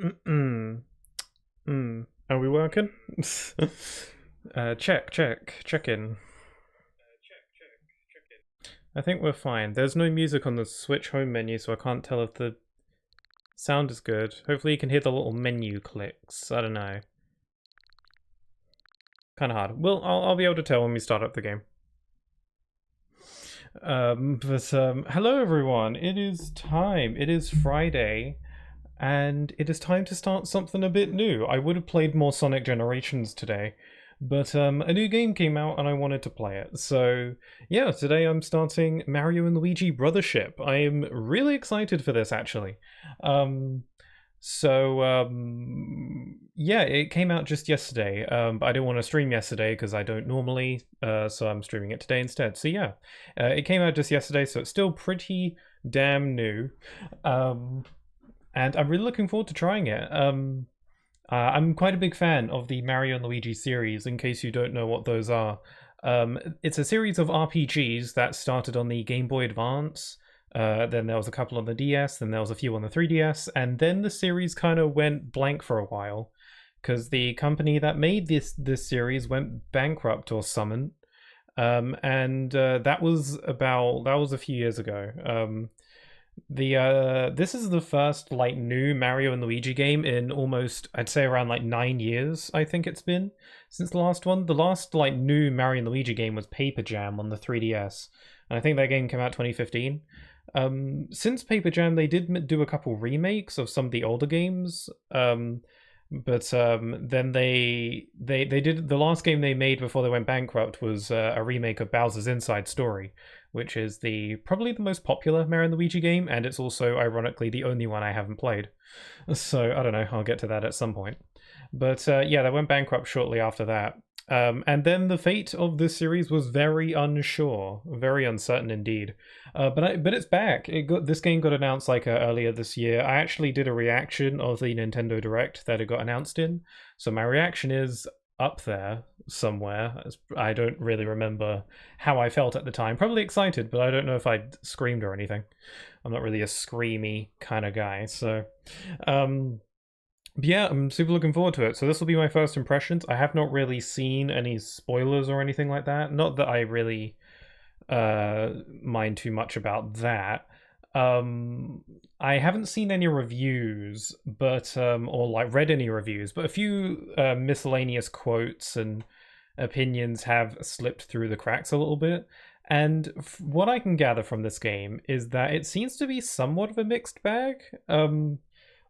Mm-mm. Are we working? Check in. I think we're fine. There's no music on the Switch home menu, so I can't tell if the sound is good. Hopefully you can hear the little menu clicks. I don't know. Kind of hard. Well, I'll be able to tell when we start up the game. Hello everyone. It is time. It is Friday. And it is time to start something a bit new. I would have played more Sonic Generations today, but a new game came out and I wanted to play it. So yeah, today I'm starting Mario and Luigi Brothership. I am really excited for this actually. Um, yeah, it came out just yesterday, but I didn't want to stream yesterday because I don't normally, so I'm streaming it today instead. So yeah, it came out just yesterday, so it's still pretty damn new. Um, and I'm really looking forward to trying it. I'm quite a big fan of the Mario and Luigi series. In case you don't know what those are, it's a series of RPGs that started on the Game Boy Advance. Then there was a couple on the DS. Then there was a few on the 3DS, and then the series kind of went blank for a while because the company that made this series went bankrupt or summoned. And that was a few years ago. The this is the first like new Mario and Luigi game in almost, I'd say, around like 9 years. I think it's been since the last one. The last like new Mario and Luigi game was Paper Jam on the 3DS, and I think that game came out 2015. Since Paper Jam, they did do a couple remakes of some of the older games. But then they did the last game they made before they went bankrupt was a remake of Bowser's Inside Story, which is the probably the most popular Mario and Luigi game, and it's also ironically the only one I haven't played. So I don't know, I'll get to that at some point. But yeah, they went bankrupt shortly after that. And then the fate of this series was very unsure, very uncertain indeed. But it's back. This game got announced like earlier this year. I actually did a reaction of the Nintendo Direct that it got announced in, so my reaction is up there somewhere. I don't really remember how I felt at the time. Probably excited, but I don't know if I screamed or anything. I'm not really a screamy kind of guy, so. Yeah, I'm super looking forward to it. So this will be my first impressions. I have not really seen any spoilers or anything like that. Not that I really mind too much about that. I haven't seen any reviews, but or like read any reviews, but a few miscellaneous quotes and opinions have slipped through the cracks a little bit. And what I can gather from this game is that it seems to be somewhat of a mixed bag.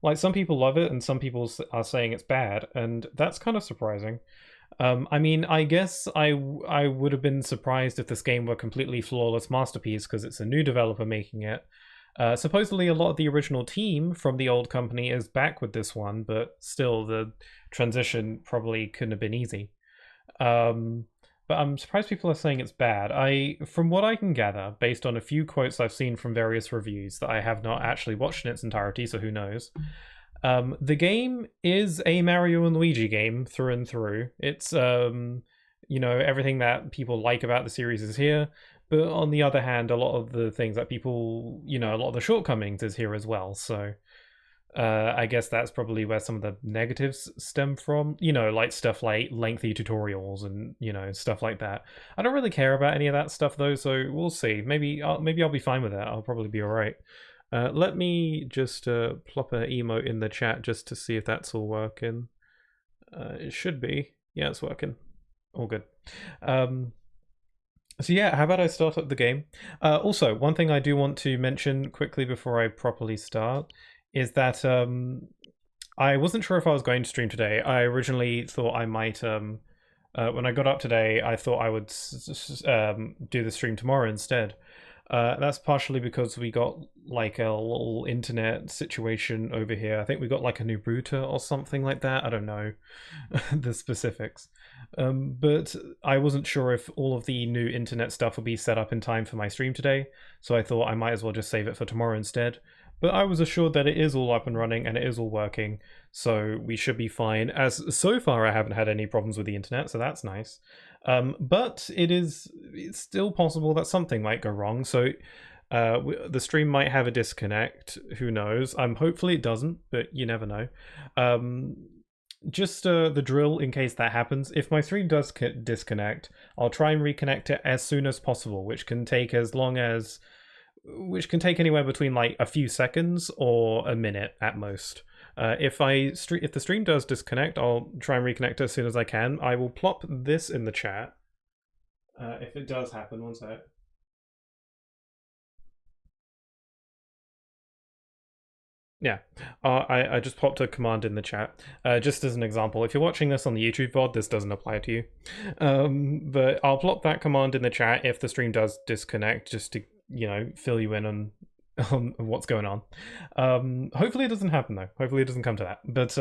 Like some people love it and some people are saying it's bad, and that's kind of surprising. I mean, I guess I would have been surprised if this game were a completely flawless masterpiece because it's a new developer making it. Supposedly, a lot of the original team from the old company is back with this one, but still, the transition probably couldn't have been easy. Um, but I'm surprised people are saying it's bad. From what I can gather, based on a few quotes I've seen from various reviews that I have not actually watched in its entirety, so who knows. The game is a Mario and Luigi game through and through. It's everything that people like about the series is here, but on the other hand, a lot of the things that people, a lot of the shortcomings is here as well. So I guess that's probably where some of the negatives stem from. Like stuff like lengthy tutorials and stuff like that. I don't really care about any of that stuff though, so we'll see. Maybe I'll be fine with that. I'll probably be all right. Let me just plop an emote in the chat just to see if that's all working. It should be. Yeah, it's working. All good. So yeah, how about I start up the game? Also, one thing I do want to mention quickly before I properly start is that I wasn't sure if I was going to stream today. I originally thought I might. When I got up today, I thought I would do the stream tomorrow instead. That's partially because we got like a little internet situation over here. I think we got like a new router or something like that. I don't know the specifics. But I wasn't sure if all of the new internet stuff would be set up in time for my stream today, so I thought I might as well just save it for tomorrow instead. But I was assured that it is all up and running and it is all working, so we should be fine. As so far, I haven't had any problems with the internet, so that's nice. But it's still possible that something might go wrong. So The stream might have a disconnect. Who knows? Hopefully it doesn't, but you never know. Just the drill in case that happens. If my stream does disconnect, I'll try and reconnect it as soon as possible, which can take anywhere between like a few seconds or a minute at most. If the stream does disconnect, I'll try and reconnect it as soon as I can. I will plop this in the chat. If it does happen, one sec. Yeah, I just popped a command in the chat, just as an example. If you're watching this on the YouTube VOD, this doesn't apply to you. But I'll plop that command in the chat if the stream does disconnect, just to, you know, fill you in on what's going on. Hopefully it doesn't happen though. Hopefully it doesn't come to that. But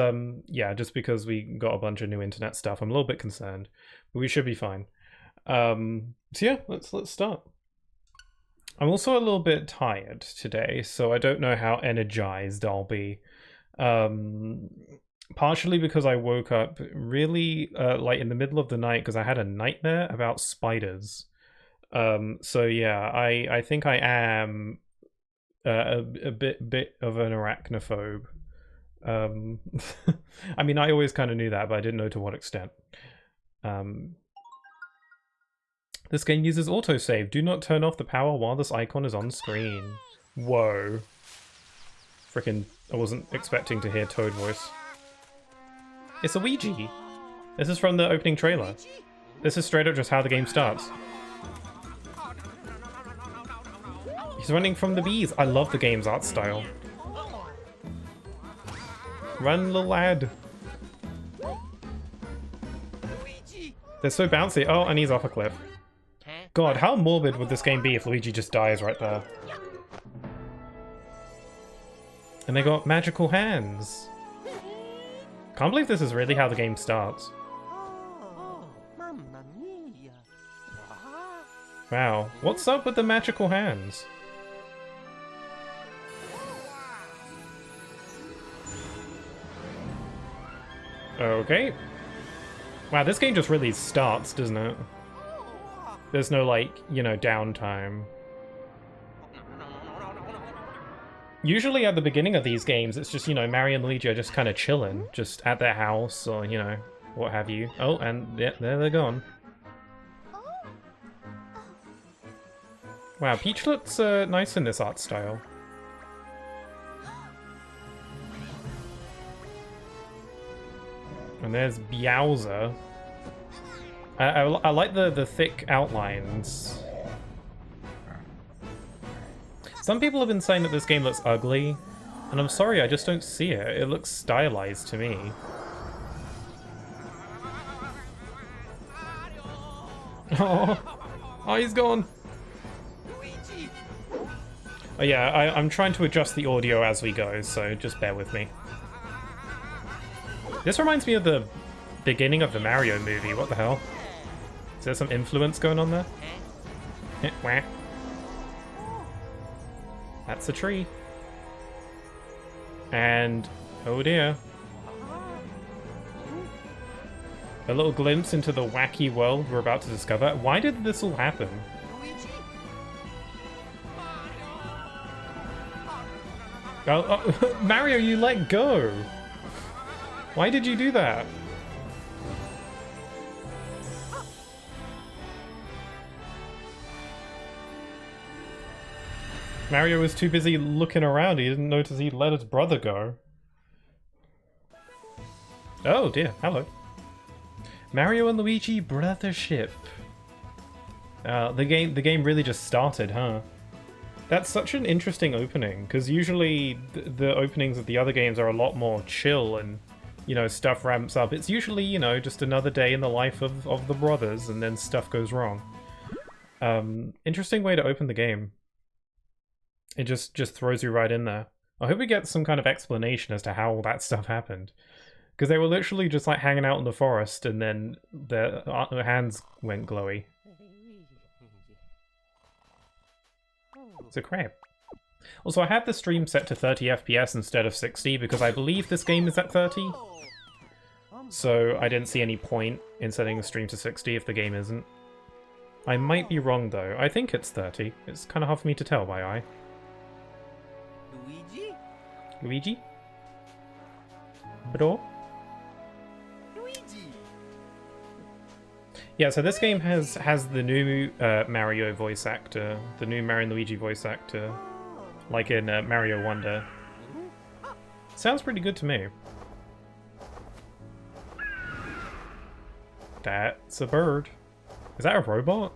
yeah, just because we got a bunch of new internet stuff, I'm a little bit concerned, but we should be fine. So yeah, let's start. I'm also a little bit tired today, so I don't know how energized I'll be. Partially because I woke up really like in the middle of the night because I had a nightmare about spiders. So yeah, I think I am a bit of an arachnophobe. I mean, I always kind of knew that, but I didn't know to what extent. This game uses autosave. Do not turn off the power while this icon is on screen. Whoa. Frickin', I wasn't expecting to hear Toad voice. It's a Luigi. This is from the opening trailer. This is straight up just how the game starts. He's running from the bees. I love the game's art style. Run, little lad. They're so bouncy. Oh, and he's off a cliff. God, how morbid would this game be if Luigi just dies right there? And they got magical hands. Can't believe this is really how the game starts. Wow, what's up with the magical hands? Okay. Wow, this game just really starts, doesn't it? There's no, like, you know, downtime. Usually at the beginning of these games, it's just, you know, Mario and Luigi are just kind of chilling, just at their house or, you know, what have you. Oh, and yeah, there they're gone. Wow, Peach looks nice in this art style. And there's Bowser. I like the thick outlines. Some people have been saying that this game looks ugly, and I'm sorry, I just don't see it. It looks stylized to me. Oh, he's gone. Oh yeah, I'm trying to adjust the audio as we go, so just bear with me. This reminds me of the beginning of the Mario movie. What the hell? Is there some influence going on there? Wah. That's a tree. And, oh dear. A little glimpse into the wacky world we're about to discover. Why did this all happen? Oh, Mario, you let go! Why did you do that? Mario was too busy looking around, he didn't notice he'd let his brother go. Oh dear, hello. Mario and Luigi Brothership. The game really just started, huh? That's such an interesting opening, because usually the openings of the other games are a lot more chill and, you know, stuff ramps up. It's usually, you know, just another day in the life of the brothers, and then stuff goes wrong. Interesting way to open the game. It just throws you right in there. I hope we get some kind of explanation as to how all that stuff happened. Because they were literally just like hanging out in the forest and then their hands went glowy. It's a crab. Also, I have the stream set to 30 FPS instead of 60 because I believe this game is at 30. So I didn't see any point in setting the stream to 60 if the game isn't. I might be wrong though. I think it's 30. It's kind of hard for me to tell by eye. Luigi? Luigi? Bro? Luigi! Yeah, so this game has the new Mario voice actor, the new Mario and Luigi voice actor, like in Mario Wonder. Sounds pretty good to me. That's a bird. Is that a robot?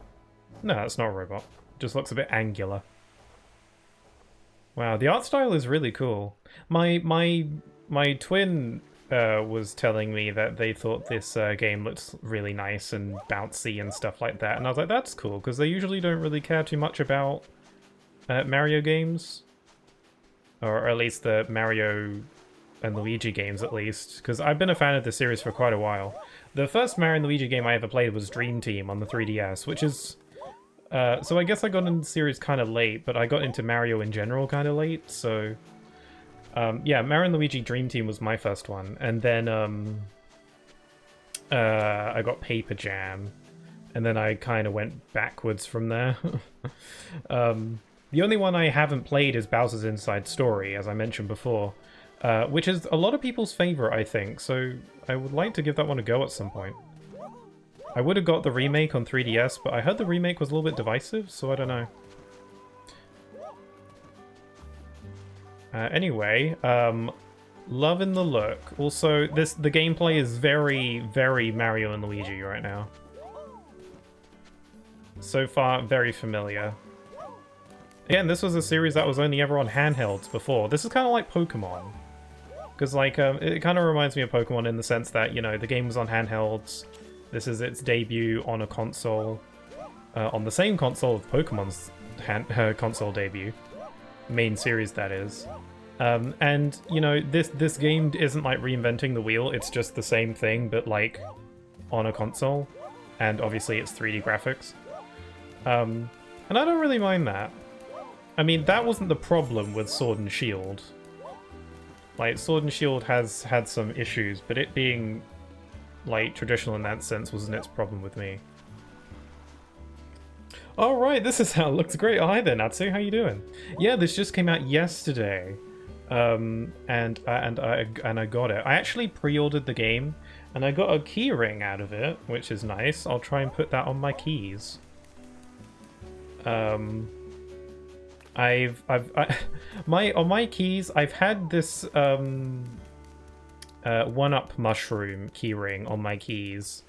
No, that's not a robot. It just looks a bit angular. Wow, the art style is really cool. My twin was telling me that they thought this game looked really nice and bouncy and stuff like that, and I was like, that's cool, because they usually don't really care too much about Mario games. Or at least the Mario and Luigi games, at least, because I've been a fan of the series for quite a while. The first Mario and Luigi game I ever played was Dream Team on the 3DS, which is... so I guess I got into the series kind of late, but I got into Mario in general kind of late, so... yeah, Mario and Luigi Dream Team was my first one, and then I got Paper Jam, and then I kind of went backwards from there. The only one I haven't played is Bowser's Inside Story, as I mentioned before, which is a lot of people's favorite, I think, so I would like to give that one a go at some point. I would have got the remake on 3DS, but I heard the remake was a little bit divisive, so I don't know. Anyway, loving the look. Also, the gameplay is very, very Mario and Luigi right now. So far, very familiar. Again, this was a series that was only ever on handhelds before. This is kind of like Pokemon. Because, like, it kind of reminds me of Pokemon in the sense that, you know, the game was on handhelds. This is its debut on a console. On the same console of Pokemon's console debut. Main series, that is. And, you know, this game isn't, like, reinventing the wheel. It's just the same thing, but, like, on a console. And, obviously, it's 3D graphics. And I don't really mind that. I mean, that wasn't the problem with Sword and Shield. Like, Sword and Shield has had some issues, but it being, like, traditional in that sense wasn't its problem with me. Alright, this is how it looks. Great. Oh, hi there, Natsu. How you doing? Yeah, this just came out yesterday. And I got it. I actually pre-ordered the game, and I got a key ring out of it, which is nice. I'll try and put that on my keys. On my keys, I've had this 1-up mushroom keyring on my keys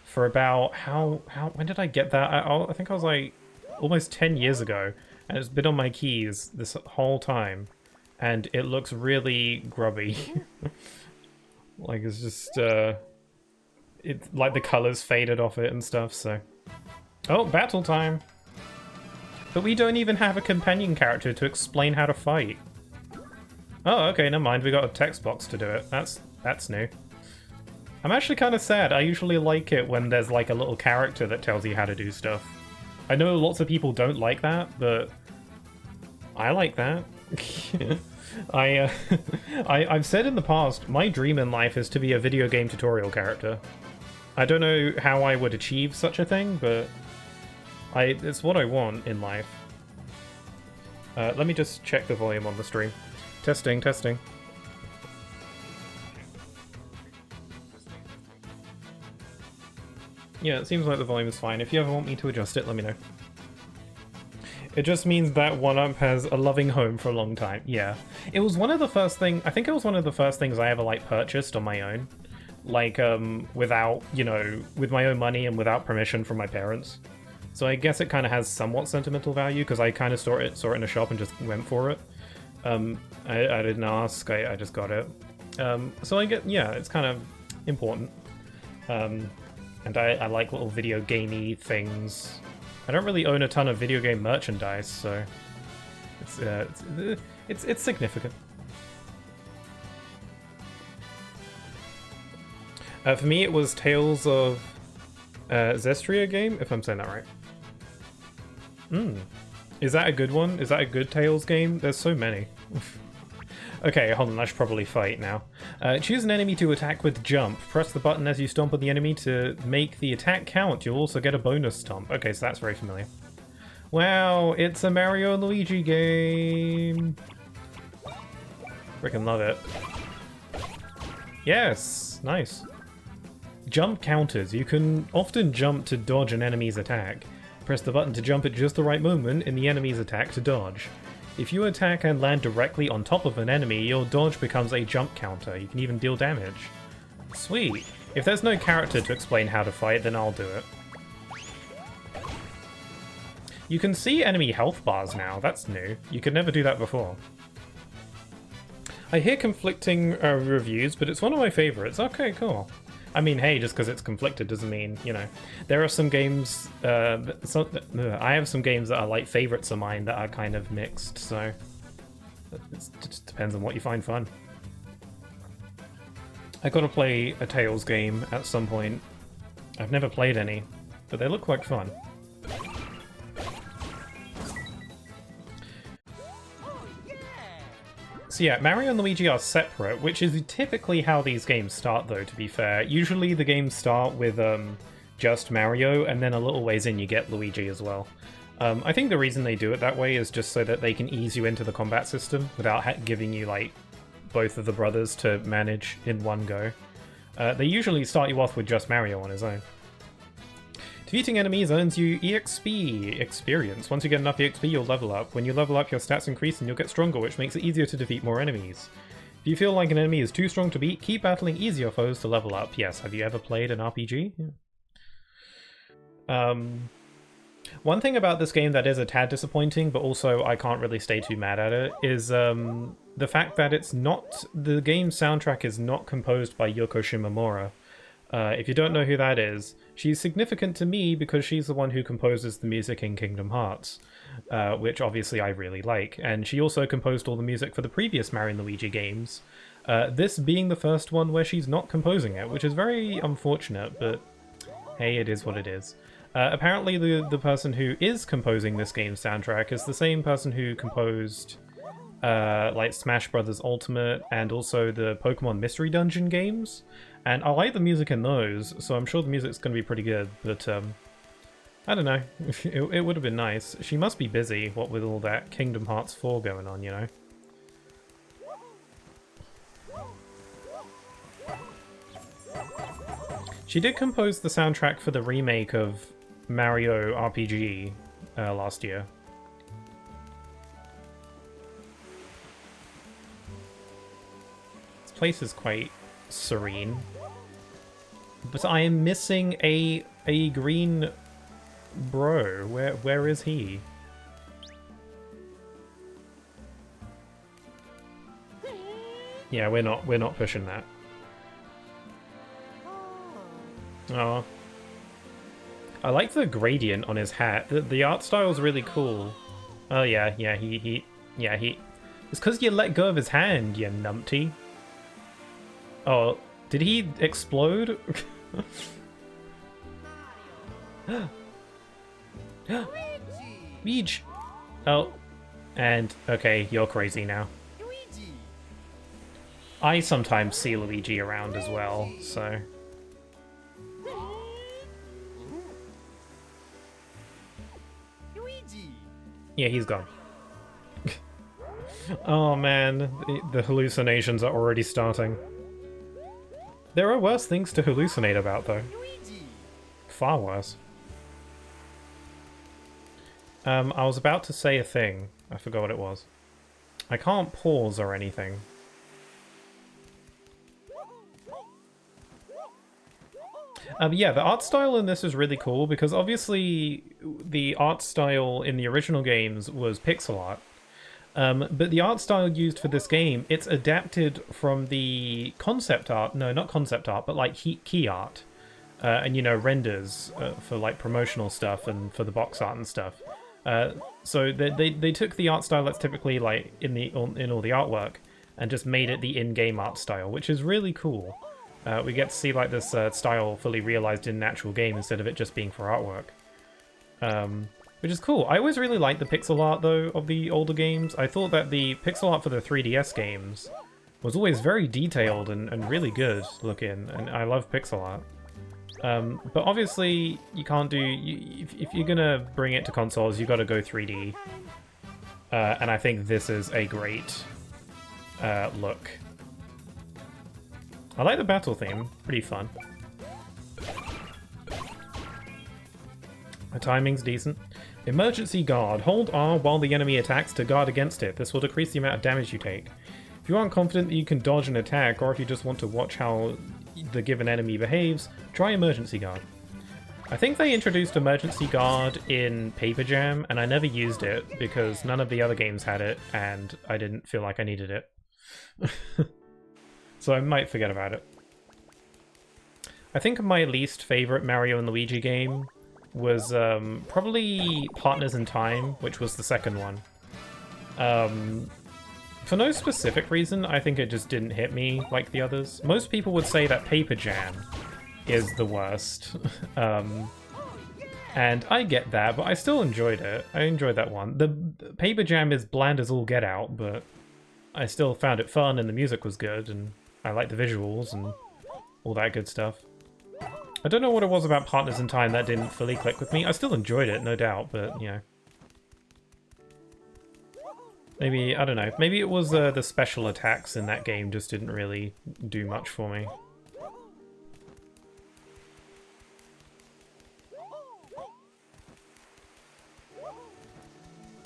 for about when did I get that? I think I was like almost 10 years ago, and it's been on my keys this whole time, and it looks really grubby. Like, it's just like the colors faded off it and stuff. So, oh, battle time. But we don't even have a companion character to explain how to fight. Oh, okay, never mind. We got a text box to do it. That's new. I'm actually kind of sad. I usually like it when there's like a little character that tells you how to do stuff. I know lots of people don't like that, but I like that. I've said in the past, my dream in life is to be a video game tutorial character. I don't know how I would achieve such a thing, but it's what I want in life. Let me just check the volume on the stream. Testing, testing. Yeah, it seems like the volume is fine. If you ever want me to adjust it, let me know. It just means that 1-up has a loving home for a long time. Yeah. It was one of the first things... I think it was one of the first things I ever, like, purchased on my own. Like, without, you know, with my own money and without permission from my parents. So I guess it kind of has somewhat sentimental value, because I kind of saw it in a shop and just went for it. I didn't ask, I just got it. So I get, yeah, it's kind of important. And I like little video gamey things. I don't really own a ton of video game merchandise, so it's significant. For me, it was Tales of Zestria game, if I'm saying that right. Is that a good one? Is that a good Tales game? There's so many. Okay, hold on, I should probably fight now. Choose an enemy to attack with jump. Press the button as you stomp on the enemy to make the attack count. You'll also get a bonus stomp. Okay, so that's very familiar. Wow, it's a Mario and Luigi game! Freaking love it. Yes, nice. Jump counters. You can often jump to dodge an enemy's attack. Press the button to jump at just the right moment in the enemy's attack to dodge. If you attack and land directly on top of an enemy, your dodge becomes a jump counter. You can even deal damage. Sweet. If there's no character to explain how to fight, then I'll do it. You can see enemy health bars now. That's new. You could never do that before. I hear conflicting reviews, but it's one of my favorites. Okay, cool. I mean, hey, just because it's conflicted doesn't mean, you know. There are some games, I have some games that are like favorites of mine that are kind of mixed, so it just depends on what you find fun. I gotta play a Tales game at some point. I've never played any, but they look quite fun. So yeah, Mario and Luigi are separate, which is typically how these games start though, to be fair. Usually the games start with just Mario, and then a little ways in you get Luigi as well. I think the reason they do it that way is just so that they can ease you into the combat system without giving you like both of the brothers to manage in one go. They usually start you off with just Mario on his own. Defeating enemies earns you EXP, experience. Once you get enough EXP, you'll level up. When you level up, your stats increase and you'll get stronger, which makes it easier to defeat more enemies. If you feel like an enemy is too strong to beat, keep battling easier foes to level up. Yes, have you ever played an RPG? Yeah. One thing about this game that is a tad disappointing, but also I can't really stay too mad at it, is the fact that the game's soundtrack is not composed by Yoko Shimomura. If you don't know who that is, she's significant to me because she's the one who composes the music in Kingdom Hearts, which obviously I really like, and she also composed all the music for the previous Mario and Luigi games, this being the first one where she's not composing it, which is very unfortunate, but hey, it is what it is. Apparently the person who is composing this game's soundtrack is the same person who composed like Smash Bros. Ultimate and also the Pokemon Mystery Dungeon games. And I like the music in those, so I'm sure the music's going to be pretty good, but I don't know. It would have been nice. She must be busy, what with all that Kingdom Hearts 4 going on, you know? She did compose the soundtrack for the remake of Mario RPG last year. This place is quite serene. But I am missing a green bro. Where is he? Yeah, we're not pushing that. Oh. I like the gradient on his hat. The art style's really cool. Oh yeah, he it's because you let go of his hand, you numpty. Oh, did he explode? Luigi! Oh, and okay, you're crazy now. I sometimes see Luigi around as well, so... Yeah, he's gone. Oh man, the hallucinations are already starting. There are worse things to hallucinate about, though. Far worse. I was about to say a thing. I forgot what it was. I can't pause or anything. Yeah, the art style in this is really cool because obviously the art style in the original games was pixel art. But the art style used for this game, it's adapted from the concept art, no, not concept art, but like key art. And, you know, renders for like promotional stuff and for the box art and stuff. So they took the art style that's typically like in all the artwork and just made it the in-game art style, which is really cool. We get to see like this style fully realized in an actual game instead of it just being for artwork. which is cool. I always really liked the pixel art, though, of the older games. I thought that the pixel art for the 3DS games was always very detailed and really good looking, and I love pixel art. But obviously, you can't do... if you're gonna bring it to consoles, you gotta go 3D. And I think this is a great look. I like the battle theme. Pretty fun. The timing's decent. Emergency guard. Hold R while the enemy attacks to guard against it. This will decrease the amount of damage you take. If you aren't confident that you can dodge an attack, or if you just want to watch how the given enemy behaves, try emergency guard. I think they introduced emergency guard in Paper Jam, and I never used it because none of the other games had it, and I didn't feel like I needed it. So I might forget about it. I think my least favorite Mario and Luigi game was probably Partners in Time, which was the second one. For no specific reason, I think it just didn't hit me like the others. Most people would say that Paper Jam is the worst. And I get that, but I still enjoyed it. I enjoyed that one. The Paper Jam is bland as all get out, but I still found it fun and the music was good and I like the visuals and all that good stuff. I don't know what it was about Partners in Time that didn't fully click with me. I still enjoyed it, no doubt, but, you know. Maybe, I don't know, maybe it was the special attacks in that game just didn't really do much for me.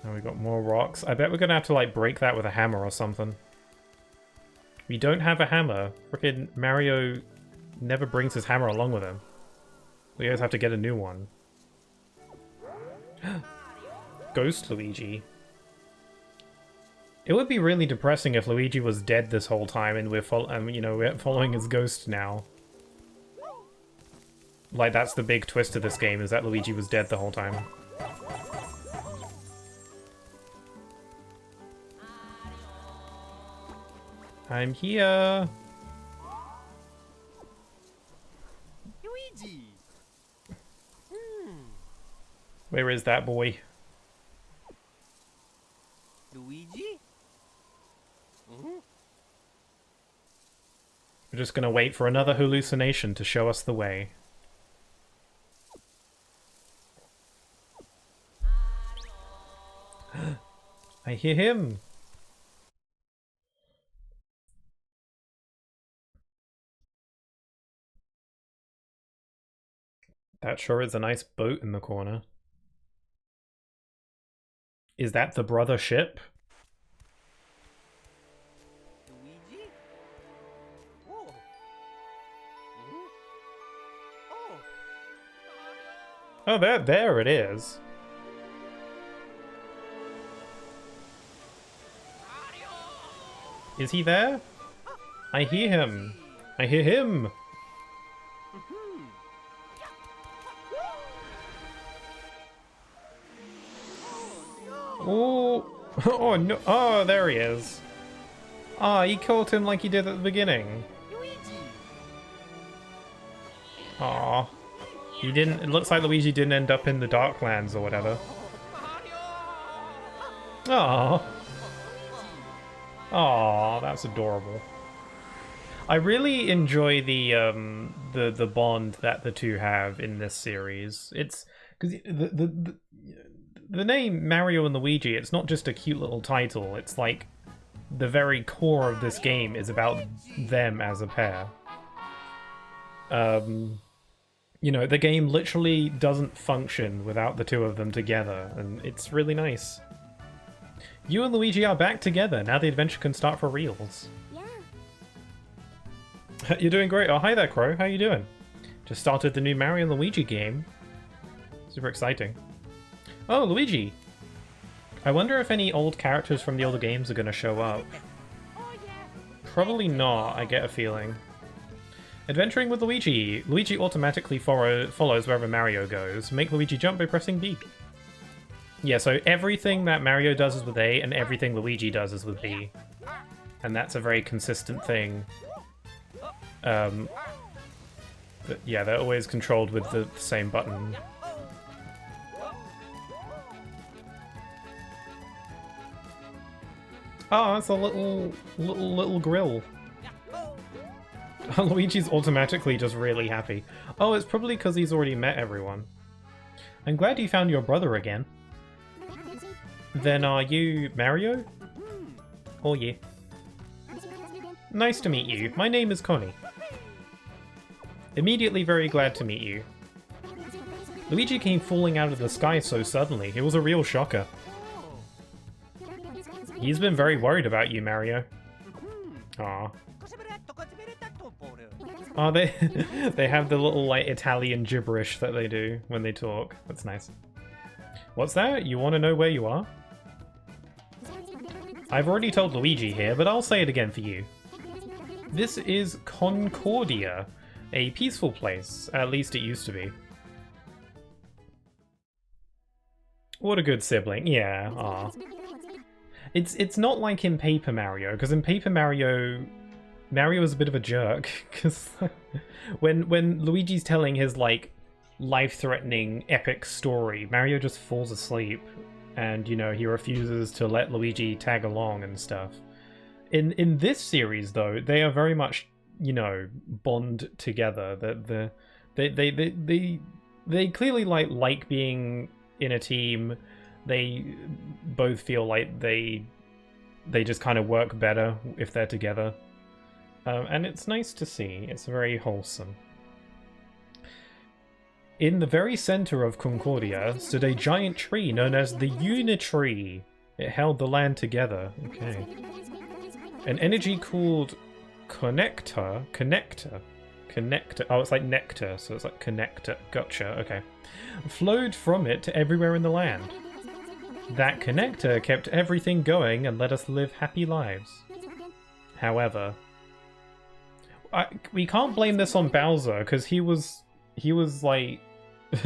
Now we got more rocks. I bet we're gonna have to, like, break that with a hammer or something. We don't have a hammer. Frickin' Mario never brings his hammer along with him. We always have to get a new one. Ghost Luigi. It would be really depressing if Luigi was dead this whole time and we're following his ghost now. Like, that's the big twist of this game, is that Luigi was dead the whole time. I'm here! Luigi! Where is that boy? Luigi? We're just gonna wait for another hallucination to show us the way. I hear him! That sure is a nice boat in the corner. Is that the Brothership? Luigi? Oh. Oh. Oh, there it is. Is he there? I hear him. I hear him. Oh, oh no! Oh, there he is. Ah, he caught him like he did at the beginning. Aw, he didn't. It looks like Luigi didn't end up in the Darklands or whatever. Aw, aw, that's adorable. I really enjoy the bond that the two have in this series. It's because the name Mario and Luigi, it's not just a cute little title, it's like the very core of this game is about them as a pair. You know, the game literally doesn't function without the two of them together, and it's really nice. You and Luigi are back together, now the adventure can start for reals. Yeah. You're doing great. Oh, hi there, Crow. How you doing? Just started the new Mario and Luigi game. Super exciting. Oh, Luigi! I wonder if any old characters from the older games are going to show up. Probably not, I get a feeling. Adventuring with Luigi. Luigi automatically follows wherever Mario goes. Make Luigi jump by pressing B. Yeah, so everything that Mario does is with A, and everything Luigi does is with B. And that's a very consistent thing. But yeah, they're always controlled with the same button. Oh, it's a little grill. Yahoo! Luigi's automatically just really happy. Oh, it's probably because he's already met everyone. I'm glad you found your brother again. Then are you Mario? Oh yeah. Nice to meet you. My name is Connie. Immediately very glad to meet you. Luigi came falling out of the sky so suddenly. It was a real shocker. He's been very worried about you, Mario. Aw. Oh, they have the little, like, Italian gibberish that they do when they talk. That's nice. What's that? You want to know where you are? I've already told Luigi here, but I'll say it again for you. This is Concordia, a peaceful place. At least it used to be. What a good sibling. Yeah, aw. It's not like in Paper Mario, because in Paper Mario, Mario is a bit of a jerk. Because when Luigi's telling his, like, life-threatening epic story, Mario just falls asleep. And, you know, he refuses to let Luigi tag along and stuff. In this series, though, they are very much, you know, bond together. They clearly like being in a team. They both feel like they just kind of work better if they're together. And it's nice to see. It's very wholesome. In the very center of Concordia stood a giant tree known as the Unitree. It held the land together. Okay. An energy-cooled connector. Oh, it's like nectar, so it's like connector. Gotcha, okay. Flowed from it to everywhere in the land. That connector kept everything going and let us live happy lives. However, we can't blame this on Bowser, because he was like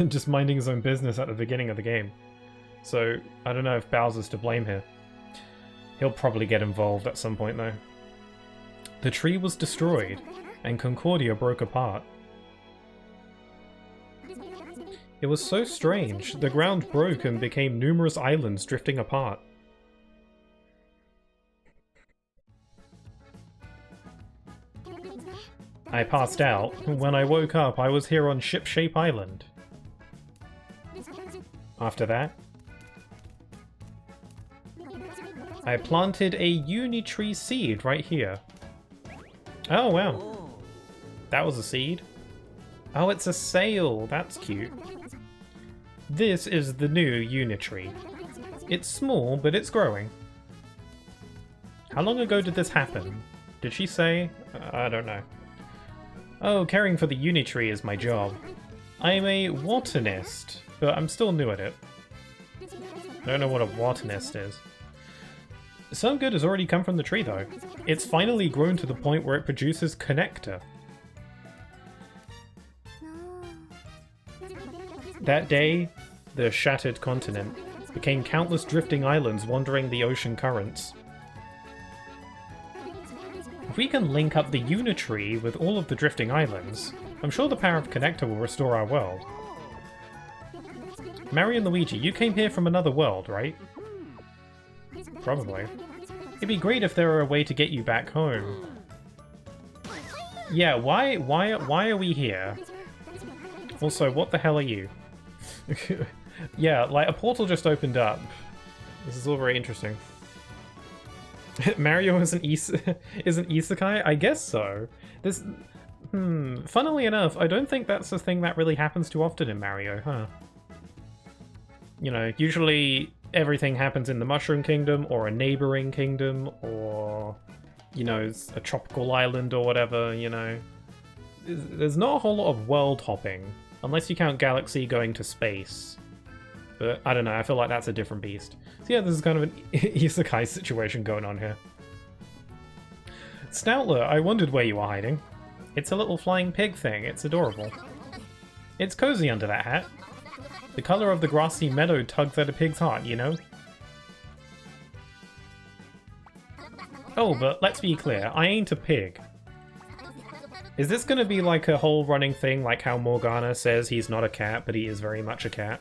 just minding his own business at the beginning of the game. So I don't know if Bowser's to blame here. He'll probably get involved at some point though. The tree was destroyed, and Concordia broke apart. It was so strange. The ground broke and became numerous islands drifting apart. I passed out. When I woke up, I was here on Ship-Shape Island. After that, I planted a Unitree seed right here. Oh, wow. That was a seed. Oh, it's a sail. That's cute. This is the new Unitree. It's small, but it's growing. How long ago did this happen? Did she say? I don't know. Oh, caring for the Unitree is my job. I'm a botanist, but I'm still new at it. I don't know what a botanist is. Some good has already come from the tree, though. It's finally grown to the point where it produces connector. That day, the shattered continent became countless drifting islands wandering the ocean currents. If we can link up the Unitree with all of the drifting islands, I'm sure the power of connector will restore our world. Mario and Luigi, you came here from another world, right? Probably. It'd be great if there were a way to get you back home. Yeah, why are we here? Also, what the hell are you? Yeah, like a portal just opened up. This is all very interesting. Mario is an isekai? I guess so. This, funnily enough, I don't think that's a thing that really happens too often in Mario, huh? You know, usually everything happens in the Mushroom Kingdom, or a neighboring kingdom, or, you know, a tropical island or whatever, you know. There's not a whole lot of world hopping, unless you count Galaxy going to space. But I don't know, I feel like that's a different beast. So yeah, this is kind of an isekai situation going on here. Stoutler, I wondered where you were hiding. It's a little flying pig thing, it's adorable. It's cozy under that hat. The color of the grassy meadow tugs at a pig's heart, you know? Oh, but let's be clear, I ain't a pig. Is this gonna be like a whole running thing, like how Morgana says he's not a cat, but he is very much a cat?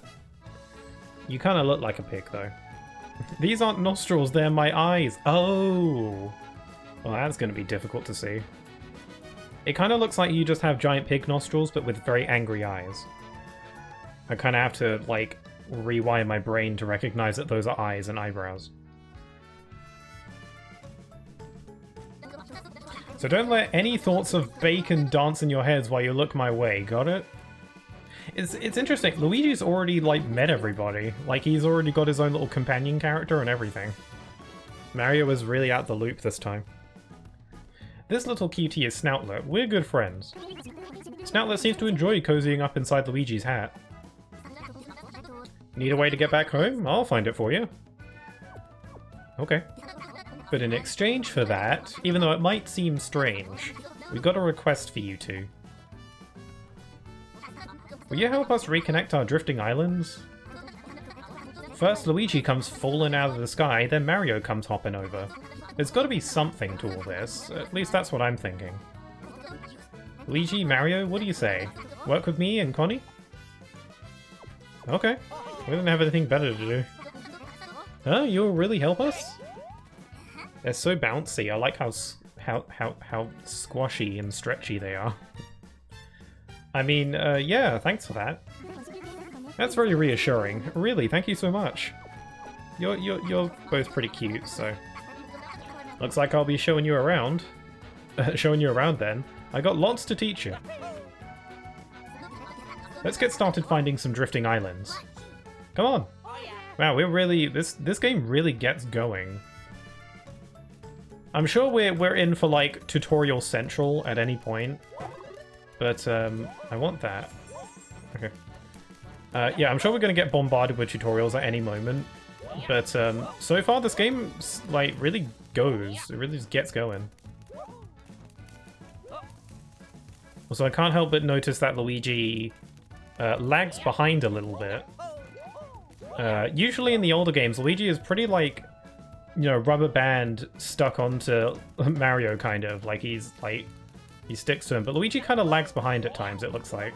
You kinda look like a pig, though. These aren't nostrils, they're my eyes. Oh! Well, that's going to be difficult to see. It kind of looks like you just have giant pig nostrils, but with very angry eyes. I kind of have to, like, rewire my brain to recognize that those are eyes and eyebrows. So don't let any thoughts of bacon dance in your heads while you look my way, got it? It's interesting, Luigi's already, like, met everybody. Like, he's already got his own little companion character and everything. Mario was really out the loop this time. This little cutie is Snoutlet. We're good friends. Snoutlet seems to enjoy cozying up inside Luigi's hat. Need a way to get back home? I'll find it for you. Okay. But in exchange for that, even though it might seem strange, we've got a request for you two. Will you help us reconnect our drifting islands? First Luigi comes falling out of the sky, then Mario comes hopping over. There's got to be something to all this, at least that's what I'm thinking. Luigi, Mario, what do you say? Work with me and Connie? Okay, we don't have anything better to do. Huh? You'll really help us? They're so bouncy. I like how squashy and stretchy they are. I mean, yeah, thanks for that. That's very reassuring. Really, thank you so much. You're both pretty cute, so looks like I'll be showing you around. Showing you around then. I got lots to teach you. Let's get started finding some drifting islands. Come on. Wow, we're really this game really gets going. I'm sure we're in for like tutorial central at any point, but I want that. Okay. Yeah, I'm sure we're gonna get bombarded with tutorials at any moment, but so far this game like really goes. It really just gets going. Also, I can't help but notice that Luigi lags behind a little bit. Usually in the older games, Luigi is pretty like, you know, rubber band stuck onto Mario, kind of. Like, he sticks to him. But Luigi kind of lags behind at times, it looks like.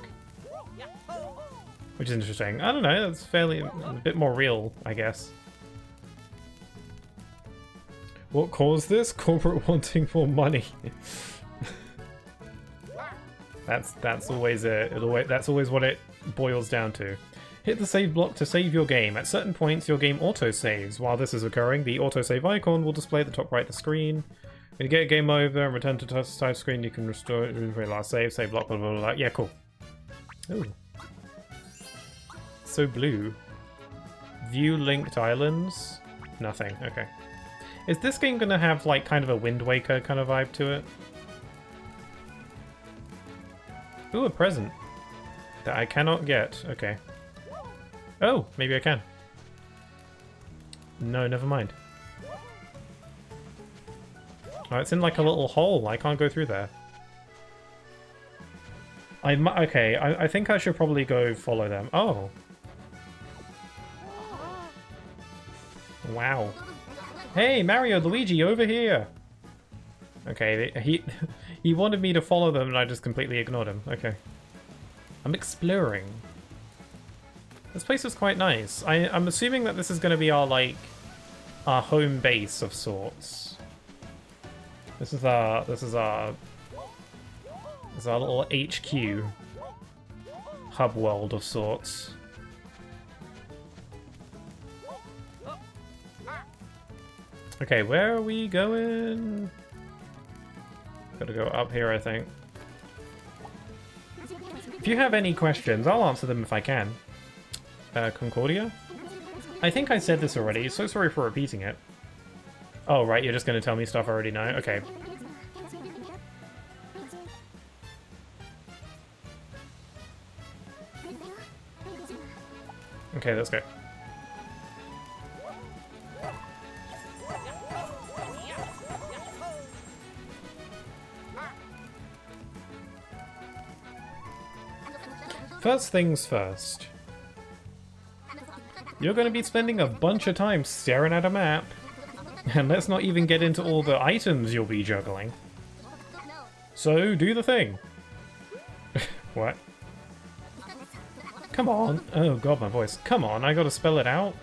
Which is interesting. I don't know, that's fairly, a bit more real, I guess. What caused this? Corporate wanting more money. That's always that's always what it boils down to. Hit the save block to save your game. At certain points, your game auto-saves. While this is occurring, the autosave icon will display at the top right of the screen. When you get a game over and return to the side screen, you can restore your last save block, blah, blah, blah, blah. Yeah, cool. Ooh. So blue. View linked islands? Nothing, okay. Is this game gonna have, like, kind of a Wind Waker kind of vibe to it? Ooh, a present. That I cannot get, okay. Oh, maybe I can. No, never mind. Oh, it's in like a little hole. I can't go through there. Okay, I think I should probably go follow them. Oh. Wow. Hey, Mario, Luigi, over here! Okay, he wanted me to follow them and I just completely ignored him. Okay. I'm exploring. This place is quite nice. I'm assuming that this is going to be our, like, our home base of sorts. This is our little HQ. Hub world of sorts. Okay, where are we going? Gotta go up here, I think. If you have any questions, I'll answer them if I can. Concordia? I think I said this already, so sorry for repeating it. Oh, right, you're just going to tell me stuff I already know? Okay. Okay, let's go. First things first. You're going to be spending a bunch of time staring at a map. And let's not even get into all the items you'll be juggling. So, do the thing. What? Come on. Oh god, my voice. Come on, I gotta spell it out.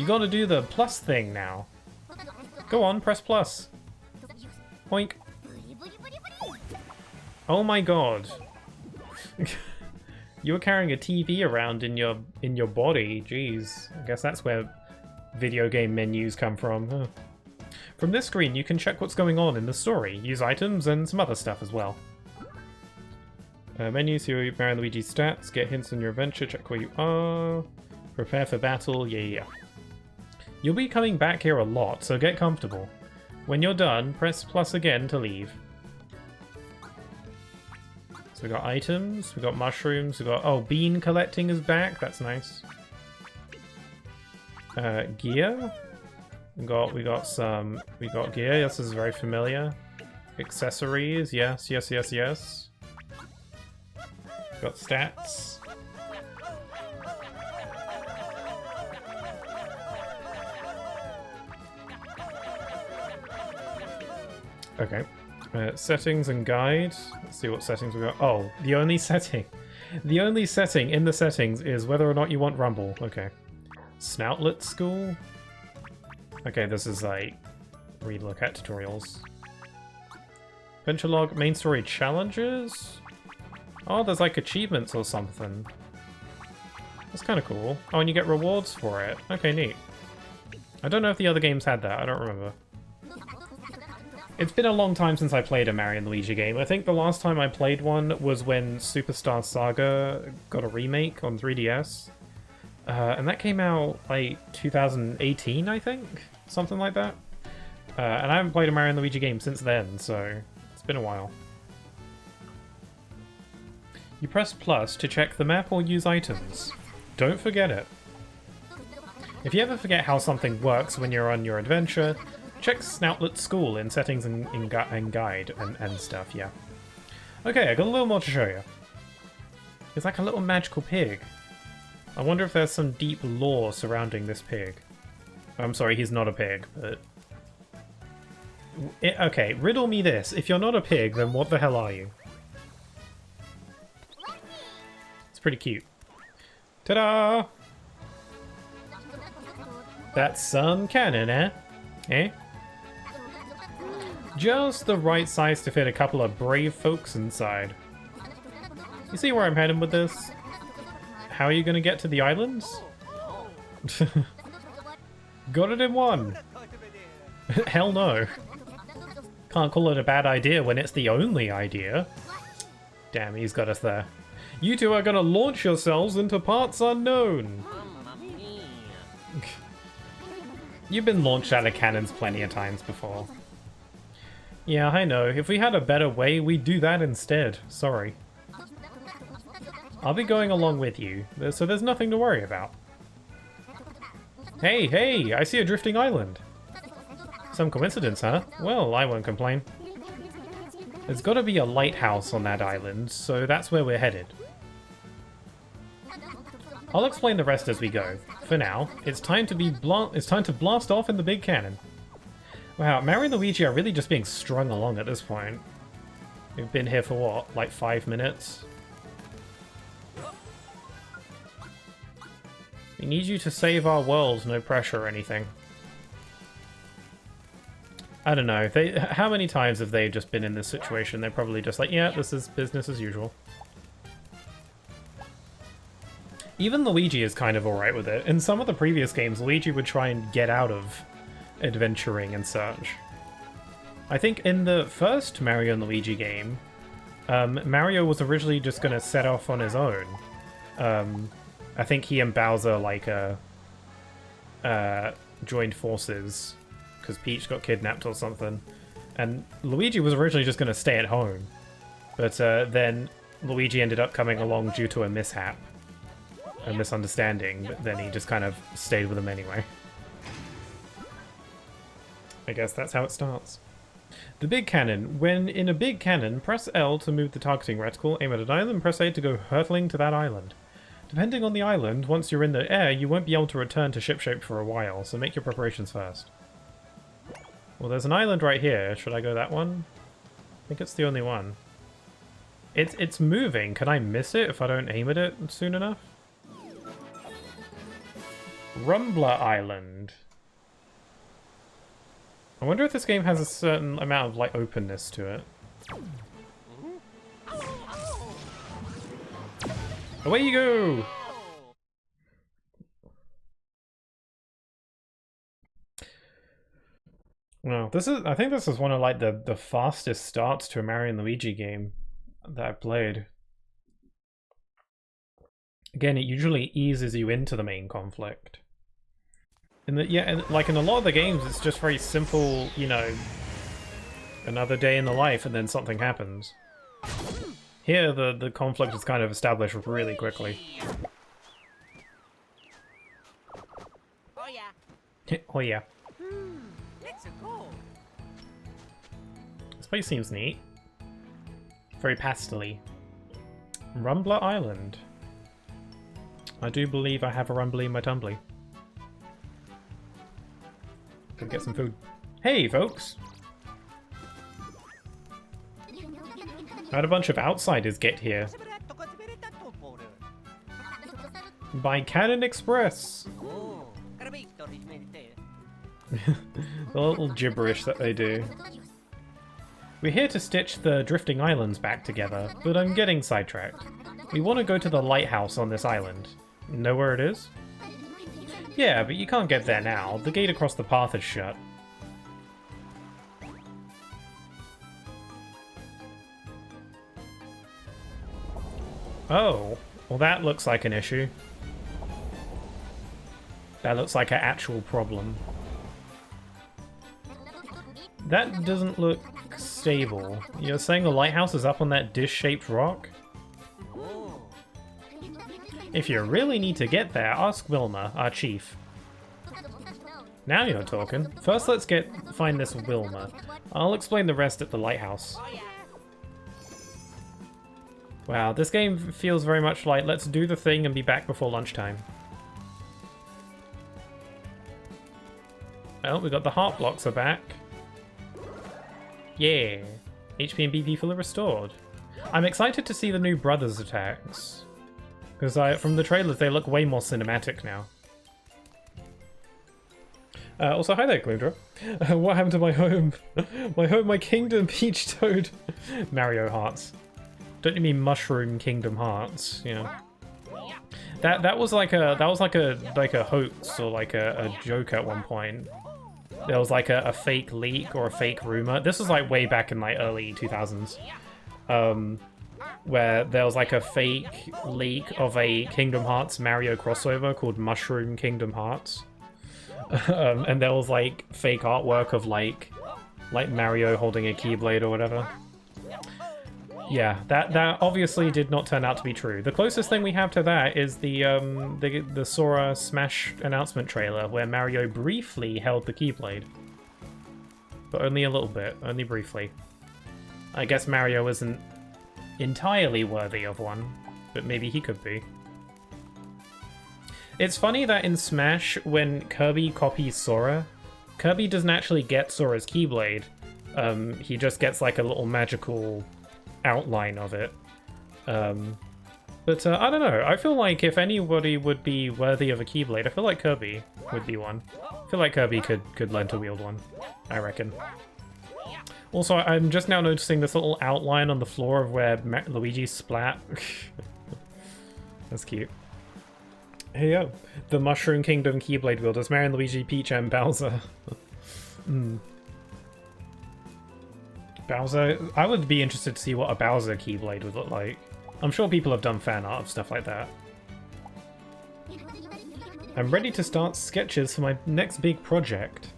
You gotta do the plus thing now. Go on, press plus. Oink. Oh my god. You were carrying a TV around in your body. Jeez. I guess that's where video game menus come from. Huh. From this screen, you can check what's going on in the story, use items, and some other stuff as well. Menus, see Mario and Luigi's stats, get hints on your adventure, check where you are, prepare for battle, yeah. You'll be coming back here a lot, so get comfortable. When you're done, press plus again to leave. So we got items, we got mushrooms, we got... Oh, bean collecting is back, that's nice. Gear? We got gear, this is very familiar. Accessories, yes. Got stats. Okay. Settings and guide. Let's see what settings we got. Oh, the only setting in the settings is whether or not you want rumble. Okay. Snoutlet school. Okay, this is like read look at tutorials. Adventure log, main story challenges. Oh, there's like achievements or something. That's kind of cool. Oh, and you get rewards for it. Okay, neat. I don't know if the other games had that. I don't remember. It's been a long time since I played a Mario and Luigi game. I think the last time I played one was when Superstar Saga got a remake on 3DS. And that came out like 2018, I think? Something like that. And I haven't played a Mario and Luigi game since then, so it's been a while. You press plus to check the map or use items. Don't forget it. If you ever forget how something works when you're on your adventure, check Snoutlet School in settings and guide and stuff, yeah. Okay, I got a little more to show you. It's like a little magical pig. I wonder if there's some deep lore surrounding this pig. I'm sorry, he's not a pig, but... Okay, riddle me this. If you're not a pig, then what the hell are you? It's pretty cute. Ta-da! That's some cannon, eh? Eh? Just the right size to fit a couple of brave folks inside. You see where I'm heading with this? How are you gonna get to the islands? Got it in one! Hell no. Can't call it a bad idea when it's the only idea. Damn, he's got us there. You two are gonna launch yourselves into parts unknown! You've been launched out of cannons plenty of times before. Yeah, I know. If we had a better way, we'd do that instead. Sorry. I'll be going along with you, so there's nothing to worry about. Hey, I see a drifting island. Some coincidence, huh? Well, I won't complain. There's gotta be a lighthouse on that island, so that's where we're headed. I'll explain the rest as we go. For now, it's time to blast off in the big cannon. Wow, Mario and Luigi are really just being strung along at this point. We've been here for what, like 5 minutes? We need you to save our world, no pressure or anything. I don't know, how many times have they just been in this situation? They're probably just like, yeah, this is business as usual. Even Luigi is kind of alright with it. In some of the previous games, Luigi would try and get out of adventuring and such. I think in the first Mario and Luigi game, Mario was originally just going to set off on his own. I think he and Bowser, like, joined forces because Peach got kidnapped or something. And Luigi was originally just going to stay at home. But then Luigi ended up coming along due to a mishap. A misunderstanding, but then he just kind of stayed with them anyway. I guess that's how it starts. The big cannon. When in a big cannon, press L to move the targeting reticle, aim at an island, press A to go hurtling to that island. Depending on the island, once you're in the air, you won't be able to return to shipshape for a while, so make your preparations first. Well, there's an island right here. Should I go that one? I think it's the only one. It's moving. Can I miss it if I don't aim at it soon enough? Rumbler Island. I wonder if this game has a certain amount of, like, openness to it. Away you go! Well, I think this is one of, like, the fastest starts to a Mario and Luigi game that I've played. Again, it usually eases you into the main conflict. And like in a lot of the games, it's just very simple, you know, another day in the life and then something happens. Here, the conflict is kind of established really quickly. Oh yeah. Oh yeah. Let's go. This place seems neat. Very pastel-y. Rumbler Island. I do believe I have a rumbly in my tumbly. Gonna get some food. Hey, folks! How'd a bunch of outsiders get here? By Cannon Express! The little gibberish that they do. We're here to stitch the drifting islands back together, but I'm getting sidetracked. We want to go to the lighthouse on this island. Know where it is? Yeah, but you can't get there now. The gate across the path is shut. Oh, well that looks like an issue. That looks like an actual problem. That doesn't look stable. You're saying the lighthouse is up on that dish-shaped rock? If you really need to get there, ask Wilma, our chief. Now you're talking. First let's find this Wilma. I'll explain the rest at the lighthouse. Wow, this game feels very much like let's do the thing and be back before lunchtime. Well, we got the heart blocks are back. Yeah. HP and BP fully restored. I'm excited to see the new brothers attacks. Because from the trailers, they look way more cinematic now. Also, hi there, Gloomdra. What happened to my home? My kingdom, Peach Toad. Mario Hearts. Don't you mean Mushroom Kingdom Hearts? You know. That was like a hoax or like a joke at one point. There was like a fake leak or a fake rumor. This was like way back in like early 2000s. Where there was like a fake leak of a Kingdom Hearts Mario crossover called Mushroom Kingdom Hearts. And there was like fake artwork of like Mario holding a Keyblade or whatever. Yeah, that obviously did not turn out to be true. The closest thing we have to that is the Sora Smash announcement trailer where Mario briefly held the Keyblade. But only a little bit, only briefly. I guess Mario isn't entirely worthy of one, but maybe he could be. It's funny that in Smash, when Kirby copies Sora, Kirby doesn't actually get Sora's Keyblade. He just gets like a little magical outline of it. But I don't know, I feel like if anybody would be worthy of a Keyblade, I feel like Kirby would be one. I feel like Kirby could learn to wield one, I reckon. Also, I'm just now noticing this little outline on the floor of where Luigi splat. That's cute. Hey yo, the Mushroom Kingdom Keyblade wielders, Mario, Luigi, Peach, and Bowser. Bowser, I would be interested to see what a Bowser Keyblade would look like. I'm sure people have done fan art of stuff like that. I'm ready to start sketches for my next big project.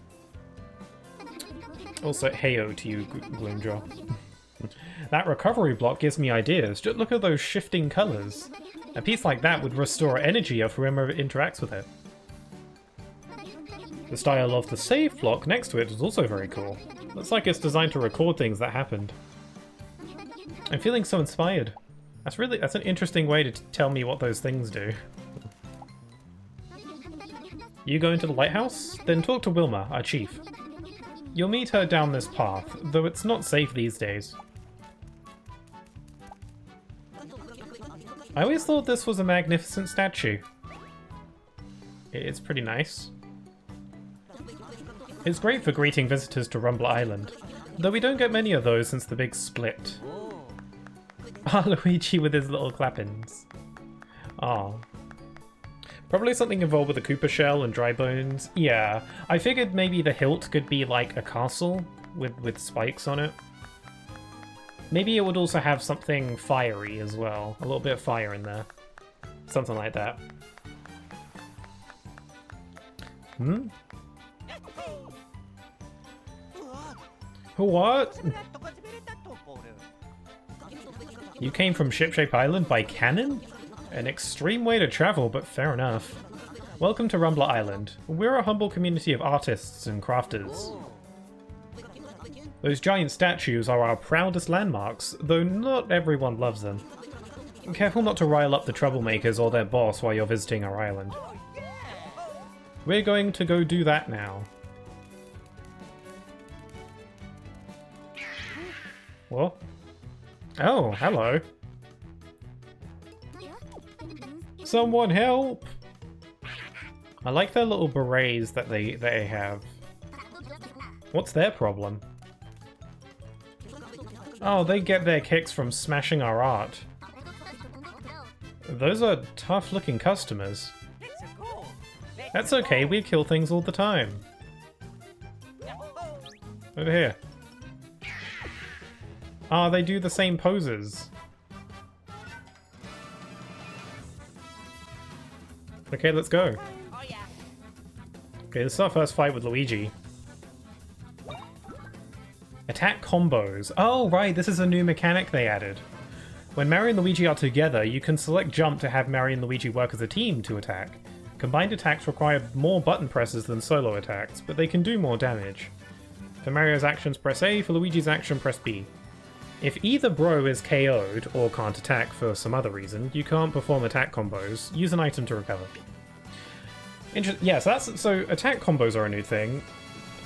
Also, heyo to you, Gloomjaw. That recovery block gives me ideas. Just look at those shifting colours. A piece like that would restore energy of whoever interacts with it. The style of the save block next to it is also very cool. Looks like it's designed to record things that happened. I'm feeling so inspired. That's an interesting way to tell me what those things do. You go into the lighthouse? Then talk to Wilma, our chief. You'll meet her down this path, though it's not safe these days. I always thought this was a magnificent statue. It's pretty nice. It's great for greeting visitors to Rumble Island, though we don't get many of those since the big split. Ah, Luigi with his little clappins. Ah. Probably something involved with the Koopa shell and dry bones. Yeah, I figured maybe the hilt could be like a castle with spikes on it. Maybe it would also have something fiery as well. A little bit of fire in there. Something like that. Hmm? What? You came from Shipshape Island by cannon? An extreme way to travel, but fair enough. Welcome to Rumbler Island. We're a humble community of artists and crafters. Those giant statues are our proudest landmarks, though not everyone loves them. Careful not to rile up the troublemakers or their boss while you're visiting our island. We're going to go do that now. What? Oh, hello. Someone help! I like their little berets that they have. What's their problem? Oh, they get their kicks from smashing our art. Those are tough-looking customers. That's okay, we kill things all the time. Over here. Ah, they do the same poses. Okay, let's go. Okay, this is our first fight with Luigi. Attack combos. Oh, right, this is a new mechanic they added. When Mario and Luigi are together, you can select jump to have Mario and Luigi work as a team to attack. Combined attacks require more button presses than solo attacks, but they can do more damage. For Mario's actions, press A. For Luigi's action, press B. If either bro is KO'd or can't attack for some other reason, you can't perform attack combos. Use an item to recover. Yeah, so attack combos are a new thing.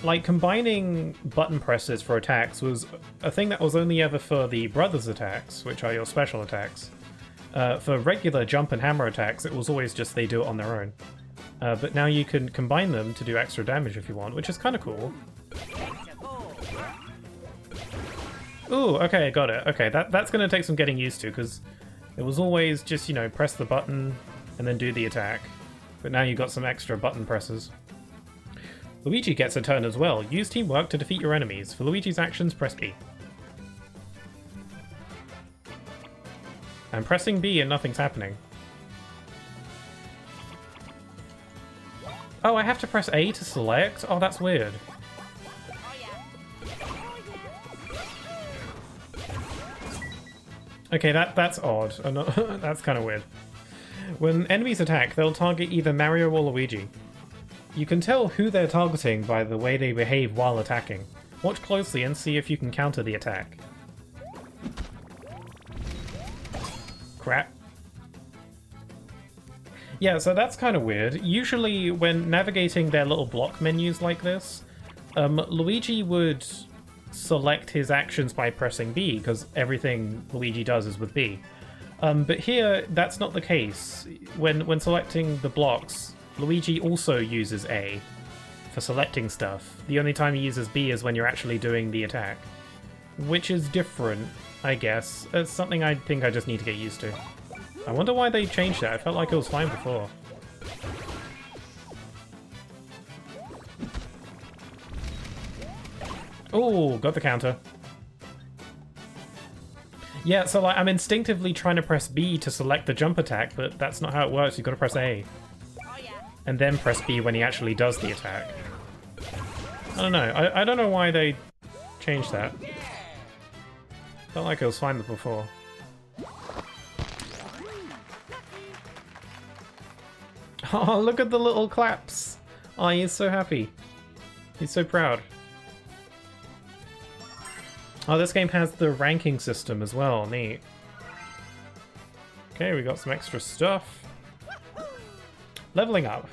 Like, combining button presses for attacks was a thing that was only ever for the brothers attacks, which are your special attacks. For regular jump and hammer attacks, it was always just they do it on their own. But now you can combine them to do extra damage if you want, which is kind of cool. Ooh, okay, got it. Okay, that's going to take some getting used to, because it was always just, you know, press the button and then do the attack. But now you've got some extra button presses. Luigi gets a turn as well. Use teamwork to defeat your enemies. For Luigi's actions, press B. I'm pressing B and nothing's happening. Oh, I have to press A to select? Oh, that's weird. Okay, that's odd. That's kind of weird. When enemies attack, they'll target either Mario or Luigi. You can tell who they're targeting by the way they behave while attacking. Watch closely and see if you can counter the attack. Crap. Yeah, so that's kind of weird. Usually when navigating their little block menus like this, Luigi would select his actions by pressing B, because everything Luigi does is with B. But here, that's not the case. When selecting the blocks, Luigi also uses A for selecting stuff. The only time he uses B is when you're actually doing the attack. Which is different, I guess. It's something I think I just need to get used to. I wonder why they changed that. I felt like it was fine before. Oh, got the counter. Yeah, so like I'm instinctively trying to press B to select the jump attack, but that's not how it works. You've got to press A. And then press B when he actually does the attack. I don't know. I don't know why they changed that. Felt like it was fine before. Oh, look at the little claps! Oh, he's so happy. He's so proud. Oh, this game has the ranking system as well. Neat. Okay, we got some extra stuff. Leveling up.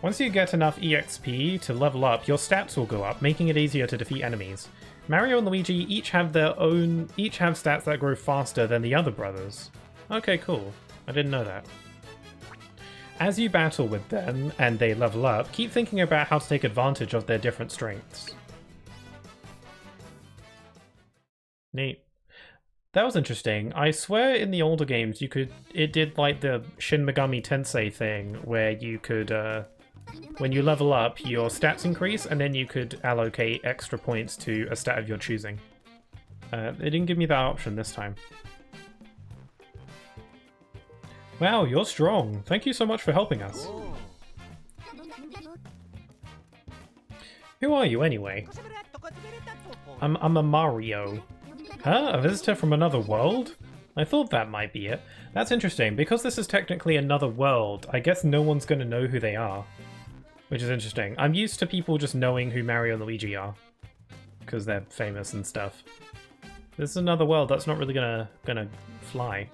Once you get enough EXP to level up, your stats will go up, making it easier to defeat enemies. Mario and Luigi each have stats that grow faster than the other brothers. Okay, cool. I didn't know that. As you battle with them and they level up, keep thinking about how to take advantage of their different strengths. Neat. That was interesting. I swear in the older games it did like the Shin Megami Tensei thing where you could, when you level up, your stats increase and then you could allocate extra points to a stat of your choosing. It didn't give me that option this time. Wow, you're strong. Thank you so much for helping us. Who are you anyway? I'm a Mario. Huh? A visitor from another world? I thought that might be it. That's interesting. Because this is technically another world, I guess no one's going to know who they are. Which is interesting. I'm used to people just knowing who Mario and Luigi are. Because they're famous and stuff. This is another world, that's not really gonna fly.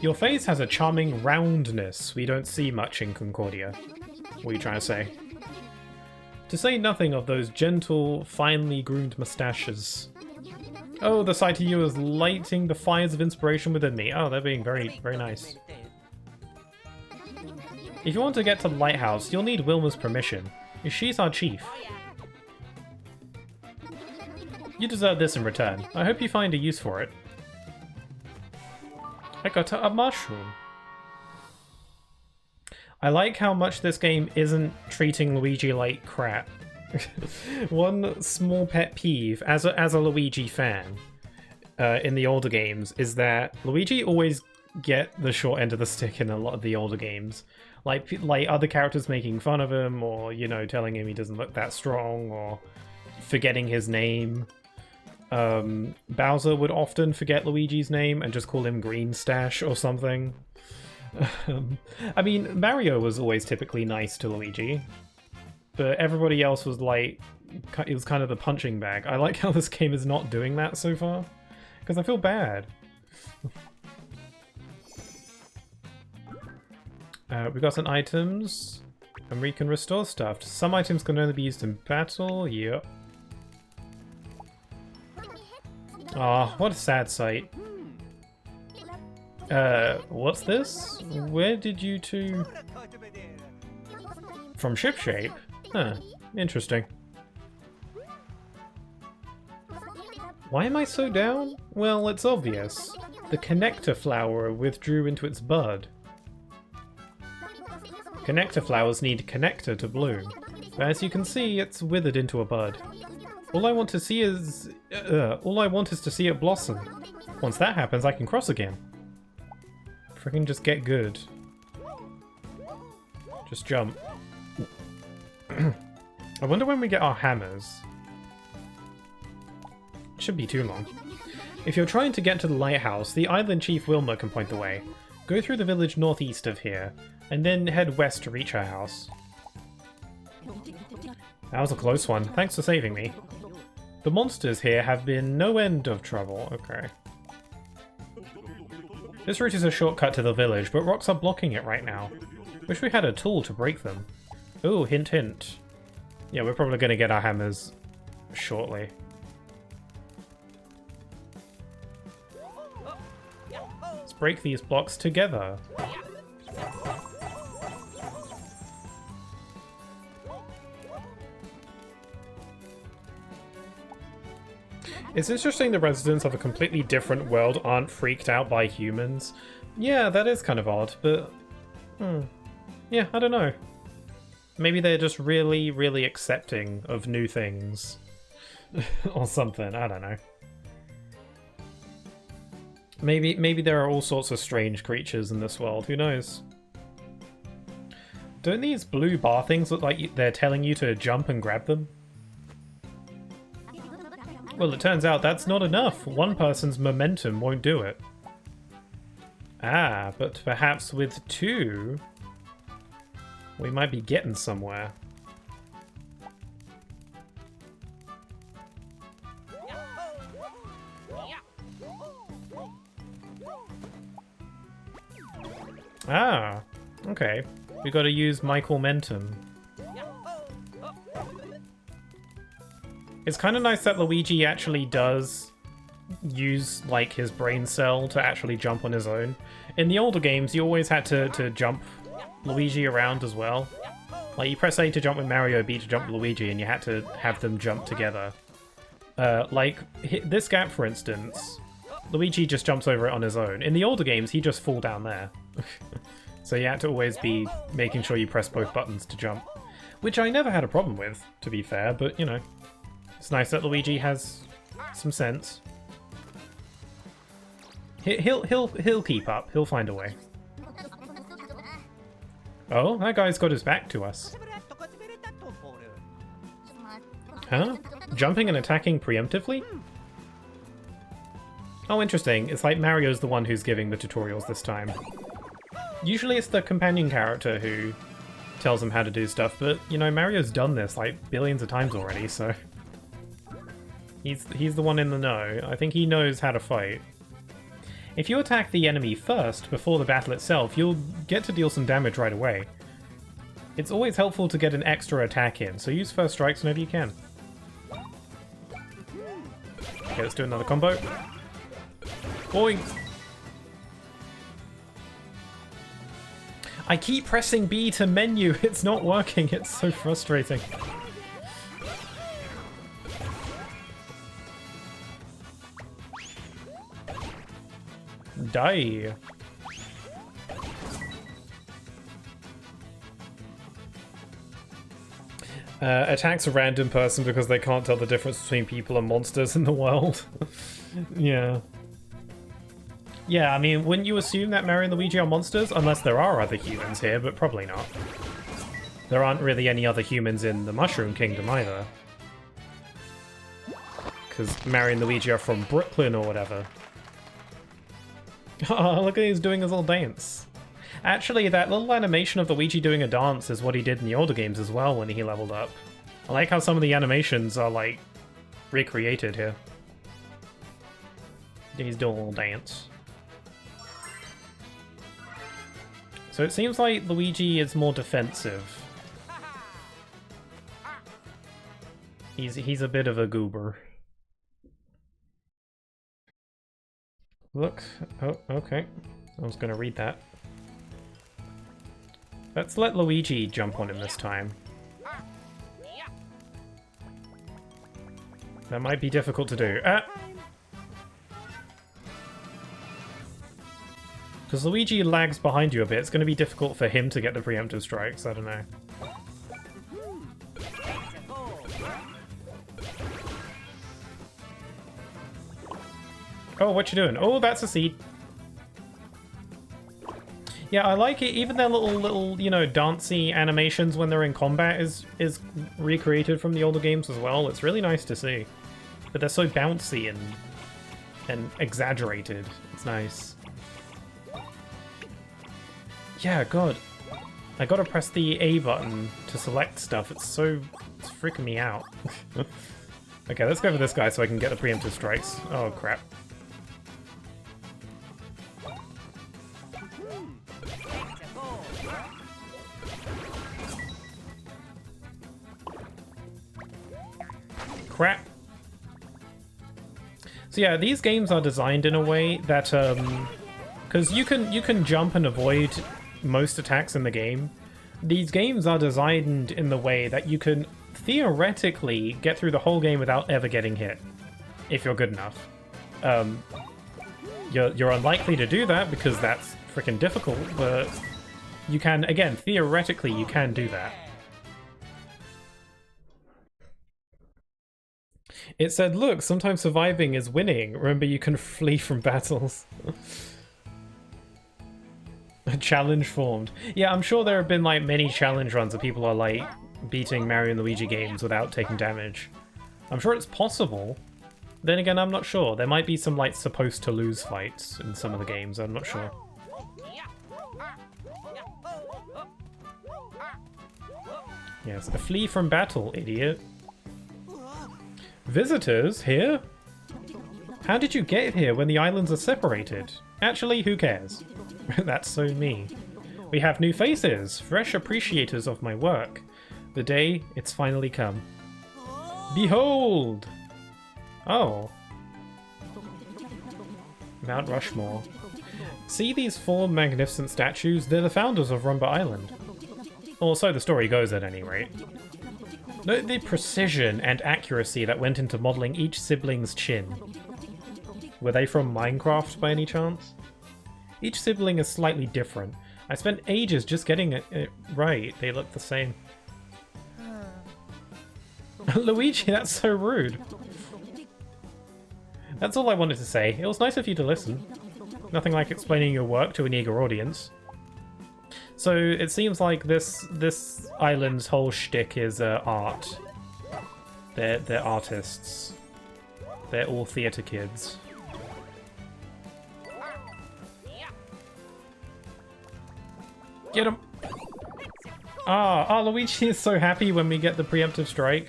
Your face has a charming roundness we don't see much in Concordia. What are you trying to say? To say nothing of those gentle, finely groomed moustaches. Oh, the sight of you is lighting the fires of inspiration within me. Oh, they're being very, very nice. If you want to get to the lighthouse, you'll need Wilma's permission. She's our chief. You deserve this in return. I hope you find a use for it. I got a mushroom. I like how much this game isn't treating Luigi like crap. One small pet peeve as a Luigi fan in the older games is that Luigi always get the short end of the stick in a lot of the older games. Like other characters making fun of him, or, you know, telling him he doesn't look that strong, or forgetting his name. Bowser would often forget Luigi's name and just call him Green Stash or something. I mean, Mario was always typically nice to Luigi, but everybody else was like, it was kind of the punching bag. I like how this game is not doing that so far, because I feel bad. We got some items, and we can restore stuff. Some items can only be used in battle. Yep. Aw, what a sad sight. What's this? Where did you two... From Shipshape? Huh, interesting. Why am I so down? Well, it's obvious. The connector flower withdrew into its bud. Connector flowers need connector to bloom. But as you can see, it's withered into a bud. All I want is to see it blossom. Once that happens, I can cross again. Freaking just get good. Just jump. I wonder when we get our hammers. Shouldn't be too long. If you're trying to get to the lighthouse, the island chief Wilma can point the way. Go through the village northeast of here, and then head west to reach her house. That was a close one. Thanks for saving me. The monsters here have been no end of trouble. Okay. This route is a shortcut to the village, but rocks are blocking it right now. Wish we had a tool to break them. Ooh, hint hint. Yeah, we're probably going to get our hammers shortly. Let's break these blocks together. It's interesting the residents of a completely different world aren't freaked out by humans. Yeah, that is kind of odd, but... yeah, I don't know. Maybe they're just really, really accepting of new things. Or something, I don't know. Maybe there are all sorts of strange creatures in this world, who knows? Don't these blue bar things look like they're telling you to jump and grab them? Well, it turns out that's not enough. One person's momentum won't do it. Ah, but perhaps with two, we might be getting somewhere. Ah, okay. We gotta use Momentum. It's kind of nice that Luigi actually does use like his brain cell to actually jump on his own. In the older games, you always had to jump Luigi around as well. Like you press A to jump with Mario, B to jump with Luigi, and you had to have them jump together. This gap, for instance, Luigi just jumps over it on his own. In the older games, he just fall down there. So you had to always be making sure you press both buttons to jump. Which I never had a problem with, to be fair, but you know, it's nice that Luigi has some sense. He'll keep up. He'll find a way. Oh, that guy's got his back to us. Huh? Jumping and attacking preemptively? Oh, interesting. It's like Mario's the one who's giving the tutorials this time. Usually it's the companion character who tells him how to do stuff, but, you know, Mario's done this like billions of times already, so... He's the one in the know. I think he knows how to fight. If you attack the enemy first, before the battle itself, you'll get to deal some damage right away. It's always helpful to get an extra attack in, so use first strikes whenever you can. Okay, let's do another combo. Boing! I keep pressing B to menu, it's not working, it's so frustrating. Die. Attacks a random person because they can't tell the difference between people and monsters in the world. Yeah. Yeah, I mean, wouldn't you assume that Mario and Luigi are monsters? Unless there are other humans here, but probably not. There aren't really any other humans in the Mushroom Kingdom either. Because Mario and Luigi are from Brooklyn or whatever. Oh, look at he's doing his little dance. Actually, that little animation of Luigi doing a dance is what he did in the older games as well when he leveled up. I like how some of the animations are, like, recreated here. He's doing a little dance. So it seems like Luigi is more defensive. He's a bit of a goober. Look. Oh, okay. I was gonna read that. Let's let Luigi jump on him this time. That might be difficult to do. Ah! Because Luigi lags behind you a bit, it's going to be difficult for him to get the preemptive strikes, I don't know. Oh, what you doing? Oh, that's a seed. Yeah, I like it. Even their little, you know, dancey animations when they're in combat is recreated from the older games as well. It's really nice to see. But they're so bouncy and exaggerated. It's nice. Yeah, God. I gotta press the A button to select stuff. It's freaking me out. Okay, let's go for this guy so I can get the preemptive strikes. Oh, crap. Crap. So yeah, these games are designed in a way that, because you can jump and avoid most attacks in the game. These games are designed in the way that you can theoretically get through the whole game without ever getting hit, if you're good enough. You're unlikely to do that because that's freaking difficult, but you can, again, theoretically you can do that. It said, look, sometimes surviving is winning. Remember, you can flee from battles. A challenge formed. Yeah, I'm sure there have been like many challenge runs where people are like beating Mario and Luigi games without taking damage. I'm sure it's possible. Then again, I'm not sure. There might be some like supposed to lose fights in some of the games. I'm not sure. Yes, flee from battle, idiot. Visitors here? How did you get here when the islands are separated? Actually, who cares? That's so me. We have new faces, fresh appreciators of my work. The day, it's finally come. Behold! Oh. Mount Rushmore. See these 4 magnificent statues? They're the founders of Rumba Island. Or so the story goes at any rate. Note the precision and accuracy that went into modelling each sibling's chin. Were they from Minecraft by any chance? Each sibling is slightly different. I spent ages just getting it right. They look the same. Luigi, that's so rude. That's all I wanted to say. It was nice of you to listen. Nothing like explaining your work to an eager audience. So it seems like this island's whole shtick is art. They're artists. They're all theatre kids. Get him! Luigi is so happy when we get the preemptive strike.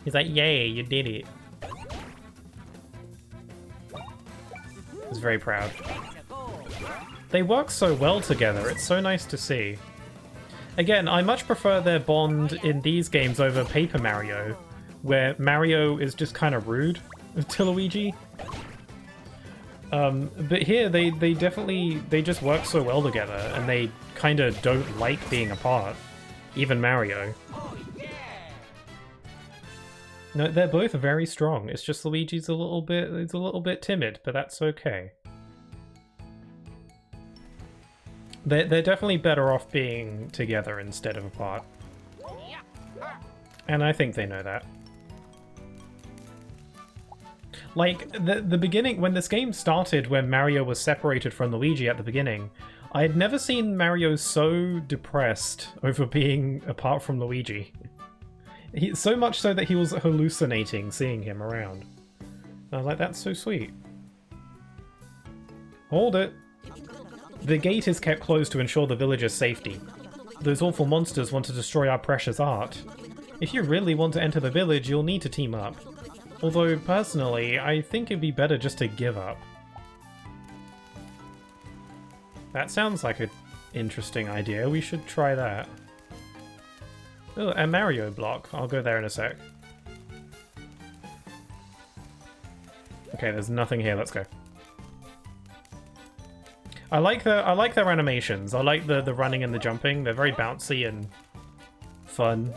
He's like, yay, you did it. He's very proud. They work so well together, it's so nice to see. Again, I much prefer their bond in these games over Paper Mario, where Mario is just kind of rude to Luigi. But here, they just work so well together, and they kind of don't like being apart. Even Mario. No, they're both very strong. It's just Luigi's a little bit timid, but that's okay. They're definitely better off being together instead of apart. And I think they know that. Like, the beginning, when this game started, when Mario was separated from Luigi at the beginning, I had never seen Mario so depressed over being apart from Luigi. So much so that he was hallucinating seeing him around. I was like, that's so sweet. Hold it. The gate is kept closed to ensure the villagers' safety. Those awful monsters want to destroy our precious art. If you really want to enter the village, you'll need to team up. Although, personally, I think it'd be better just to give up. That sounds like an interesting idea. We should try that. Oh, a Mario block. I'll go there in a sec. Okay, there's nothing here. Let's go. I like their animations. I like the running and the jumping. They're very bouncy and fun.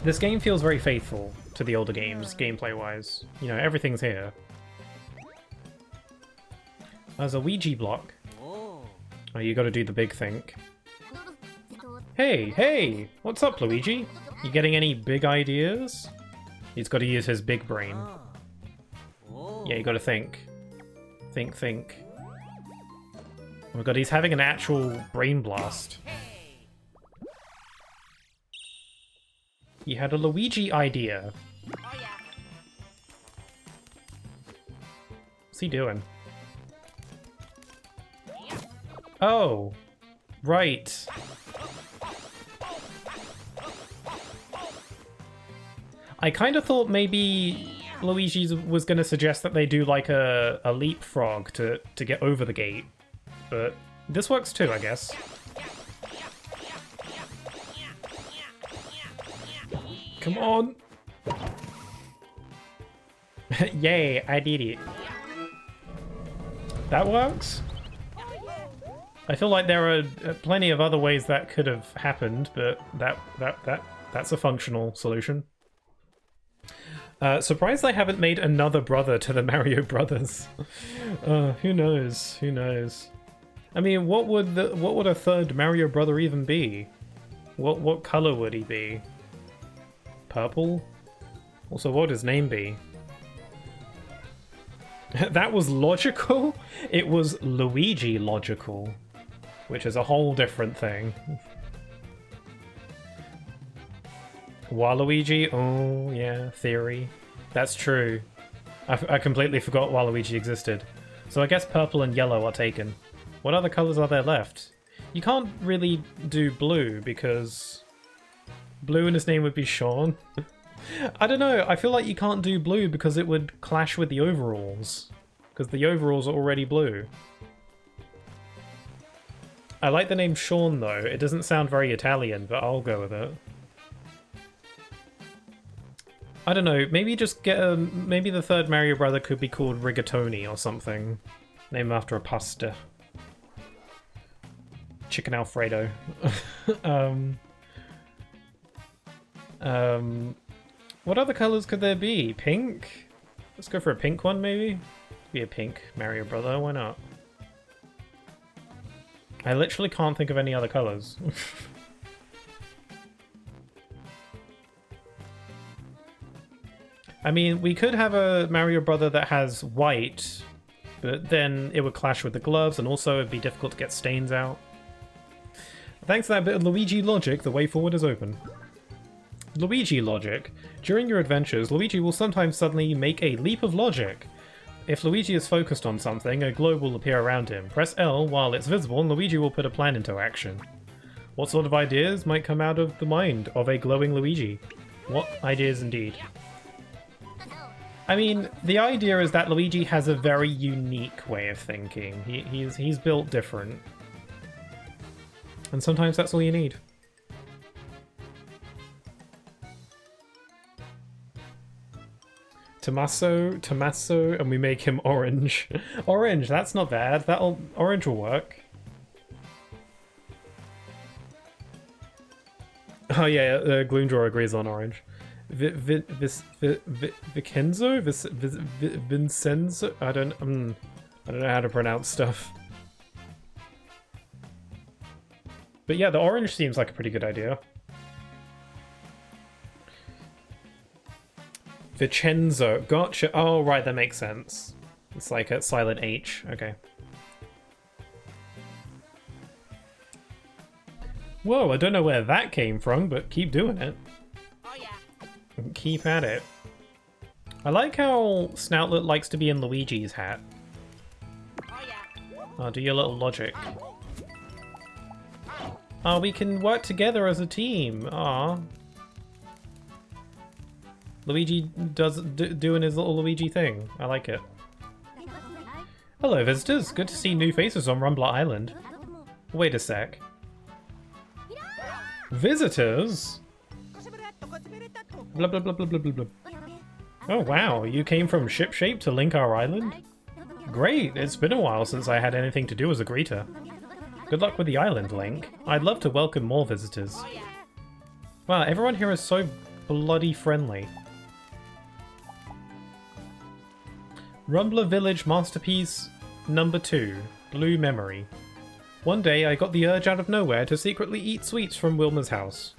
This game feels very faithful to the older games, gameplay-wise. You know, everything's here. There's a Ouija block. Oh, you gotta do the big think. Hey! What's up, Luigi? You getting any big ideas? He's gotta use his big brain. Yeah, you gotta think. Think. Oh my god, he's having an actual brain blast. He had a Luigi idea. What's he doing? Oh, right. I kind of thought maybe Luigi was going to suggest that they do like a leapfrog to get over the gate, but this works too, I guess. Come on! Yay, I did it. That works? I feel like there are plenty of other ways that could have happened, but that's a functional solution. Surprised they haven't made another brother to the Mario Brothers. Who knows? Who knows? I mean, what would a third Mario brother even be? What color would he be? Purple? Also, what would his name be? That was logical? It was Luigi logical, which is a whole different thing. Waluigi? Oh, yeah, theory. That's true. I completely forgot Waluigi existed. So I guess purple and yellow are taken. What other colours are there left? You can't really do blue because... Blue and his name would be Sean. I don't know, I feel like you can't do blue because it would clash with the overalls. Because the overalls are already blue. I like the name Sean though, it doesn't sound very Italian, but I'll go with it. I don't know, maybe just get a... Maybe the third Mario brother could be called Rigatoni or something. Named after a pasta. Chicken Alfredo. What other colors could there be? Pink? Let's go for a pink one, maybe? Be a pink Mario brother, why not? I literally can't think of any other colors. I mean, we could have a Mario brother that has white, but then it would clash with the gloves, and also it'd be difficult to get stains out. Thanks to that bit of Luigi logic, the way forward is open. Luigi logic. During your adventures, Luigi will sometimes suddenly make a leap of logic. If Luigi is focused on something, a globe will appear around him. Press L while it's visible, and Luigi will put a plan into action. What sort of ideas might come out of the mind of a glowing Luigi? What ideas indeed? I mean, the idea is that Luigi has a very unique way of thinking. He's built different. And sometimes that's all you need. Tommaso, and we make him orange. Orange, that's not bad. Orange will work. Oh yeah, Gloomdraw agrees on orange. Vincenzo? Vincenzo? I don't know how to pronounce stuff. But yeah, the orange seems like a pretty good idea. Vincenzo. Gotcha. Oh, right, that makes sense. It's like a silent H. Okay. Whoa, I don't know where that came from, but keep doing it. Oh yeah. Keep at it. I like how Snoutlet likes to be in Luigi's hat. Oh yeah. Oh, do your little logic. Oh, we can work together as a team. Aw. Luigi doing his little Luigi thing. I like it. Hello, visitors. Good to see new faces on Rumbler Island. Wait a sec. Visitors? Blah blah blah blah blah blah blah. Oh wow, you came from Shipshape to link our island? Great, it's been a while since I had anything to do as a greeter. Good luck with the island, Link. I'd love to welcome more visitors. Oh yeah. Wow, everyone here is so bloody friendly. Rumbler Village Masterpiece number 2, Blue Memory. One day I got the urge out of nowhere to secretly eat sweets from Wilma's house.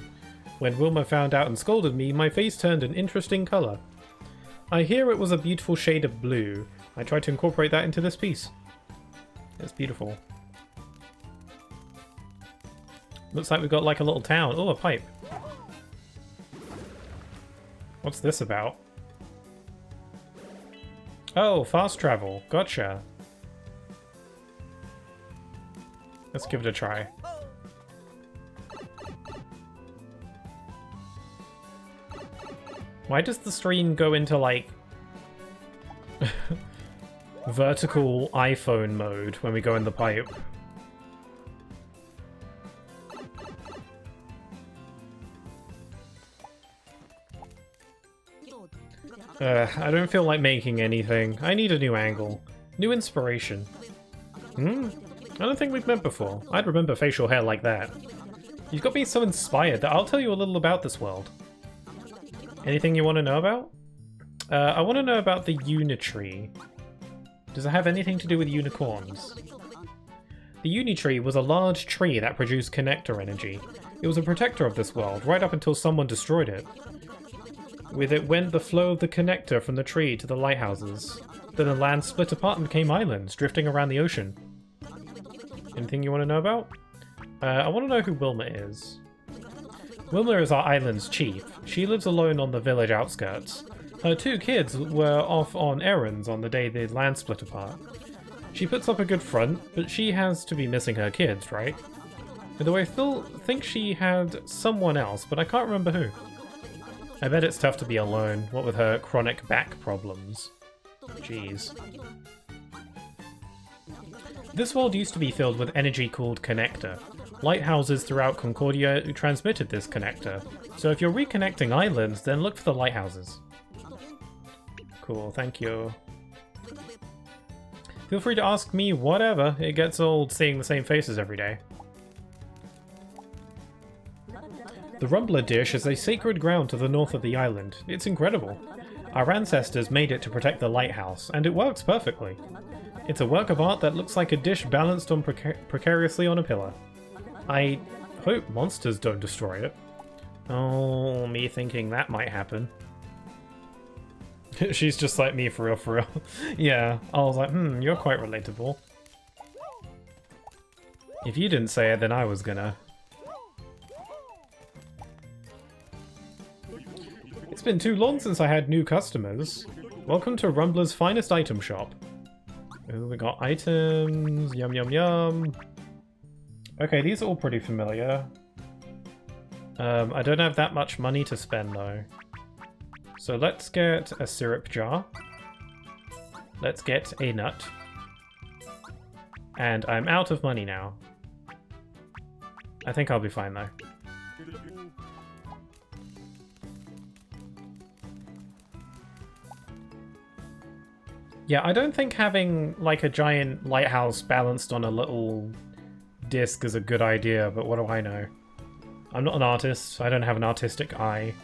When Wilma found out and scolded me, my face turned an interesting colour. I hear it was a beautiful shade of blue. I tried to incorporate that into this piece. It's beautiful. Looks like we've got like a little town. Oh, a pipe. What's this about? Oh, fast travel. Gotcha. Let's give it a try. Why does the stream go into, like, vertical iPhone mode when we go in the pipe? I don't feel like making anything. I need a new angle. New inspiration. I don't think we've met before. I'd remember facial hair like that. You've got me so inspired that I'll tell you a little about this world. Anything you want to know about? I want to know about the Unitree. Does it have anything to do with unicorns? The Unitree was a large tree that produced connector energy. It was a protector of this world, right up until someone destroyed it. With it went the flow of the connector from the tree to the lighthouses. Then the land split apart and became islands, drifting around the ocean. Anything you want to know about? I want to know who Wilma is. Wilma is our island's chief. She lives alone on the village outskirts. Her 2 kids were off on errands on the day the land split apart. She puts up a good front, but she has to be missing her kids, right? Though I still think she had someone else, but I can't remember who. I bet it's tough to be alone, what with her chronic back problems. Jeez. This world used to be filled with energy called connector. Lighthouses throughout Concordia transmitted this connector, so if you're reconnecting islands, then look for the lighthouses. Cool, thank you. Feel free to ask me whatever. It gets old seeing the same faces every day. The Rumbler dish is a sacred ground to the north of the island. It's incredible. Our ancestors made it to protect the lighthouse, and it works perfectly. It's a work of art that looks like a dish balanced on precariously on a pillar. I hope monsters don't destroy it. Oh, me thinking that might happen. She's just like me, for real, for real. Yeah, I was like, you're quite relatable. If you didn't say it, then I was gonna. It's been too long since I had new customers. Welcome to Rumbler's finest item shop. Ooh, we got items, yum yum yum. Okay, these are all pretty familiar. I don't have that much money to spend though. So let's get a syrup jar. Let's get a nut. And I'm out of money now. I think I'll be fine though. Yeah, I don't think having like a giant lighthouse balanced on a little disc is a good idea, but what do I know? I'm not an artist, I don't have an artistic eye.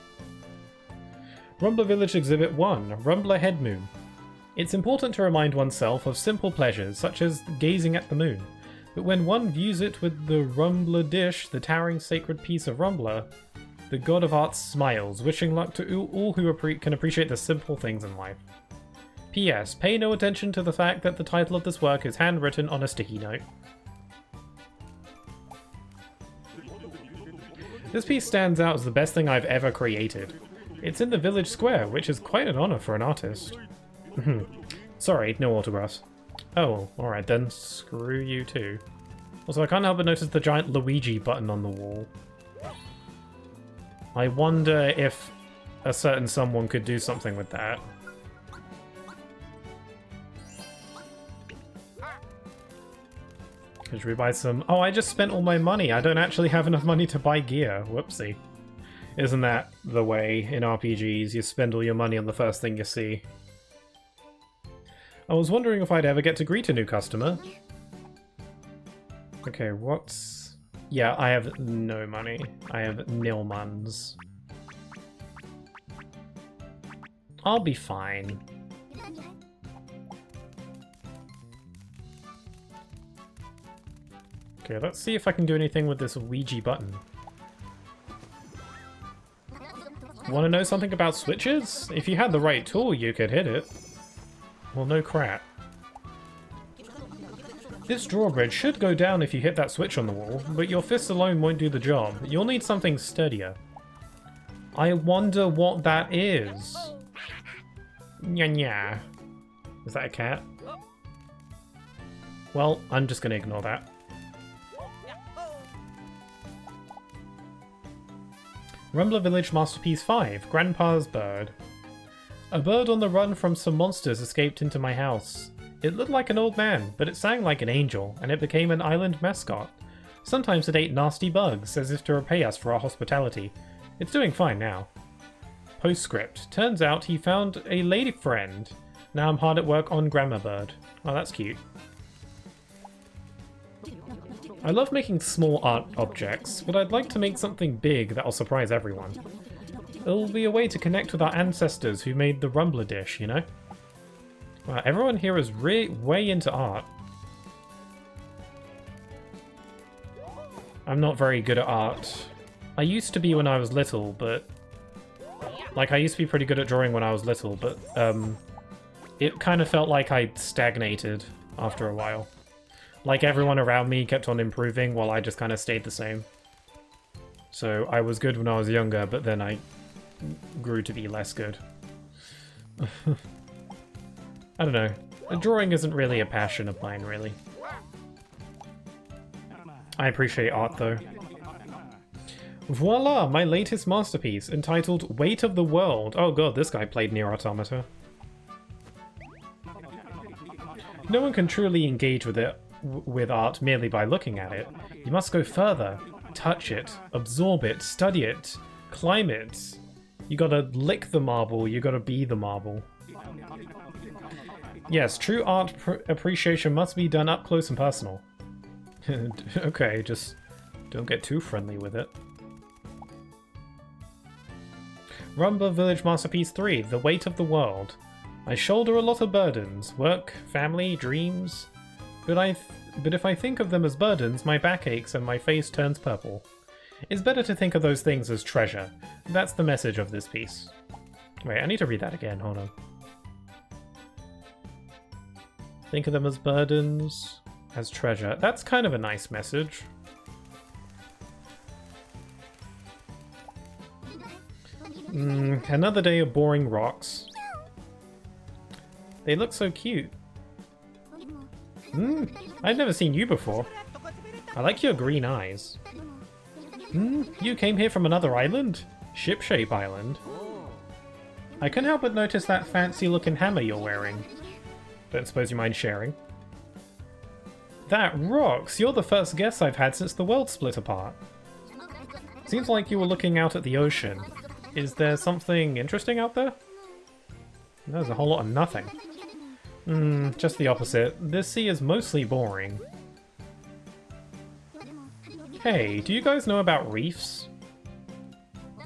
Rumbler Village Exhibit 1, Rumbler Head Moon. It's important to remind oneself of simple pleasures, such as gazing at the moon. But when one views it with the Rumbler dish, the towering sacred piece of Rumbler, the god of art smiles, wishing luck to all who can appreciate the simple things in life. P.S. Pay no attention to the fact that the title of this work is handwritten on a sticky note. This piece stands out as the best thing I've ever created. It's in the village square, which is quite an honor for an artist. Sorry, no autographs. Oh, alright then, screw you too. Also, I can't help but notice the giant Luigi button on the wall. I wonder if a certain someone could do something with that. Should we buy some? Oh, I just spent all my money. I don't actually have enough money to buy gear. Whoopsie. Isn't that the way in RPGs? You spend all your money on the first thing you see. I was wondering if I'd ever get to greet a new customer. Okay, what's... Yeah, I have no money. I have nil muns. I'll be fine. Okay, let's see if I can do anything with this Ouija button. Want to know something about switches? If you had the right tool, you could hit it. Well, no crap. This drawbridge should go down if you hit that switch on the wall, but your fists alone won't do the job. You'll need something sturdier. I wonder what that is. Nya nya. Is that a cat? Well, I'm just gonna ignore that. Rumbler Village Masterpiece 5, Grandpa's Bird. A bird on the run from some monsters escaped into my house. It looked like an old man, but it sang like an angel, and it became an island mascot. Sometimes it ate nasty bugs, as if to repay us for our hospitality. It's doing fine now. Postscript. Turns out he found a lady friend. Now I'm hard at work on Grandma Bird. Oh, that's cute. I love making small art objects, but I'd like to make something big that'll surprise everyone. It'll be a way to connect with our ancestors who made the Rumbler dish, you know? Wow, everyone here is way into art. I'm not very good at art. I used to be when I was little, but... Like, I used to be pretty good at drawing when I was little, but, it kind of felt like I stagnated after a while. Like, everyone around me kept on improving while I just kind of stayed the same. So, I was good when I was younger, but then I grew to be less good. I don't know. Drawing isn't really a passion of mine, really. I appreciate art, though. Voila! My latest masterpiece, entitled Weight of the World. Oh god, this guy played Nier Automata. No one can truly engage with art merely by looking at it. You must go further. Touch it, absorb it, study it, climb it. You gotta lick the marble, you gotta be the marble. Yes, true art appreciation must be done up close and personal. Okay, just don't get too friendly with it. Rumba Village Masterpiece 3, The Weight of the World. I shoulder a lot of burdens, work, family, dreams. But if I think of them as burdens, my back aches and my face turns purple. It's better to think of those things as treasure. That's the message of this piece. Wait, I need to read that again, hold on. Think of them as burdens, as treasure. That's kind of a nice message. Another day of boring rocks. They look so cute. I've never seen you before. I like your green eyes. You came here from another island? Shipshape Island. I couldn't help but notice that fancy looking hammer you're wearing. Don't suppose you mind sharing? That rocks! You're the first guest I've had since the world split apart. Seems like you were looking out at the ocean. Is there something interesting out there? There's a whole lot of nothing. Just the opposite. This sea is mostly boring. Hey, do you guys know about reefs?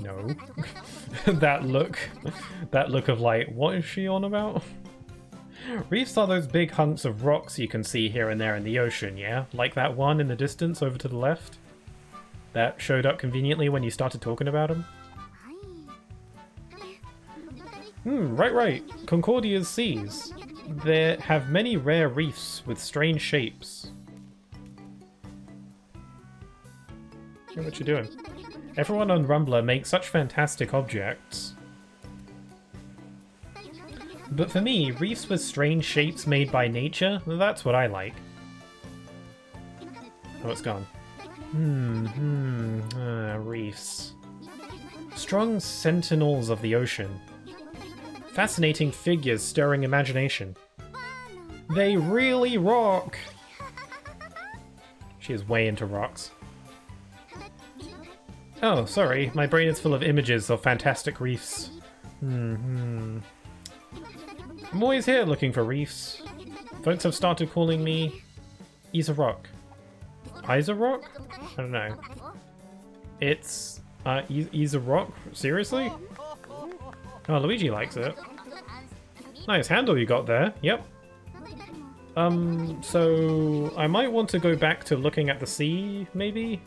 No. That look of like, what is she on about? Reefs are those big hunks of rocks you can see here and there in the ocean, yeah? Like that one in the distance over to the left? That showed up conveniently when you started talking about them? Right. Concordia's seas. They have many rare reefs with strange shapes. Hey, what you doing? Everyone on Rumbler makes such fantastic objects. But for me, reefs with strange shapes made by nature, that's what I like. Oh, it's gone. Reefs. Strong sentinels of the ocean. Fascinating figures stirring imagination. They really rock! She is way into rocks. Oh, sorry, my brain is full of images of fantastic reefs. I'm always here looking for reefs. Folks have started calling me Isa Rock. Isa Rock? I don't know. It's Isa Rock? Seriously? Oh, Luigi likes it. Nice handle you got there. Yep. So I might want to go back to looking at the sea, maybe?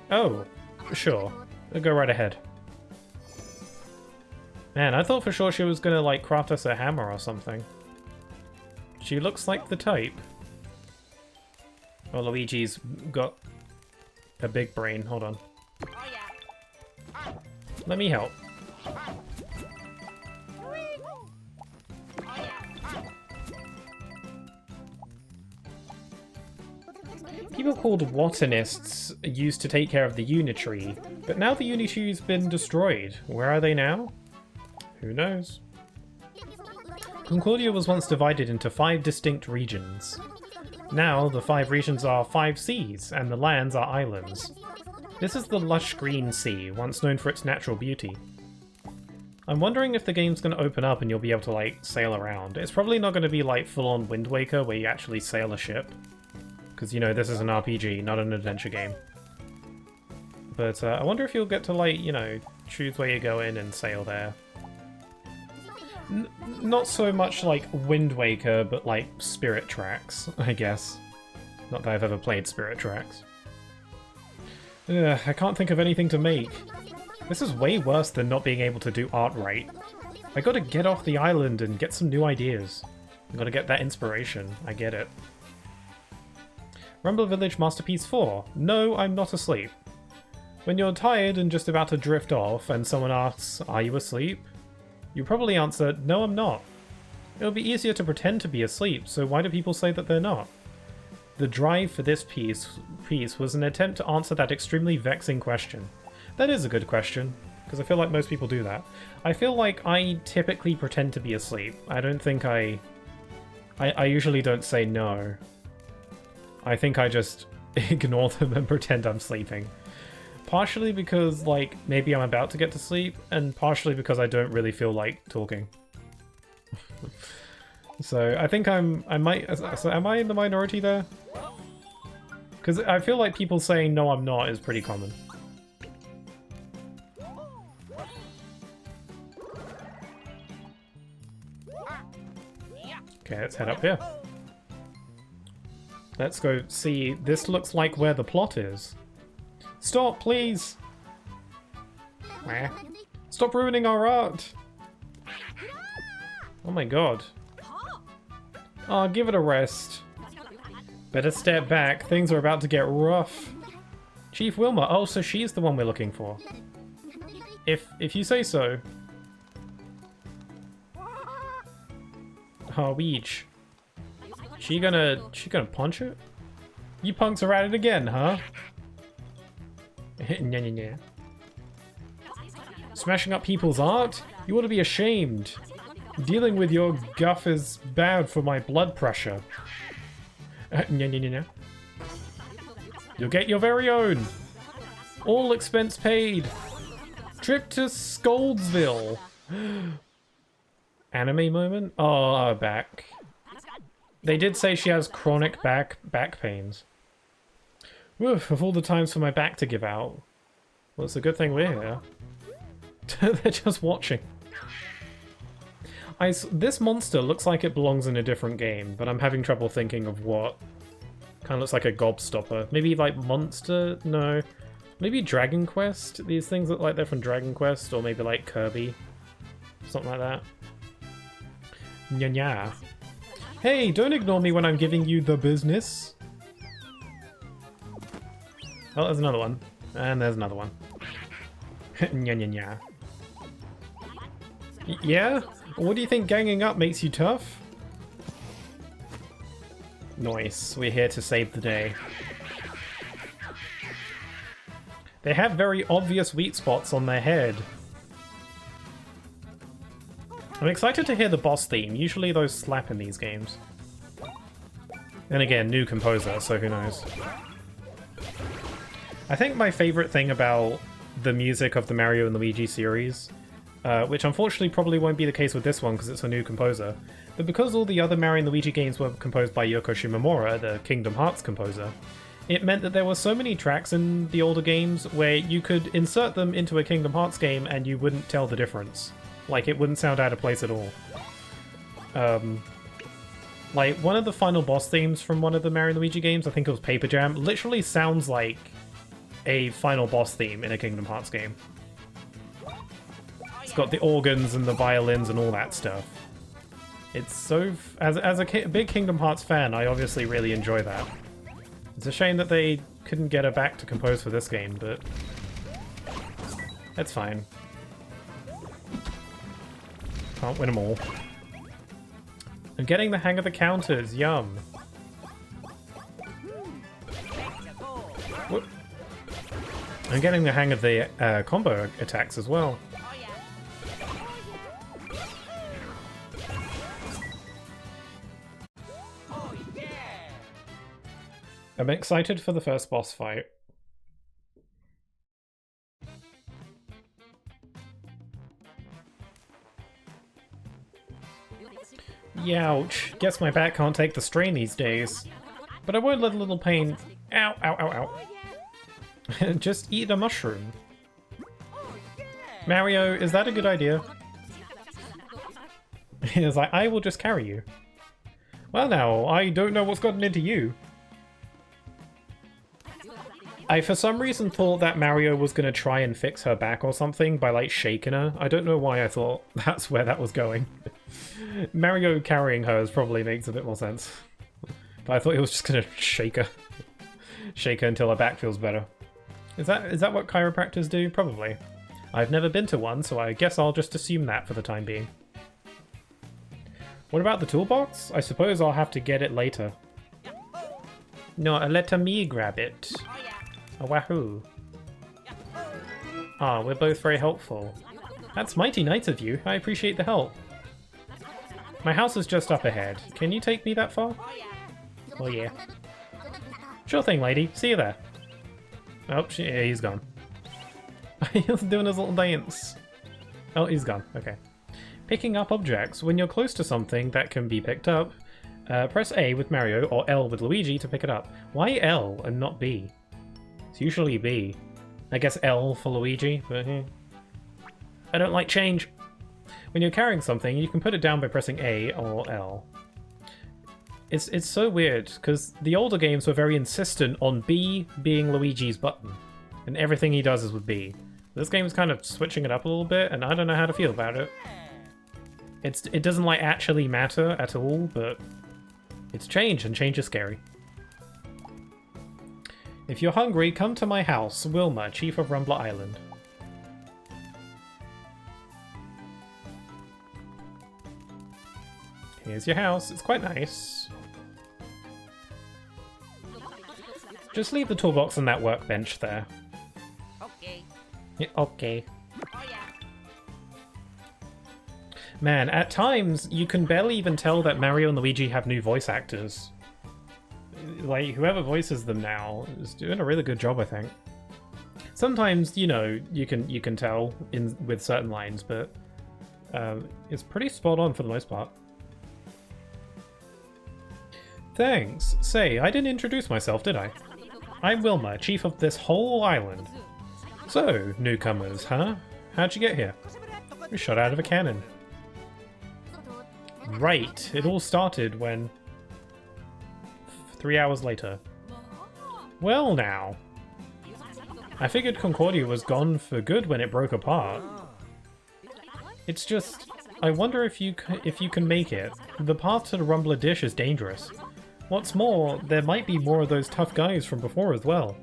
Oh, sure. Go right ahead. Man, I thought for sure she was gonna, like, craft us a hammer or something. She looks like the type. Oh, Luigi's got a big brain. Hold on. Let me help. People called Watanists used to take care of the Unitree, but now the Unitree's been destroyed. Where are they now? Who knows? Concordia was once divided into 5 distinct regions. Now, the 5 regions are 5 seas, and the lands are islands. This is the lush green sea, once known for its natural beauty. I'm wondering if the game's going to open up and you'll be able to, like, sail around. It's probably not going to be like full-on Wind Waker, where you actually sail a ship. Because, you know, this is an RPG, not an adventure game. But I wonder if you'll get to, like, you know, choose where you go in and sail there. Not so much like Wind Waker, but like Spirit Tracks, I guess. Not that I've ever played Spirit Tracks. Ugh, I can't think of anything to make. This is way worse than not being able to do art right. I gotta get off the island and get some new ideas. I gotta get that inspiration, I get it. Rumble Village Masterpiece 4. No, I'm not asleep. When you're tired and just about to drift off and someone asks, "Are you asleep?" you probably answer, "No, I'm not." It'll be easier to pretend to be asleep, so why do people say that they're not? The drive for this piece was an attempt to answer that extremely vexing question. That is a good question, because I feel like most people do that. I feel like I typically pretend to be asleep. I don't think I usually don't say no. I think I just ignore them and pretend I'm sleeping. Partially because, like, maybe I'm about to get to sleep, and partially because I don't really feel like talking. So I think I might. So am I in the minority there? Because I feel like people saying no, I'm not is pretty common. Okay, let's head up here. Let's go see. This looks like where the plot is. Stop, please! Stop ruining our art! Oh my god. Oh, give it a rest. Better step back. Things are about to get rough. Chief Wilma. Oh, so she's the one we're looking for. If you say so. Oh, Luigi. She gonna punch it? You punks are at it again, huh? Nya. Smashing up people's art? You ought to be ashamed. Dealing with your guff is bad for my blood pressure. Nya. You'll get your very own. All expense paid. Trip to Scoldsville. Anime moment? Oh, back. They did say she has chronic back pains. Woof, of all the times for my back to give out. Well, it's a good thing we're here. They're just watching. This monster looks like it belongs in a different game, but I'm having trouble thinking of what. Kind of looks like a gobstopper. Maybe like Monster? No. Maybe Dragon Quest? These things look like they're from Dragon Quest, or maybe like Kirby. Something like that. Nya. Hey, don't ignore me when I'm giving you the business. Oh, there's another one. And there's another one. Nya. Yeah? What do you think ganging up makes you tough? Nice. We're here to save the day. They have very obvious weak spots on their head. I'm excited to hear the boss theme. Usually those slap in these games. And again, new composer, so who knows. I think my favorite thing about the music of the Mario and Luigi series, which unfortunately probably won't be the case with this one because it's a new composer, but because all the other Mario and Luigi games were composed by Yoko Shimomura, the Kingdom Hearts composer, it meant that there were so many tracks in the older games where you could insert them into a Kingdom Hearts game and you wouldn't tell the difference. Like, it wouldn't sound out of place at all. Like, one of the final boss themes from one of the Mario and Luigi games, I think it was Paper Jam, literally sounds like a final boss theme in a Kingdom Hearts game. It's got the organs and the violins and all that stuff. It's so... As a big Kingdom Hearts fan, I obviously really enjoy that. It's a shame that they couldn't get her back to compose for this game, but... That's fine. Can't win them all. I'm getting the hang of the counters, yum. What? I'm getting the hang of the combo attacks as well. I'm excited for the first boss fight. Youch. Guess my back can't take the strain these days. But I won't let a little pain... Ow, ow, ow, ow. Just eat a mushroom. Mario, is that a good idea? He's like, I will just carry you. Well now, I don't know what's gotten into you. I for some reason thought that Mario was going to try and fix her back or something by like shaking her. I don't know why I thought that's where that was going. Mario carrying her probably makes a bit more sense. But I thought he was just going to shake her. Shake her until her back feels better. Is that what chiropractors do? Probably. I've never been to one, so I guess I'll just assume that for the time being. What about the toolbox? I suppose I'll have to get it later. No, let me grab it. Oh, wahoo. Ah, we're both very helpful. That's mighty nice of you. I appreciate the help. My house is just up ahead. Can you take me that far? Oh, yeah. Sure thing, lady. See you there. Oh, yeah, he's gone. He's doing his little dance. Oh, he's gone. Okay. Picking up objects. When you're close to something that can be picked up, press A with Mario or L with Luigi to pick it up. Why L and not B? It's usually B. I guess L for Luigi, but I don't like change. When you're carrying something, you can put it down by pressing A or L. It's so weird, because the older games were very insistent on B being Luigi's button, and everything he does is with B. This game is kind of switching it up a little bit, and I don't know how to feel about it. It doesn't like actually matter at all, but it's change, and change is scary. If you're hungry, come to my house, Wilma, Chief of Rumbler Island. Here's your house. It's quite nice. Just leave the toolbox on that workbench there. Okay. Yeah, okay. Oh yeah. Man, at times, you can barely even tell that Mario and Luigi have new voice actors. Like, whoever voices them now is doing a really good job, I think. Sometimes, you know, you can tell with certain lines, but it's pretty spot on for the most part. Thanks. Say, I didn't introduce myself, did I? I'm Wilma, chief of this whole island. So, newcomers, huh? How'd you get here? We shot out of a cannon. Right, it all started when... 3 hours later. Well now. I figured Concordia was gone for good when it broke apart. It's just... I wonder if you can make it. The path to the Rumbler Dish is dangerous. What's more, there might be more of those tough guys from before as well.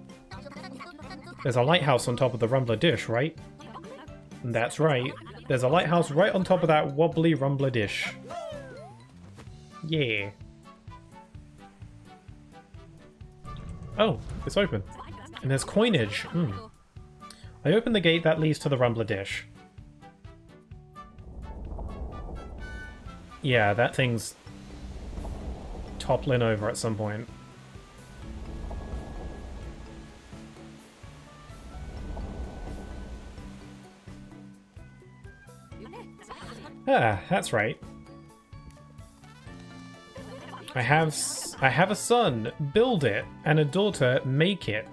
There's a lighthouse on top of the Rumbler Dish, right? That's right. There's a lighthouse right on top of that wobbly Rumbler Dish. Yeah. Oh, it's open. And there's coinage. I open the gate that leads to the Rumbler Dish. Yeah, that thing's toppling over at some point. Ah, that's right. I have a son, build it, and a daughter, make it.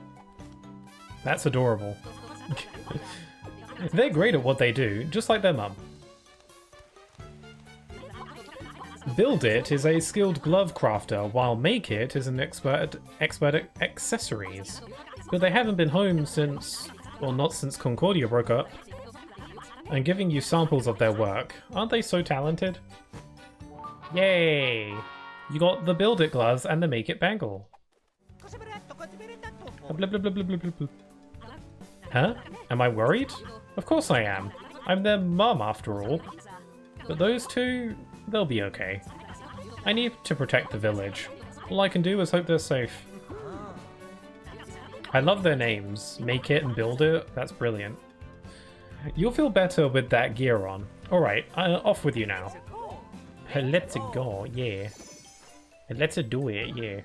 That's adorable. They're great at what they do, just like their mum. Build it is a skilled glove crafter, while make it is an expert at accessories. But they haven't been home since, well, not since Concordia broke up. I'm giving you samples of their work. Aren't they so talented? Yay! You got the Build It gloves and the Make It bangle. Blub, blub, blub, blub, blub, blub. Huh? Am I worried? Of course I am. I'm their mum after all. But those two, they'll be okay. I need to protect the village. All I can do is hope they're safe. I love their names. Make It and Build It. That's brilliant. You'll feel better with that gear on. Alright, off with you now. Let's go, yeah. Let's do it, yeah.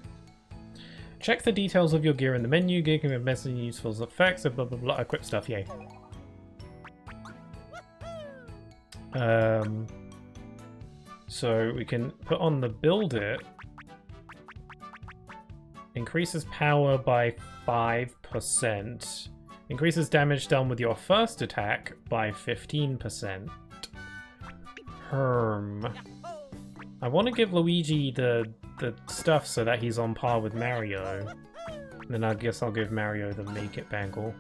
Check the details of your gear in the menu. Gear can be immensely useful as effects, blah blah blah. Equip stuff, yay. So we can put on the Build It. Increases power by 5%. Increases damage done with your first attack by 15%. I want to give Luigi the stuff so that he's on par with Mario. And then I guess I'll give Mario the Make It bangle.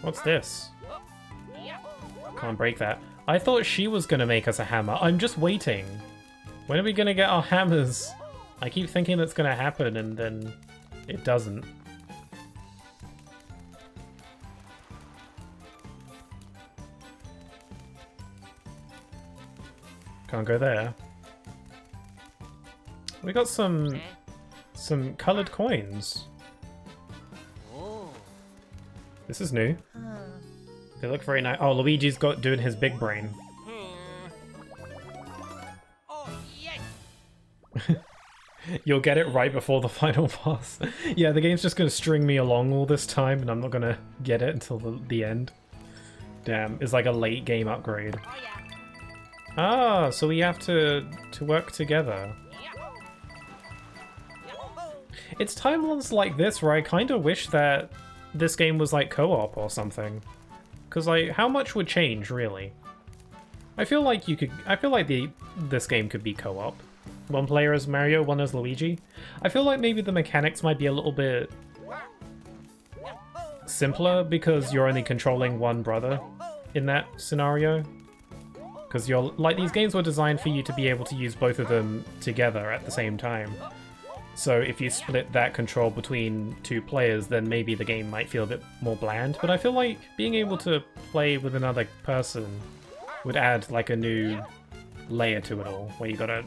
What's this? Can't break that. I thought she was gonna make us a hammer. I'm just waiting. When are we gonna get our hammers? I keep thinking that's gonna happen and then it doesn't. Can't go there. We got some colored coins. This is new. They look very nice. Oh, Luigi's doing his big brain. Oh yes. You'll get it right before the final boss. Yeah, the game's just gonna string me along all this time, and I'm not gonna get it until the end. Damn, it's like a late game upgrade. Oh yeah. Ah, so we have to work together. It's timelines like this where I kind of wish that this game was like co-op or something. Because like, how much would change really? I feel like this game could be co-op. One player as Mario, one as Luigi. I feel like maybe the mechanics might be a little bit simpler because you're only controlling one brother in that scenario. Because these games were designed for you to be able to use both of them together at the same time. So if you split that control between two players, then maybe the game might feel a bit more bland. But I feel like being able to play with another person would add like a new layer to it all, where you gotta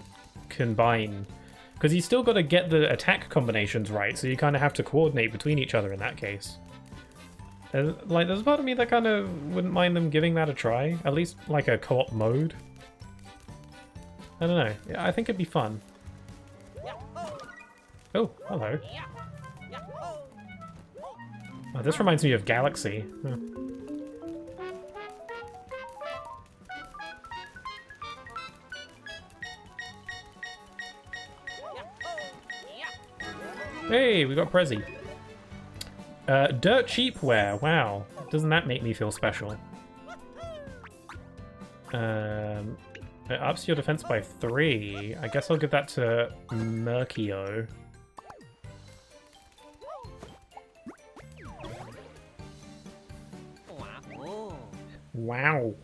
combine. Because you still gotta get the attack combinations right, so you kind of have to coordinate between each other in that case. And, like, there's a part of me that kind of wouldn't mind them giving that a try, at least like a co-op mode. I don't know, yeah, I think it'd be fun. Oh, hello. Oh, this reminds me of Galaxy. Huh. Hey, we got Prezi. Dirt cheapware, wow. Doesn't that make me feel special? It ups your defense by 3. I guess I'll give that to Merkio. Wow.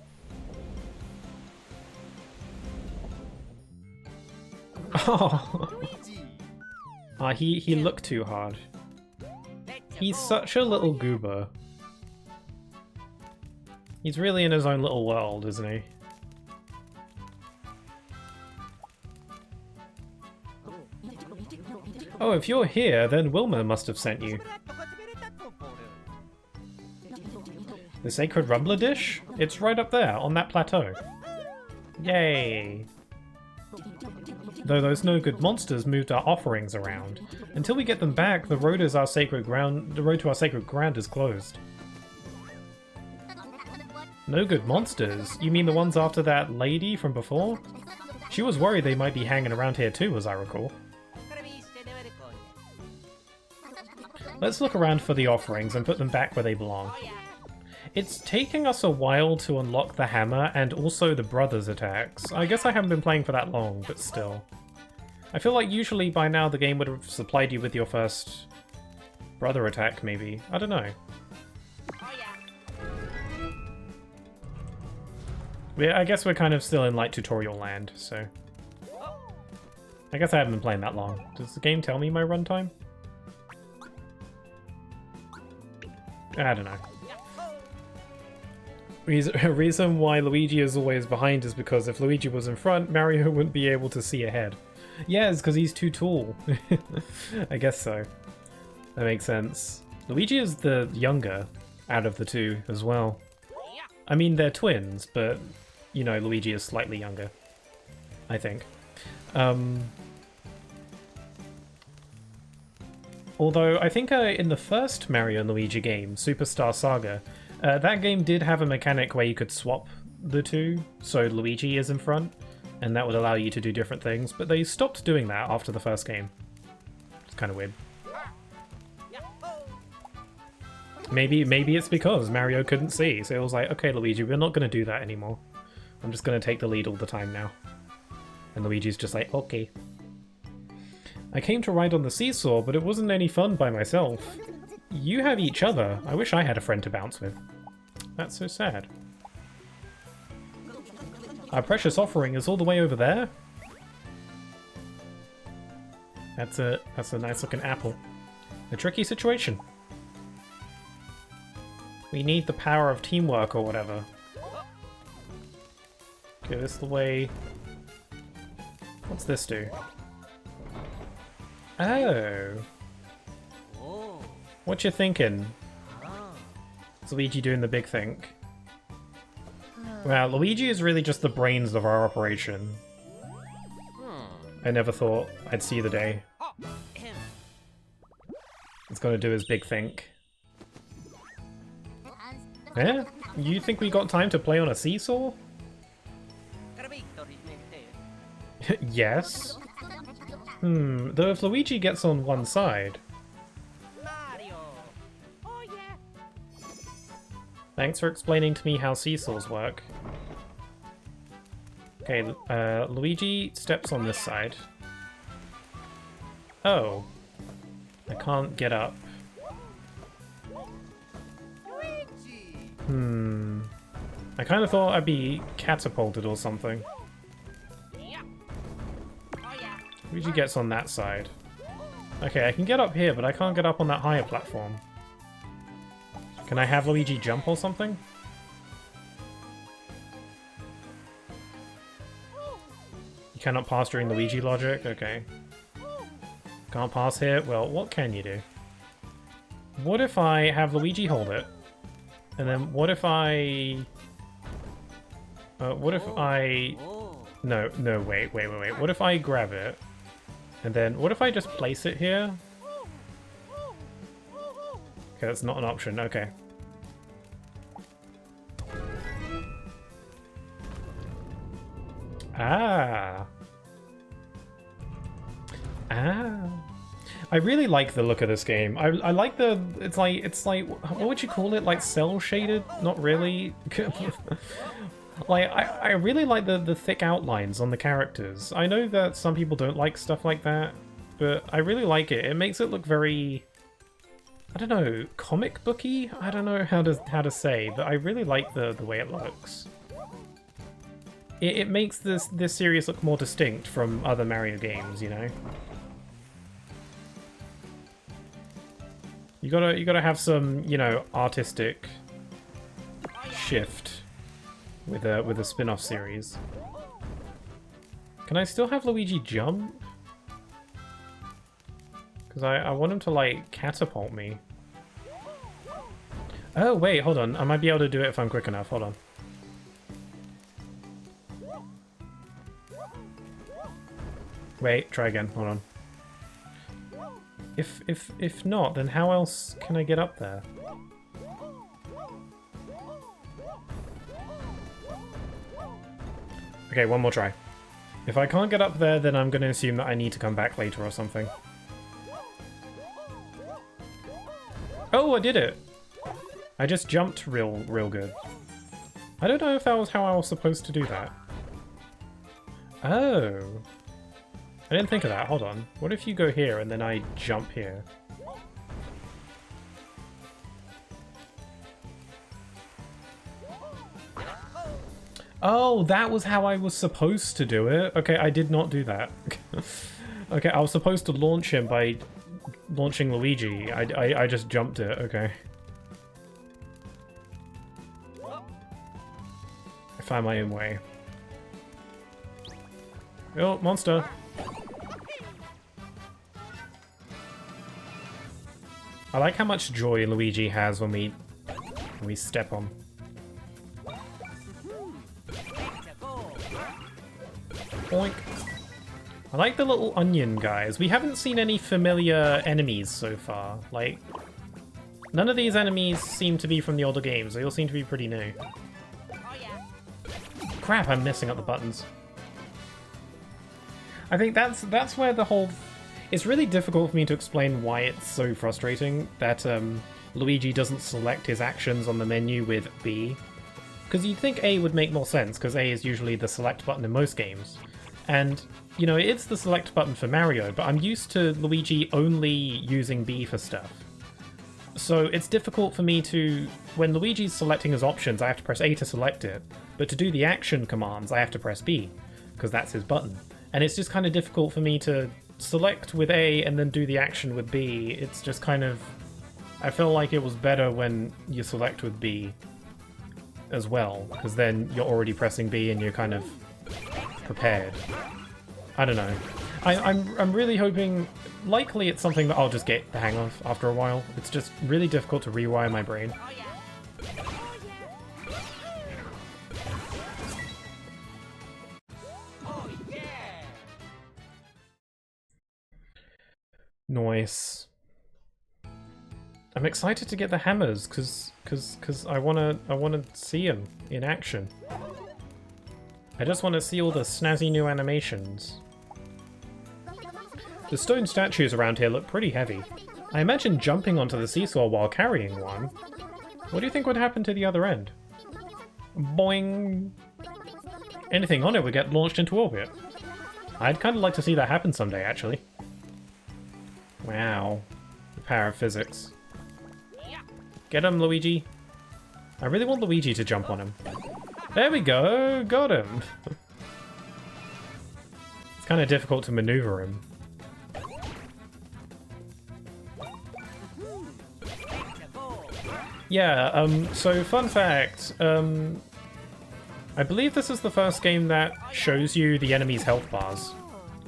Oh. He looked too hard. He's such a little goober. He's really in his own little world, isn't he? Oh, if you're here, then Wilma must have sent you. The Sacred Rumbler Dish? It's right up there, on that plateau. Yay! Though those no-good monsters moved our offerings around. Until we get them back, the road to our sacred ground is closed. No-good monsters? You mean the ones after that lady from before? She was worried they might be hanging around here too, as I recall. Let's look around for the offerings and put them back where they belong. It's taking us a while to unlock the hammer and also the brothers' attacks. I guess I haven't been playing for that long, but still. I feel like usually by now the game would have supplied you with your first brother attack, maybe. I don't know. I guess we're kind of still in like tutorial land, so... I guess I haven't been playing that long. Does the game tell me my runtime? I don't know. Reason why Luigi is always behind is because if Luigi was in front, Mario wouldn't be able to see ahead. Yeah, it's because he's too tall. I guess so. That makes sense. Luigi is the younger out of the two as well. I mean, they're twins, but, you know, Luigi is slightly younger, I think. Although, I think in the first Mario and Luigi game, Superstar Saga, that game did have a mechanic where you could swap the two, so Luigi is in front, and that would allow you to do different things, but they stopped doing that after the first game. It's kind of weird. Maybe it's because Mario couldn't see, so it was like, okay Luigi, we're not going to do that anymore. I'm just going to take the lead all the time now. And Luigi's just like, okay. I came to ride on the seesaw, but it wasn't any fun by myself. You have each other. I wish I had a friend to bounce with. That's so sad. Our precious offering is all the way over there. That's a nice looking apple. A tricky situation. We need the power of teamwork or whatever. Okay, this is the way. What's this do? Oh. What you thinking? Is Luigi doing the big think? Wow, Luigi is really just the brains of our operation. I never thought I'd see the day. Oh, ahem. It's gonna do his big think. Yeah? You think we got time to play on a seesaw? Yes. Though if Luigi gets on one side... Mario. Oh yeah. Thanks for explaining to me how seesaws work. Okay, Luigi steps on this side. Oh. I can't get up. Luigi. I kind of thought I'd be catapulted or something. Yeah. Oh yeah. Luigi gets on that side. Okay, I can get up here, but I can't get up on that higher platform. Can I have Luigi jump or something? You cannot pass during Luigi logic? Okay. Can't pass here? Well, what can you do? What if I have Luigi hold it? And then what if I... what if I... No, wait. What if I grab it? And then what if I just place it here? Okay, that's not an option. Okay. Ah. I really like the look of this game. I like the... It's like... What would you call it? Like cel-shaded? Not really. Like, I really like the thick outlines on the characters. I know that some people don't like stuff like that, but I really like it. It makes it look very... I don't know, comic booky? I don't know how to say, but I really like the way it looks. It makes this series look more distinct from other Mario games, you know? You gotta have some, you know, artistic shift with a spin-off series. Can I still have Luigi jump? Because I want him to, like, catapult me. Oh, wait, hold on. I might be able to do it if I'm quick enough. Hold on. Wait, try again. Hold on. If not, then how else can I get up there? Okay, one more try. If I can't get up there, then I'm going to assume that I need to come back later or something. Oh, I did it! I just jumped real good. I don't know if that was how I was supposed to do that. Oh. I didn't think of that. Hold on. What if you go here and then I jump here? Oh, that was how I was supposed to do it. Okay, I did not do that. Okay, I was supposed to launch him by launching Luigi. I just jumped it. Okay. I found my own way. Oh, monster. I like how much joy Luigi has when we step on. Boink. I like the little onion guys. We haven't seen any familiar enemies so far. Like, none of these enemies seem to be from the older games. They all seem to be pretty new. Crap, I'm messing up the buttons. I think that's where the whole... It's really difficult for me to explain why it's so frustrating that Luigi doesn't select his actions on the menu with B. Because you'd think A would make more sense, because A is usually the select button in most games. And, you know, it's the select button for Mario, but I'm used to Luigi only using B for stuff. So it's difficult for me to... When Luigi's selecting his options, I have to press A to select it. But to do the action commands, I have to press B, because that's his button. And it's just kind of difficult for me to select with A and then do the action with B. It's just kind of... I feel like it was better when you select with B as well, because then you're already pressing B and you're kind of prepared. I don't know. I'm really hoping... Likely it's something that I'll just get the hang of after a while. It's just really difficult to rewire my brain. Nice. I'm excited to get the hammers because I wanna see them in action. I just want to see all the snazzy new animations. The stone statues around here look pretty heavy. I imagine jumping onto the seesaw while carrying one. What do you think would happen to the other end? Boing! Anything on it would get launched into orbit. I'd kind of like to see that happen someday, actually. Wow. The power of physics. Get him, Luigi. I really want Luigi to jump on him. There we go! Got him! It's kind of difficult to maneuver him. Yeah, so fun fact, I believe this is the first game that shows you the enemy's health bars.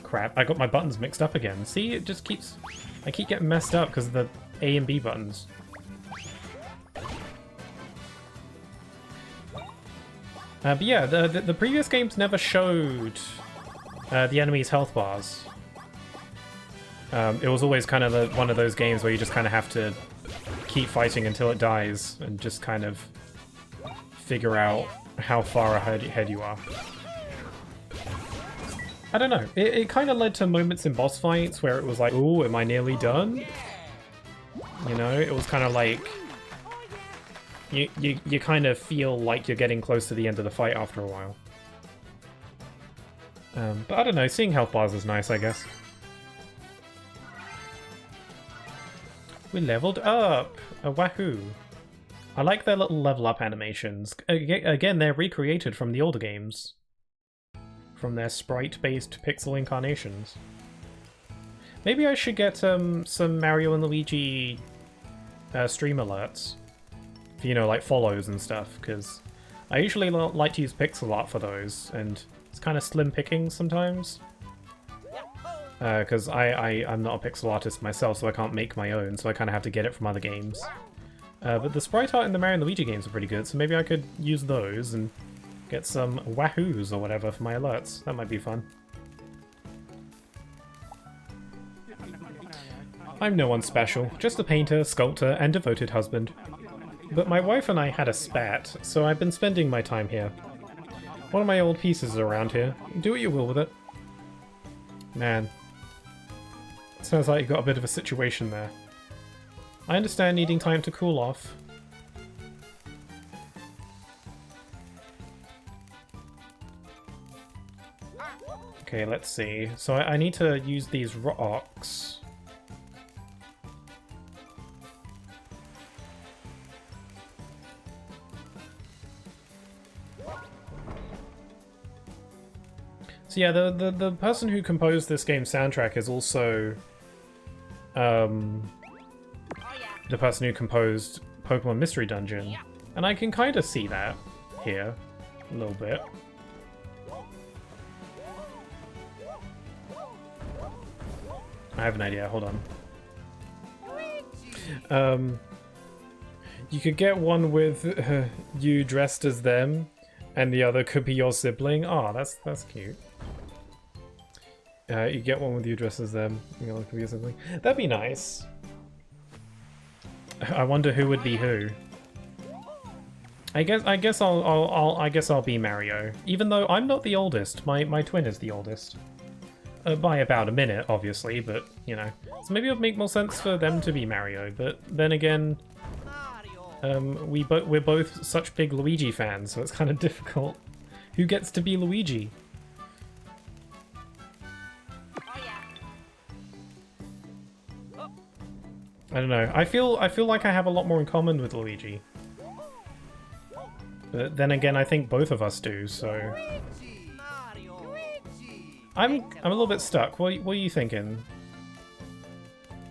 Crap, I got my buttons mixed up again. See, it just keeps... I keep getting messed up because of the A and B buttons. But yeah, the previous games never showed the enemy's health bars. It was always kind of one of those games where you just kind of have to keep fighting until it dies and just kind of figure out how far ahead you are. I don't know. It kind of led to moments in boss fights where it was like, ooh, am I nearly done? You know, it was kind of like... You kind of feel like you're getting close to the end of the fight after a while. But I don't know, seeing health bars is nice, I guess. We leveled up! Wahoo! I like their little level up animations. Again, they're recreated from the older games. From their sprite-based pixel incarnations. Maybe I should get some Mario and Luigi stream alerts. For, you know, like follows and stuff, because I usually like to use pixel art for those, and it's kind of slim pickings sometimes. Because I'm not a pixel artist myself, so I can't make my own, so I kind of have to get it from other games. But the sprite art in the Mario and Luigi games are pretty good, so maybe I could use those and get some wahoos or whatever for my alerts. That might be fun. I'm no one special, just a painter, sculptor, and devoted husband. But my wife and I had a spat, so I've been spending my time here. One of my old pieces is around here. Do what you will with it. Man. Sounds like you've got a bit of a situation there. I understand needing time to cool off. Okay, let's see. So I need to use these rocks. So yeah, the person who composed this game's soundtrack is also the person who composed Pokemon Mystery Dungeon. And I can kind of see that here, a little bit. I have an idea, hold on. You could get one with you dressed as them, and the other could be your sibling. Oh, that's cute. You get one with you dressed as them, and the other could be your sibling. That'd be nice. I wonder who would be who. I guess I'll be Mario, even though I'm not the oldest. My twin is the oldest. By about a minute, obviously, but, you know. So maybe it would make more sense for them to be Mario, but then again, we're both such big Luigi fans, so it's kind of difficult. Who gets to be Luigi? I don't know. I feel like I have a lot more in common with Luigi. But then again, I think both of us do, so... I'm a little bit stuck. What are you thinking?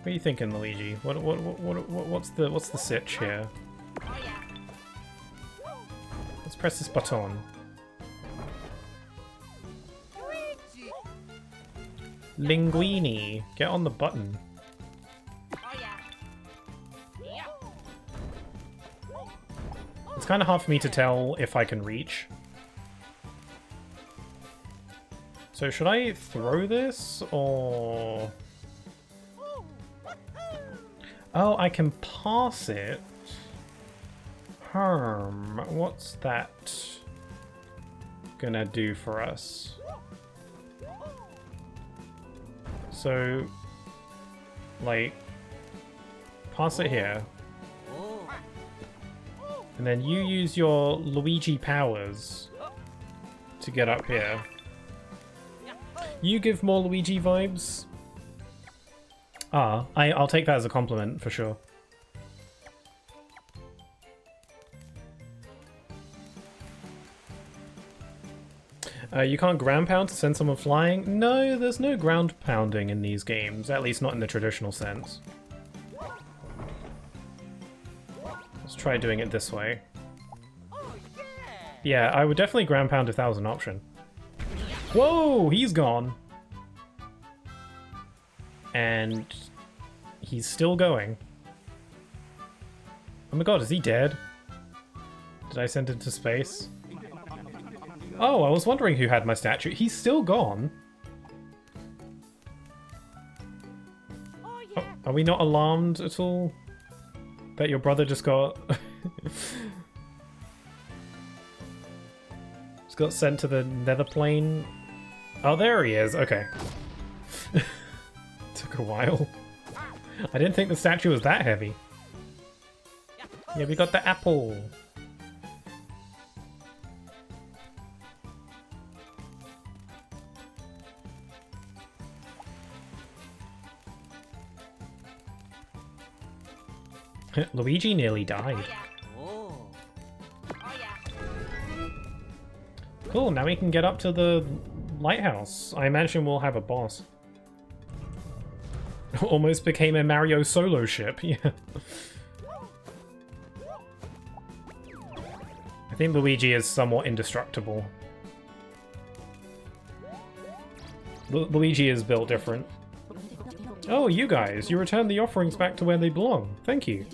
What are you thinking, Luigi? What's the sitch here? Let's press this button. Linguini, get on the button. It's kind of hard for me to tell if I can reach. So should I throw this, or... Oh, I can pass it. What's that gonna do for us? So, like, pass it here. And then you use your Luigi powers to get up here. You give more Luigi vibes. Ah, I'll take that as a compliment for sure. You can't ground pound to send someone flying? No, there's no ground pounding in these games, at least not in the traditional sense. Let's try doing it this way. Yeah, I would definitely ground pound if that was an option. Whoa, he's gone. And he's still going. Oh my god, is he dead? Did I send him to space? Oh, I was wondering who had my statue. He's still gone. Oh, are we not alarmed at all? That your brother just got... just got sent to the nether plane? Oh, there he is. Okay. Took a while. I didn't think the statue was that heavy. Yeah, we got the apple. Luigi nearly died. Cool, now we can get up to the lighthouse. I imagine we'll have a boss. Almost became a Mario solo ship, yeah. I think Luigi is somewhat indestructible. Luigi is built different. Oh, you guys, you returned the offerings back to where they belong. Thank you.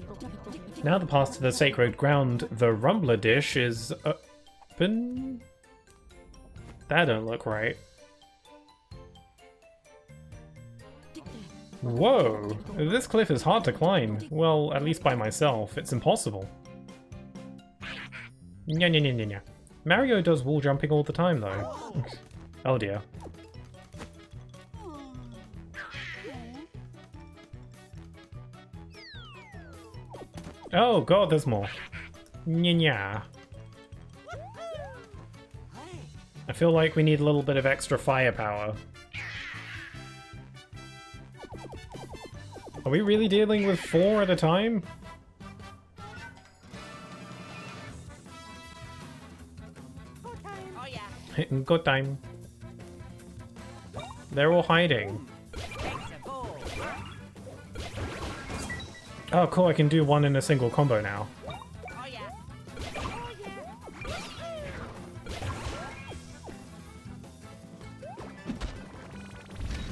Now the path to the sacred ground, the Rumbler dish, is open? That don't look right. Whoa, this cliff is hard to climb. Well, at least by myself. It's impossible. Nya nya nya nya nya. Mario does wall jumping all the time, though. Oh dear. Oh god, there's more. Nya nya. I feel like we need a little bit of extra firepower. Are we really dealing with 4 at a time? Good time. They're all hiding. Oh cool, I can do one in a single combo now.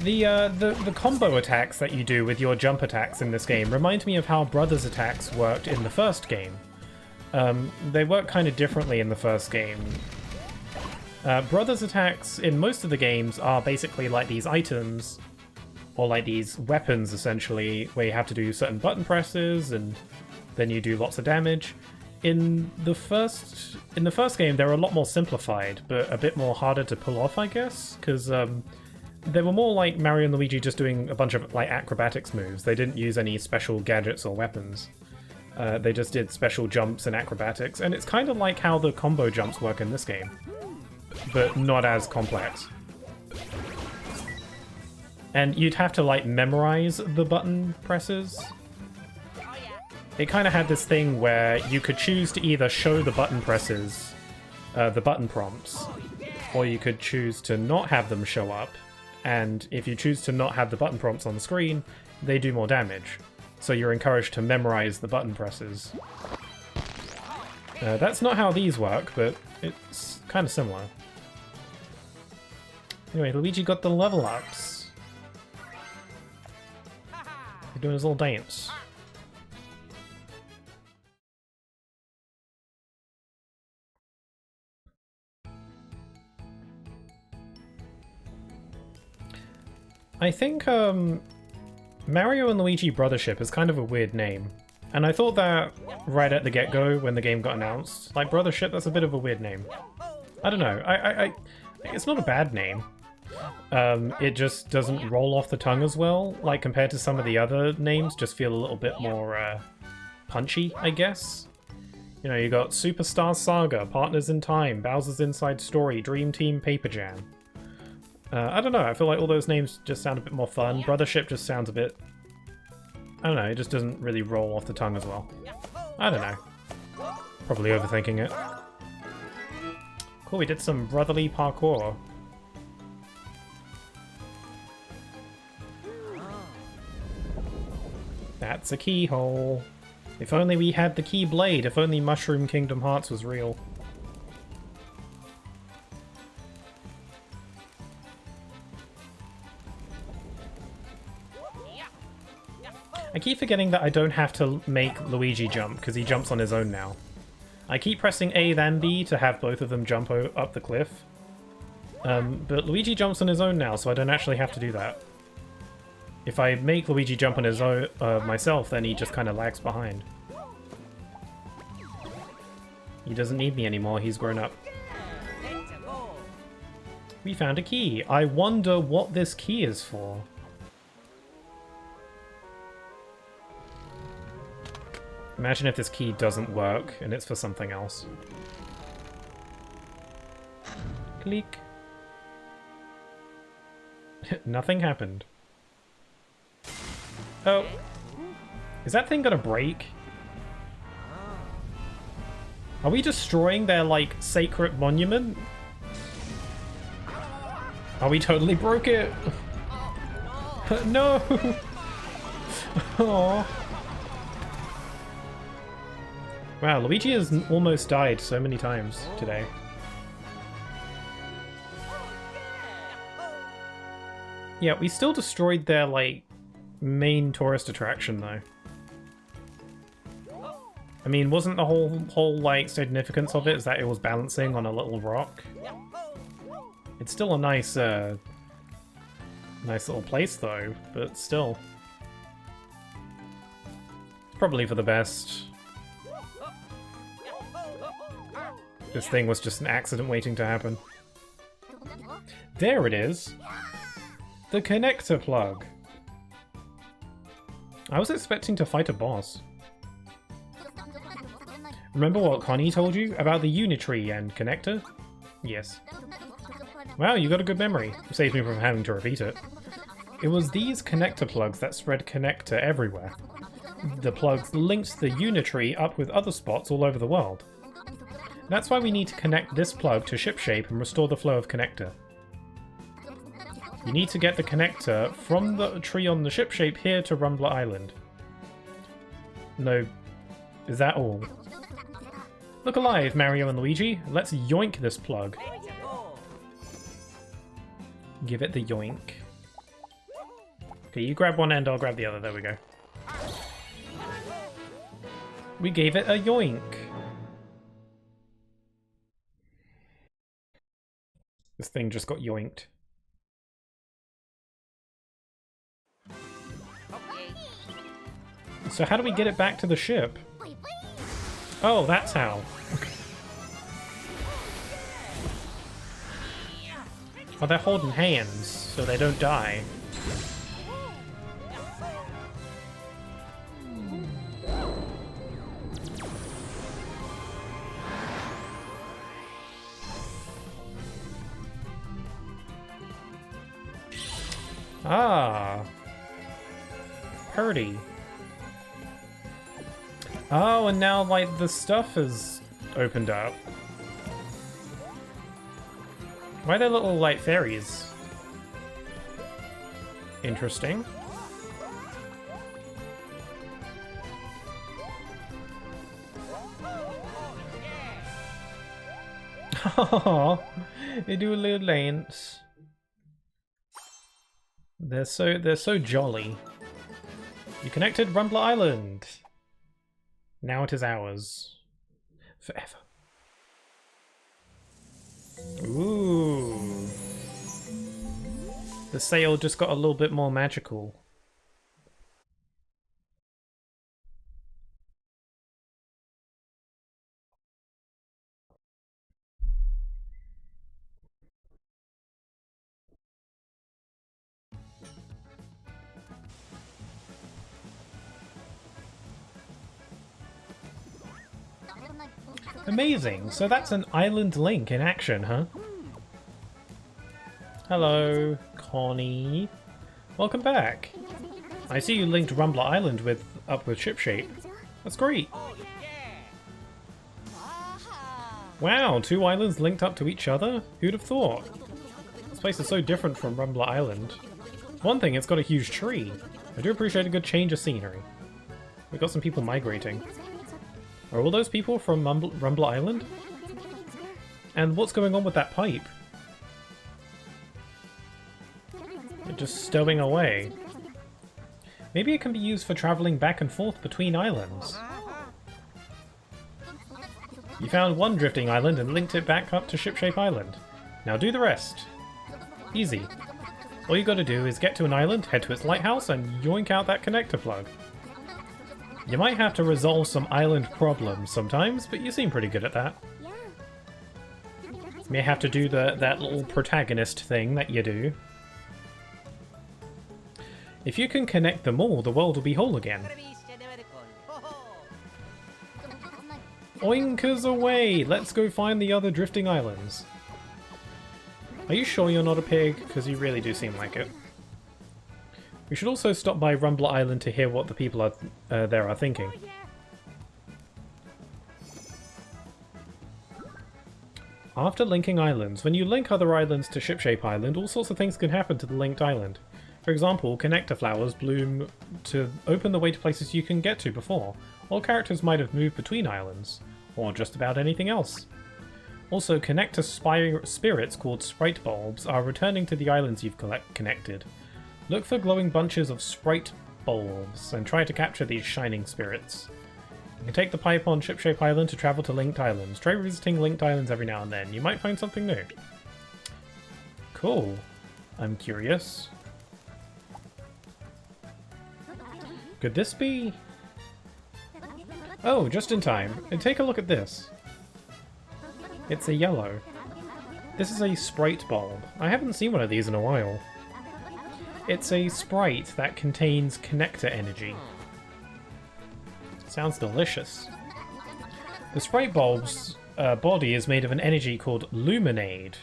The combo attacks that you do with your jump attacks in this game remind me of how Brothers attacks worked in the first game. They work kind of differently in the first game. Brothers attacks in most of the games are basically like these items, or like these weapons essentially, where you have to do certain button presses and then you do lots of damage. In the first game, they're a lot more simplified, but a bit more harder to pull off, I guess, because they were more like Mario and Luigi just doing a bunch of like acrobatics moves. They didn't use any special gadgets or weapons. They just did special jumps and acrobatics, and it's kind of like how the combo jumps work in this game, but not as complex. And you'd have to like memorize the button presses. It kind of had this thing where you could choose to either show the button presses, the button prompts, or you could choose to not have them show up. And if you choose to not have the button prompts on the screen, they do more damage. So you're encouraged to memorize the button presses. That's not how these work, but it's kind of similar. Anyway, Luigi got the level ups. He's doing his little dance. I think Mario and Luigi Brothership is kind of a weird name. And I thought that right at the get-go when the game got announced. Like, Brothership, that's a bit of a weird name. I don't know. It's not a bad name. It just doesn't roll off the tongue as well. Like, compared to some of the other names, just feel a little bit more punchy, I guess. You know, you got Superstar Saga, Partners in Time, Bowser's Inside Story, Dream Team Paper Jam. I don't know, I feel like all those names just sound a bit more fun. Brothership just sounds a bit... I don't know, it just doesn't really roll off the tongue as well. I don't know. Probably overthinking it. Cool, we did some brotherly parkour. That's a keyhole. If only we had the Keyblade, if only Mushroom Kingdom Hearts was real. I keep forgetting that I don't have to make Luigi jump, because he jumps on his own now. I keep pressing A then B to have both of them jump up the cliff. But Luigi jumps on his own now, so I don't actually have to do that. If I make Luigi jump on his own myself, then he just kind of lags behind. He doesn't need me anymore, he's grown up. We found a key. I wonder what this key is for. Imagine if this key doesn't work and it's for something else. Click. Nothing happened. Oh. Is that thing gonna break? Are we destroying their, like, sacred monument? Oh, we totally broke it! No! Aww. Wow, Luigi has almost died so many times today. Yeah, we still destroyed their, like, main tourist attraction, though. I mean, wasn't the whole like, significance of it is that it was balancing on a little rock? It's still a nice, nice little place, though, but still. Probably for the best. This thing was just an accident waiting to happen. There it is! The connector plug! I was expecting to fight a boss. Remember what Connie told you about the Unitree and connector? Yes. Wow, you got a good memory. It saves me from having to repeat it. It was these connector plugs that spread connector everywhere. The plugs linked the Unitree up with other spots all over the world. That's why we need to connect this plug to shipshape and restore the flow of connector. You need to get the connector from the tree on the shipshape here to Rumbler Island. No. Is that all? Look alive, Mario and Luigi. Let's yoink this plug. Give it the yoink. Okay, you grab one end, I'll grab the other. There we go. We gave it a yoink. This thing just got yoinked. So how do we get it back to the ship? Oh, that's how. Okay. Oh, they're holding hands, so they don't die. Ah. Purdy. Oh, and now, like, the stuff is opened up. Why are there little, like, fairies? Interesting. Oh, they do a little dance. They're so jolly. You connected Rumbler Island. Now it is ours. Forever. Ooh. The sail just got a little bit more magical. Amazing! So that's an island link in action, huh? Hello, Connie. Welcome back. I see you linked Rumbler Island up with Shipshape. That's great. Oh yeah. Wow, 2 islands linked up to each other? Who'd have thought? This place is so different from Rumbler Island. One thing, it's got a huge tree. I do appreciate a good change of scenery. We've got some people migrating. Are all those people from Rumbler Island? And what's going on with that pipe? They're just stowing away. Maybe it can be used for travelling back and forth between islands. You found one drifting island and linked it back up to Shipshape Island. Now do the rest. Easy. All you gotta do is get to an island, head to its lighthouse, and yoink out that connector plug. You might have to resolve some island problems sometimes, but you seem pretty good at that. You may have to do that little protagonist thing that you do. If you can connect them all, the world will be whole again. Oinkers away! Let's go find the other drifting islands. Are you sure you're not a pig? Because you really do seem like it. We should also stop by Rumbler Island to hear what the people there are thinking. After linking islands, when you link other islands to Shipshape Island, all sorts of things can happen to the linked island. For example, connector flowers bloom to open the way to places you can get to before. All characters might have moved between islands, or just about anything else. Also, connector spirits called sprite bulbs are returning to the islands you've connected. Look for glowing bunches of sprite bulbs and try to capture these shining spirits. You can take the pipe on Shipshape Island to travel to linked islands. Try visiting linked islands every now and then. You might find something new. Cool. I'm curious. Could this be... Oh, just in time. And take a look at this. It's a yellow. This is a sprite bulb. I haven't seen one of these in a while. It's a sprite that contains connector energy. Sounds delicious. The sprite bulb's body is made of an energy called luminade.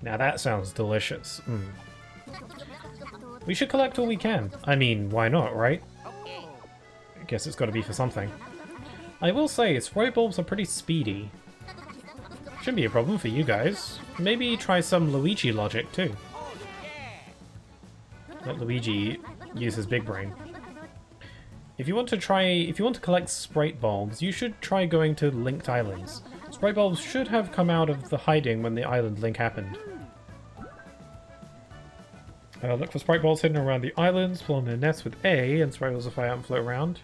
Now that sounds delicious. We should collect all we can. I mean, why not, right? I guess it's got to be for something. I will say, sprite bulbs are pretty speedy. Shouldn't be a problem for you guys. Maybe try some Luigi logic too. Let Luigi use his big brain. If you want to collect sprite bulbs, you should try going to linked islands. Sprite bulbs should have come out of the hiding when the island link happened. Look for sprite balls hidden around the islands, pull in their nests with A, and sprite balls will fly out and float around.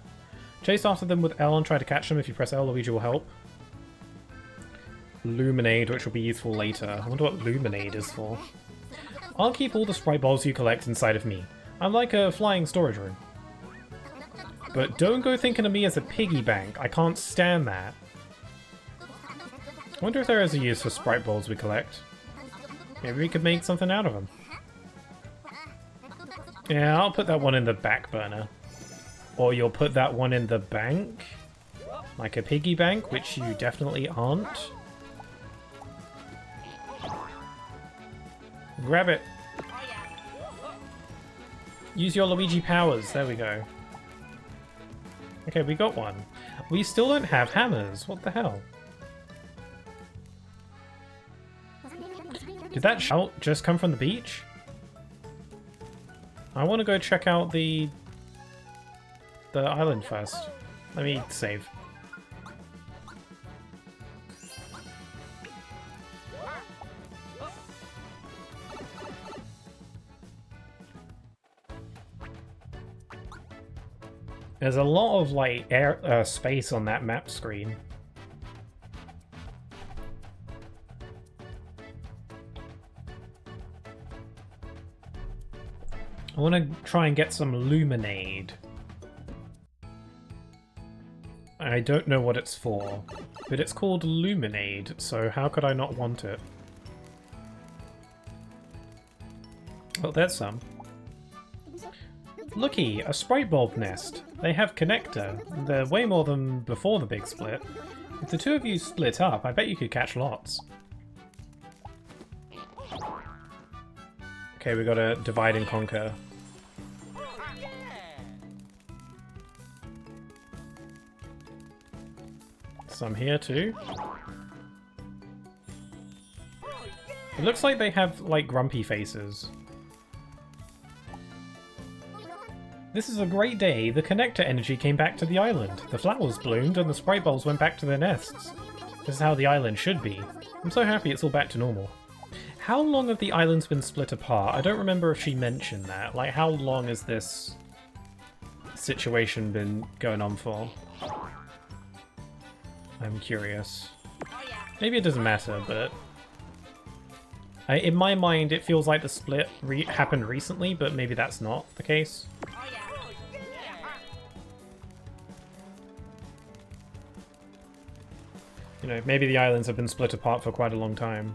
Chase after them with L and try to catch them. If you press L, Luigi will help. Luminade, which will be useful later. I wonder what Luminade is for. I'll keep all the sprite balls you collect inside of me. I'm like a flying storage room. But don't go thinking of me as a piggy bank. I can't stand that. I wonder if there is a use for sprite balls we collect. Maybe we could make something out of them. Yeah, I'll put that one in the back burner. Or you'll put that one in the bank? Like a piggy bank, which you definitely aren't. Grab it. Use your Luigi powers. There we go. Okay, we got one. We still don't have hammers. What the hell? Did that shout just come from the beach? I want to go check out the island first. Let me save. There's a lot of like space on that map screen. I want to try and get some Luminade. I don't know what it's for, but it's called Luminade, so how could I not want it? Oh, there's some. Looky, a sprite bulb nest. They have connector. They're way more than before the big split. If the two of you split up, I bet you could catch lots. Okay, we gotta divide and conquer. Some here too. It looks like they have, like, grumpy faces. This is a great day. The connector energy came back to the island. The flowers bloomed and the sprite bowls went back to their nests. This is how the island should be. I'm so happy it's all back to normal. How long have the islands been split apart? I don't remember if she mentioned that. Like, how long has this situation been going on for? I'm curious. Maybe it doesn't matter, but... in my mind, it feels like the split happened recently, but maybe that's not the case. You know, maybe the islands have been split apart for quite a long time.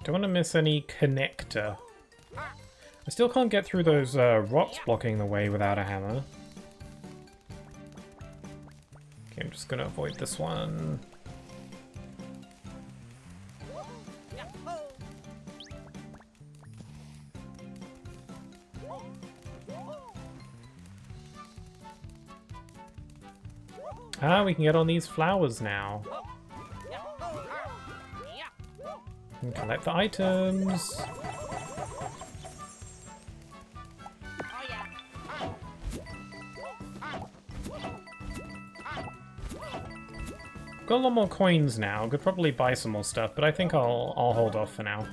Don't want to miss any connector. I still can't get through those rocks blocking the way without a hammer. Okay, I'm just gonna avoid this one. Ah, we can get on these flowers now. And collect the items. Got a lot more coins now. Could probably buy some more stuff, but I think I'll hold off for now.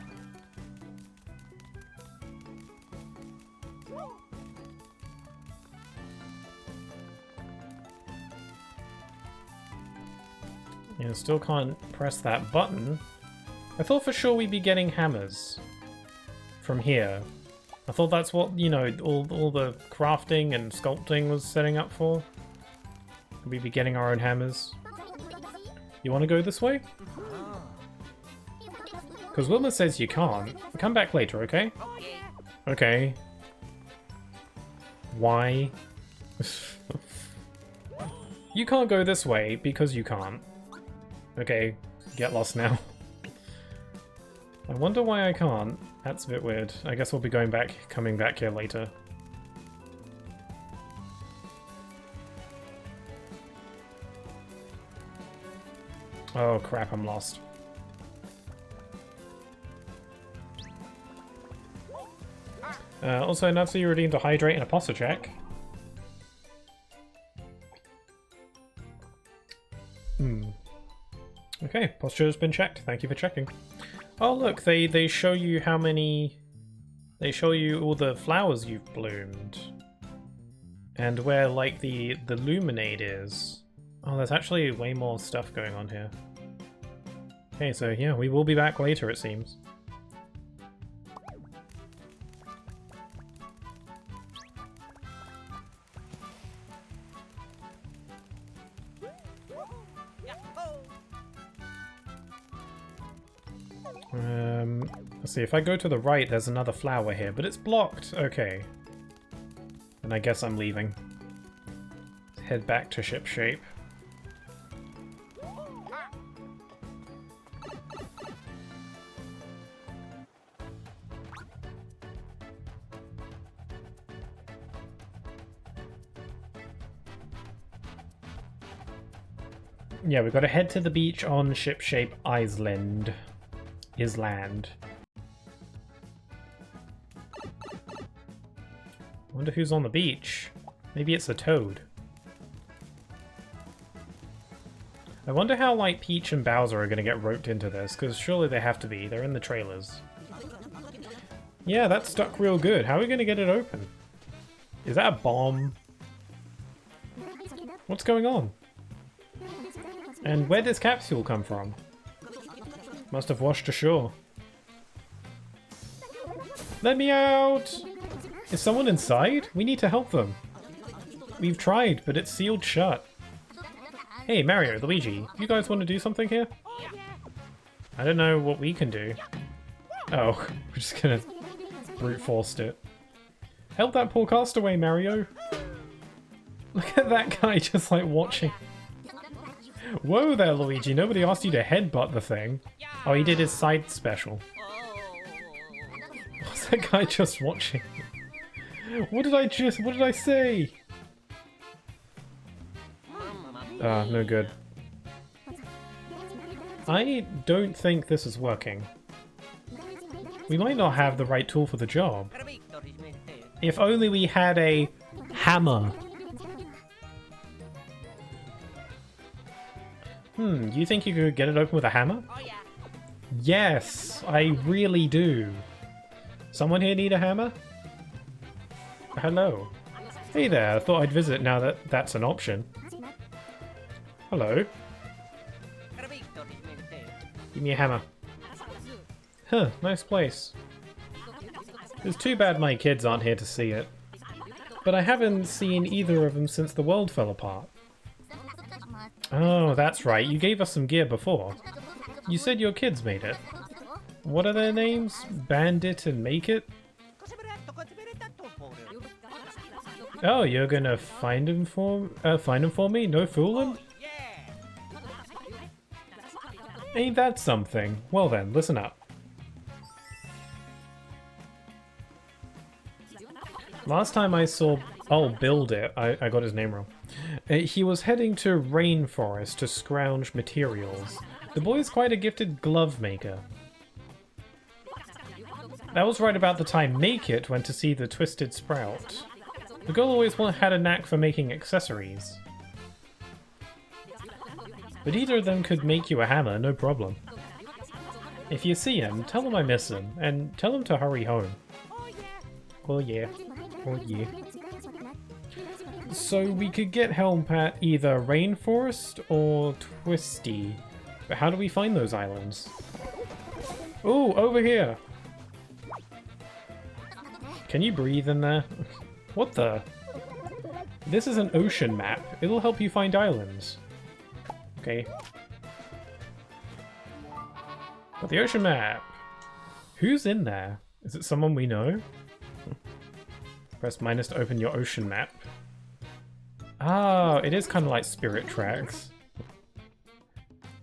Yeah, still can't press that button. I thought for sure we'd be getting hammers from here. I thought that's what, you know, all the crafting and sculpting was setting up for. We'd be getting our own hammers. You want to go this way? Because Wilma says you can't. Come back later, okay? Okay. Why? You can't go this way because you can't. Okay, get lost now. I wonder why I can't. That's a bit weird. I guess we'll be coming back here later. Oh crap, I'm lost. Also, Natsu, you redeemed a hydrate and a posture check. Okay, posture has been checked. Thank you for checking. Oh look, they show you how many... They show you all the flowers you've bloomed. And where, like, the luminate is. Oh, there's actually way more stuff going on here. Okay, so yeah, we will be back later, it seems. Let's see, if I go to the right, there's another flower here, but it's blocked. Okay. And I guess I'm leaving. Head back to ship shape. Yeah, we've got to head to the beach on Shipshape Island. Island. Wonder who's on the beach. Maybe it's a toad. I wonder how, like, Peach and Bowser are going to get roped into this, because surely they have to be. They're in the trailers. Yeah, that's stuck real good. How are we going to get it open? Is that a bomb? What's going on? And where does capsule come from? Must have washed ashore. Let me out! Is someone inside? We need to help them. We've tried, but it's sealed shut. Hey, Mario, Luigi, you guys want to do something here? I don't know what we can do. Oh, we're just gonna brute forced it. Help that poor castaway, Mario. Look at that guy just like watching. Whoa there, Luigi, nobody asked you to headbutt the thing. Oh, he did his side special. What's that guy just watching? What did I say? Ah, no good. I don't think this is working. We might not have the right tool for the job. If only we had a hammer. You think you could get it open with a hammer? Yes, I really do. Someone here need a hammer? Hello. Hey there, I thought I'd visit now that that's an option. Hello. Give me a hammer. Huh, nice place. It's too bad my kids aren't here to see it. But I haven't seen either of them since the world fell apart. Oh, that's right, you gave us some gear before. You said your kids made it. What are their names? Bandit and Make It? Oh, you're gonna find them for me? No foolin'? Ain't that something? Well then, listen up. Last time I saw... Oh, Build It. I got his name wrong. He was heading to Rainforest to scrounge materials. The boy's quite a gifted glove maker. That was right about the time Make It went to see the Twisted Sprout. The girl always had a knack for making accessories. But either of them could make you a hammer, no problem. If you see him, tell him I miss him, and tell him to hurry home. Oh yeah. Oh yeah. So we could get help at either Rainforest or Twisty. But how do we find those islands? Ooh, over here! Can you breathe in there? What the? This is an ocean map. It'll help you find islands. Okay. Got the ocean map. Who's in there? Is it someone we know? Press minus to open your ocean map. Ah, it is kind of like Spirit Tracks.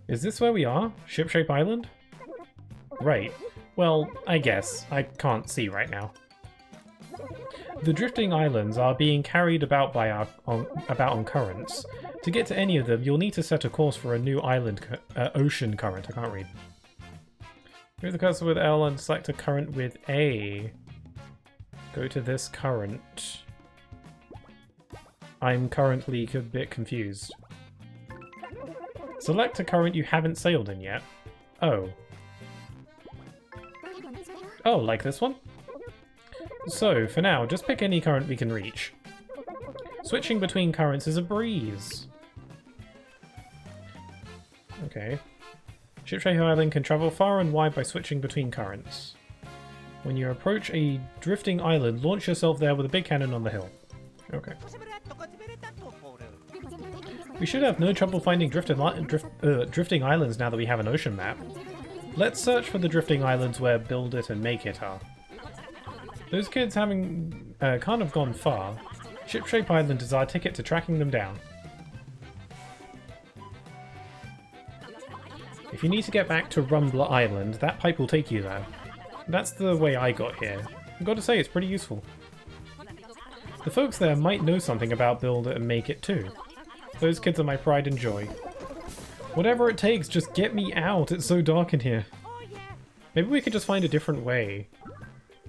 Is this where we are? Shipshape Island? Right. Well, I guess. I can't see right now. The drifting islands are being carried about by on currents. To get to any of them, you'll need to set a course for a new island ocean current. I can't read. Move the cursor with L and select a current with A. Go to this current. I'm currently a bit confused. Select a current you haven't sailed in yet. Oh. Oh, like this one? So, for now, just pick any current we can reach. Switching between currents is a breeze. Okay. Shipshape Island can travel far and wide by switching between currents. When you approach a drifting island, launch yourself there with a big cannon on the hill. Okay. We should have no trouble finding drifting islands now that we have an ocean map. Let's search for the drifting islands where Build It and Make It are. Those kids can't have gone far. Shipshape Island is our ticket to tracking them down. If you need to get back to Rumbler Island, that pipe will take you there. That's the way I got here. I've got to say, it's pretty useful. The folks there might know something about Build It and Make It too. Those kids are my pride and joy. Whatever it takes, just get me out. It's so dark in here. Maybe we could just find a different way.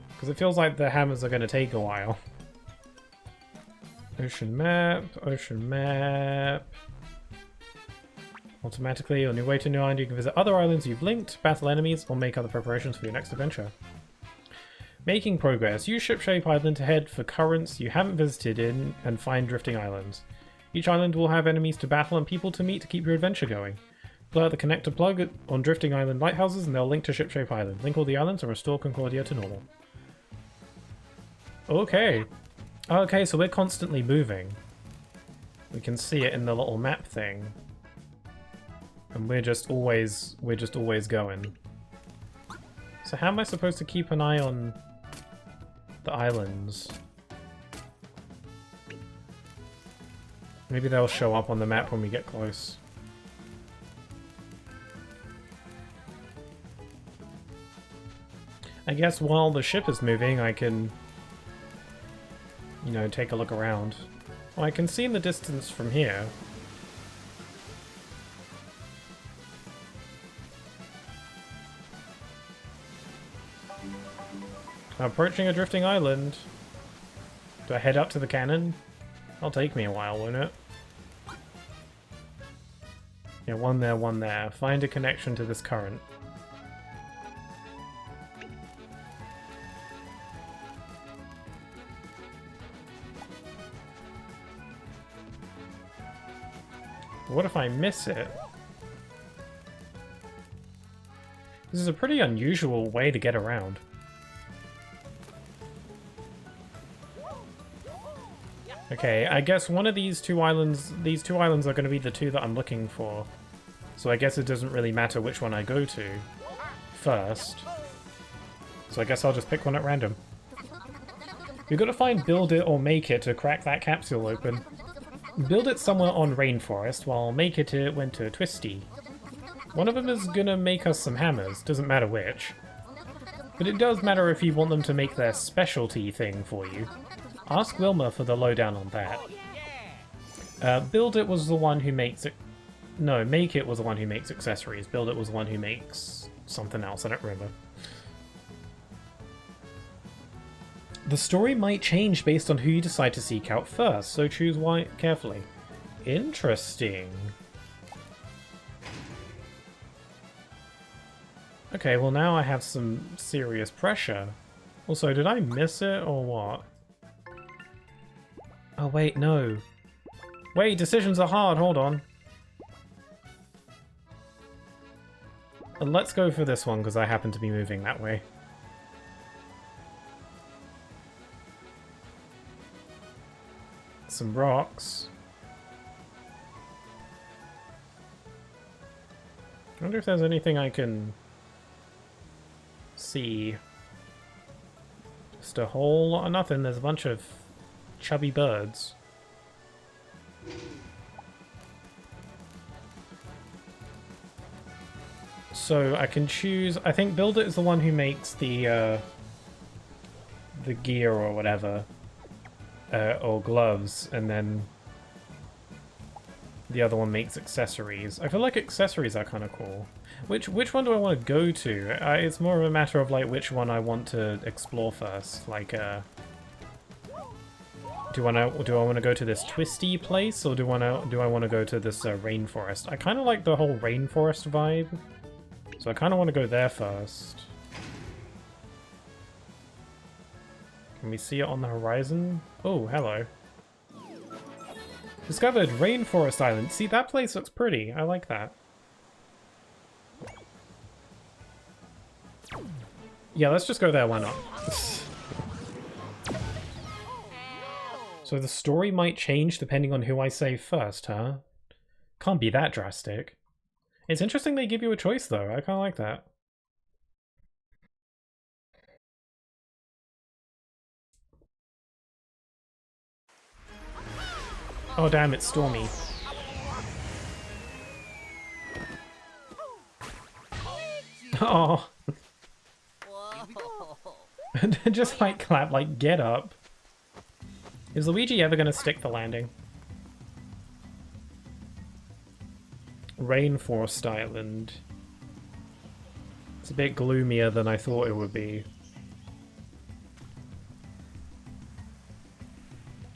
Because it feels like the hammers are going to take a while. Ocean map, ocean map. Automatically, on your way to New Island, you can visit other islands you've linked, battle enemies, or make other preparations for your next adventure. Making progress. Use Shipshape Island to head for currents you haven't visited in and find drifting islands. Each island will have enemies to battle and people to meet to keep your adventure going. Pull out the connector plug on drifting island lighthouses and they'll link to Shipshape Island. Link all the islands and restore Concordia to normal. Okay. Okay, so we're constantly moving. We can see it in the little map thing. And we're just always going. So how am I supposed to keep an eye on the islands? Maybe they'll show up on the map when we get close. I guess while the ship is moving, I can, you know, take a look around. Well, I can see in the distance from here. Approaching a drifting island. Do I head up to the cannon? That'll take me a while, won't it? Yeah, one there, one there. Find a connection to this current. What if I miss it? This is a pretty unusual way to get around. Okay, I guess one of these two islands are going to be the two that I'm looking for. So I guess it doesn't really matter which one I go to first. So I guess I'll just pick one at random. We've got to find Build It or Make It to crack that capsule open. Build It somewhere on Rainforest, while Make It went to Twisty. One of them is gonna make us some hammers, doesn't matter which. But it does matter if you want them to make their specialty thing for you. Ask Wilma for the lowdown on that. Build It was the one who makes it... No, Make It was the one who makes accessories. Build It was the one who makes something else, I don't remember. The story might change based on who you decide to seek out first, so choose carefully. Interesting. Okay, well now I have some serious pressure. Also, did I miss it or what? Oh wait, no. Wait, decisions are hard, hold on. Let's go for this one, because I happen to be moving that way. Some rocks. I wonder if there's anything I can see. Just a whole lot of nothing. There's a bunch of chubby birds. So I can choose. I think Build It is the one who makes the gear or whatever. Or gloves, and then the other one makes accessories. I feel like accessories are kind of cool. Which one do I want to go to? It's more of a matter of like which one I want to explore first. Like, do I want to go to this twisty place, or do I want to go to this rainforest? I kind of like the whole rainforest vibe, so I kind of want to go there first. Can we see it on the horizon? Oh, hello. Discovered Rainforest Island. See, that place looks pretty. I like that. Yeah, let's just go there. Why not? So the story might change depending on who I save first, huh? Can't be that drastic. It's interesting they give you a choice, though. I kind of like that. Oh damn, it's stormy. Oh. Just like clap, like get up. Is Luigi ever gonna stick the landing? Rainforest Island. It's a bit gloomier than I thought it would be.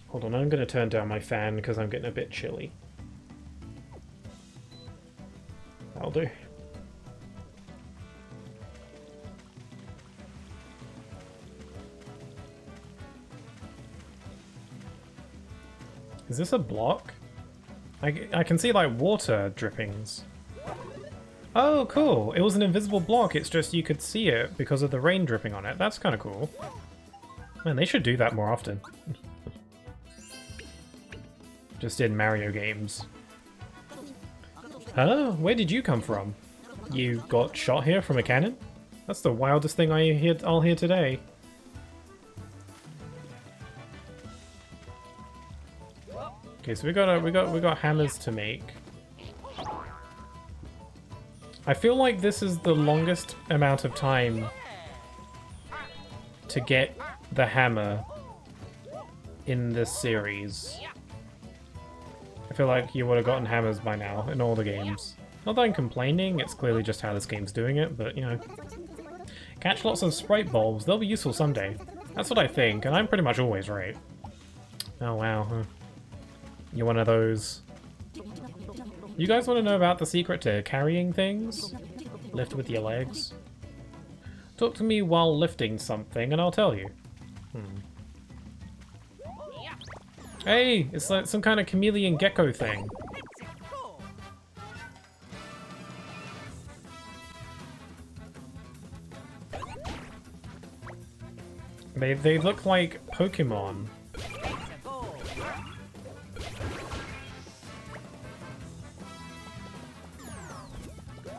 Hold on, I'm going to turn down my fan because I'm getting a bit chilly. That'll do. Is this a block? I can see like water drippings. Oh, cool. It was an invisible block, it's just you could see it because of the rain dripping on it. That's kind of cool. Man, they should do that more often. Just in Mario games. Huh? Where did you come from? You got shot here from a cannon? That's the wildest thing I'll hear today. Okay, so we got hammers to make. I feel like this is the longest amount of time to get the hammer in this series. I feel like you would have gotten hammers by now in all the games. Not that I'm complaining, it's clearly just how this game's doing it, but you know. Catch lots of sprite bulbs, they'll be useful someday. That's what I think, and I'm pretty much always right. Oh wow, huh. You're one of those. You guys want to know about the secret to carrying things? Lift with your legs. Talk to me while lifting something and I'll tell you. Hey, it's like some kind of chameleon gecko thing. They look like Pokemon.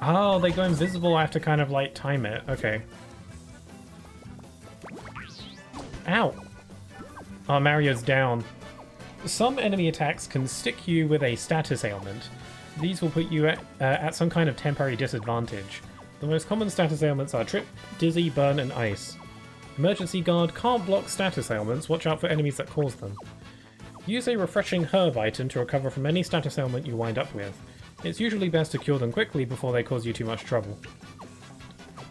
Oh, they go invisible, I have to kind of like time it. Okay. Ow! Oh, Mario's down. Some enemy attacks can stick you with a status ailment. These will put you at some kind of temporary disadvantage. The most common status ailments are trip, dizzy, burn, and ice. Emergency Guard can't block status ailments, watch out for enemies that cause them. Use a refreshing herb item to recover from any status ailment you wind up with. It's usually best to cure them quickly before they cause you too much trouble.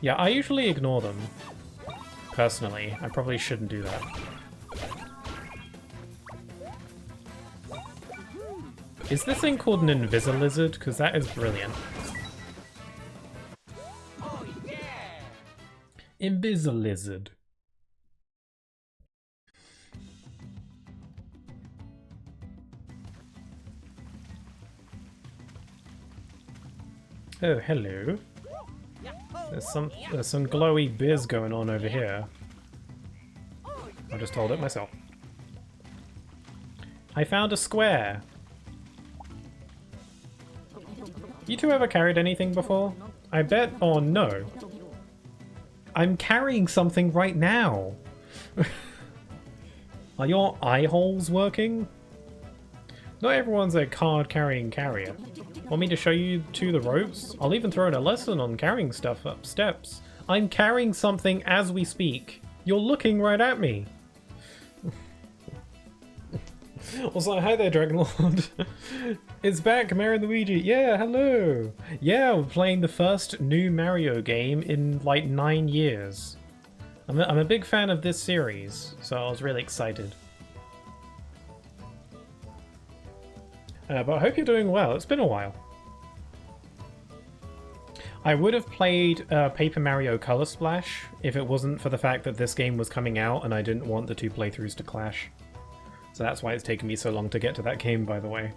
Yeah, I usually ignore them. Personally, I probably shouldn't do that. Is this thing called an Invisilizard? Because that is brilliant. Oh, yeah. Invisilizard. Oh, hello. There's some glowy biz going on over here. I just told it myself. I found a square. You two ever carried anything before? I bet or no. I'm carrying something right now. Are your eye holes working? Not everyone's a card-carrying carrier. Want me to show you the ropes? I'll even throw in a lesson on carrying stuff up steps. I'm carrying something as we speak. You're looking right at me. Also, hi there, Dragonlord. It's back, Mario and Luigi. Yeah, hello. Yeah, we're playing the first new Mario game in like 9 years. I'm a big fan of this series, so I was really excited. But I hope you're doing well. It's been a while. I would have played Paper Mario Color Splash if it wasn't for the fact that this game was coming out and I didn't want the two playthroughs to clash. So that's why it's taken me so long to get to that game, by the way.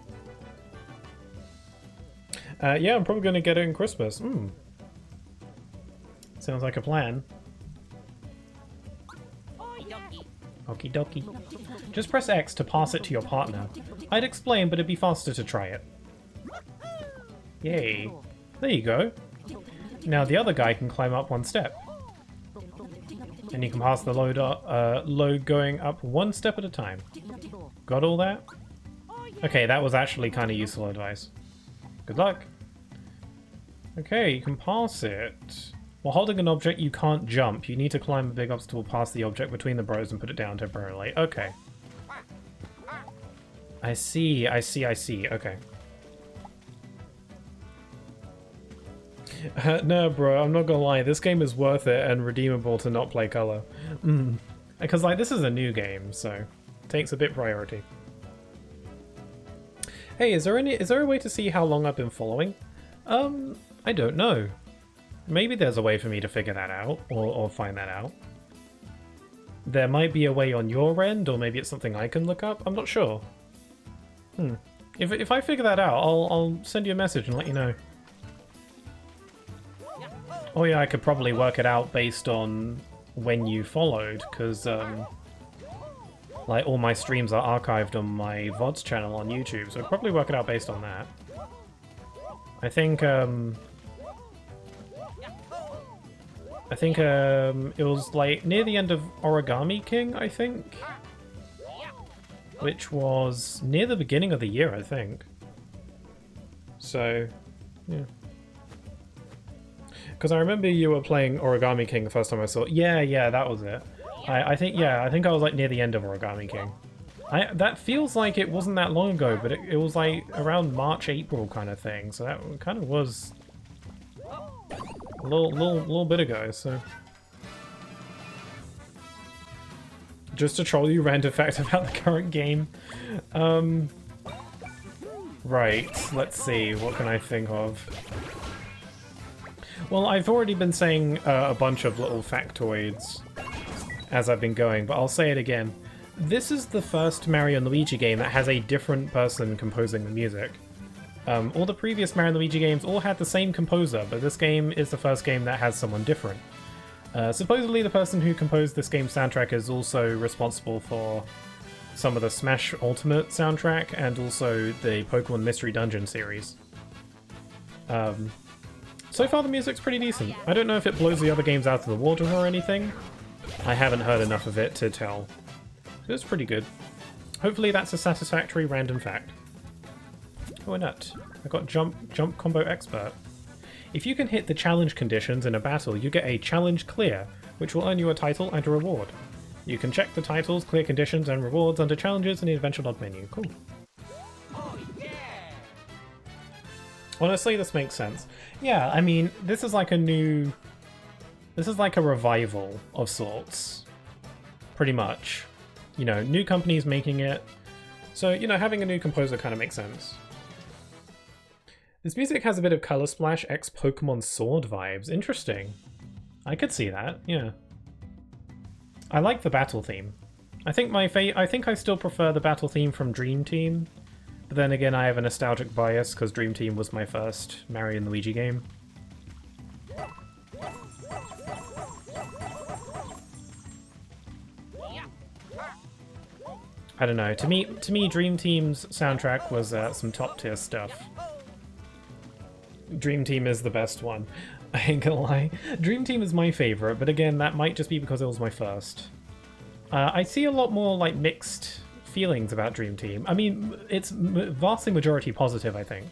Yeah, I'm probably going to get it in Christmas. Sounds like a plan. Okie dokie. Just press X to pass it to your partner. I'd explain, but it'd be faster to try it. Yay. There you go. Now the other guy can climb up one step. And you can pass the load going up one step at a time. Got all that? Okay, that was actually kind of useful advice. Good luck. Okay, you can pass it. While holding an object, you can't jump. You need to climb a big obstacle past the object between the bros and put it down temporarily. Okay. I see. Okay. No, bro, I'm not gonna lie. This game is worth it and redeemable to not play color. Because, like, this is a new game, so it takes a bit priority. Hey, is there a way to see how long I've been following? I don't know. Maybe there's a way for me to figure that out, or find that out. There might be a way on your end, or maybe it's something I can look up. I'm not sure. If I figure that out, I'll send you a message and let you know. Oh yeah, I could probably work it out based on when you followed, because Like, all my streams are archived on my VODs channel on YouTube, so I'd probably work it out based on that. I think, it was, like, near the end of Origami King, I think? Which was near the beginning of the year, I think. So, yeah. Because I remember you were playing Origami King the first time I saw it. Yeah, that was it. I think I was like near the end of Origami King. That feels like it wasn't that long ago, but it was like around March, April kind of thing. So that kind of was a little bit ago. So just to troll you, random fact about the current game. Right. Let's see. What can I think of? Well, I've already been saying a bunch of little factoids as I've been going, but I'll say it again. This is the first Mario and Luigi game that has a different person composing the music. All the previous Mario and Luigi games all had the same composer, but this game is the first game that has someone different. Supposedly the person who composed this game's soundtrack is also responsible for some of the Smash Ultimate soundtrack and also the Pokemon Mystery Dungeon series. So far the music's pretty decent. I don't know if it blows the other games out of the water or anything. I haven't heard enough of it to tell. It's pretty good. Hopefully that's a satisfactory random fact. Oh, a nut. I got jump combo expert. If you can hit the challenge conditions in a battle, you get a challenge clear, which will earn you a title and a reward. You can check the titles, clear conditions, and rewards under challenges in the adventure log menu. Cool. Oh, yeah. Honestly, this makes sense. Yeah, I mean, this is like a new... This is like a revival of sorts. Pretty much. You know, new companies making it. So, you know, having a new composer kind of makes sense. This music has a bit of Color Splash x Pokemon Sword vibes. Interesting. I could see that, yeah. I like the battle theme. I think I still prefer the battle theme from Dream Team. But then again, I have a nostalgic bias because Dream Team was my first Mario and Luigi game. I don't know. To me, Dream Team's soundtrack was some top tier stuff. Dream Team is the best one. I ain't gonna lie. Dream Team is my favorite, but again, that might just be because it was my first. I see a lot more like mixed feelings about Dream Team. I mean, it's vastly majority positive, I think.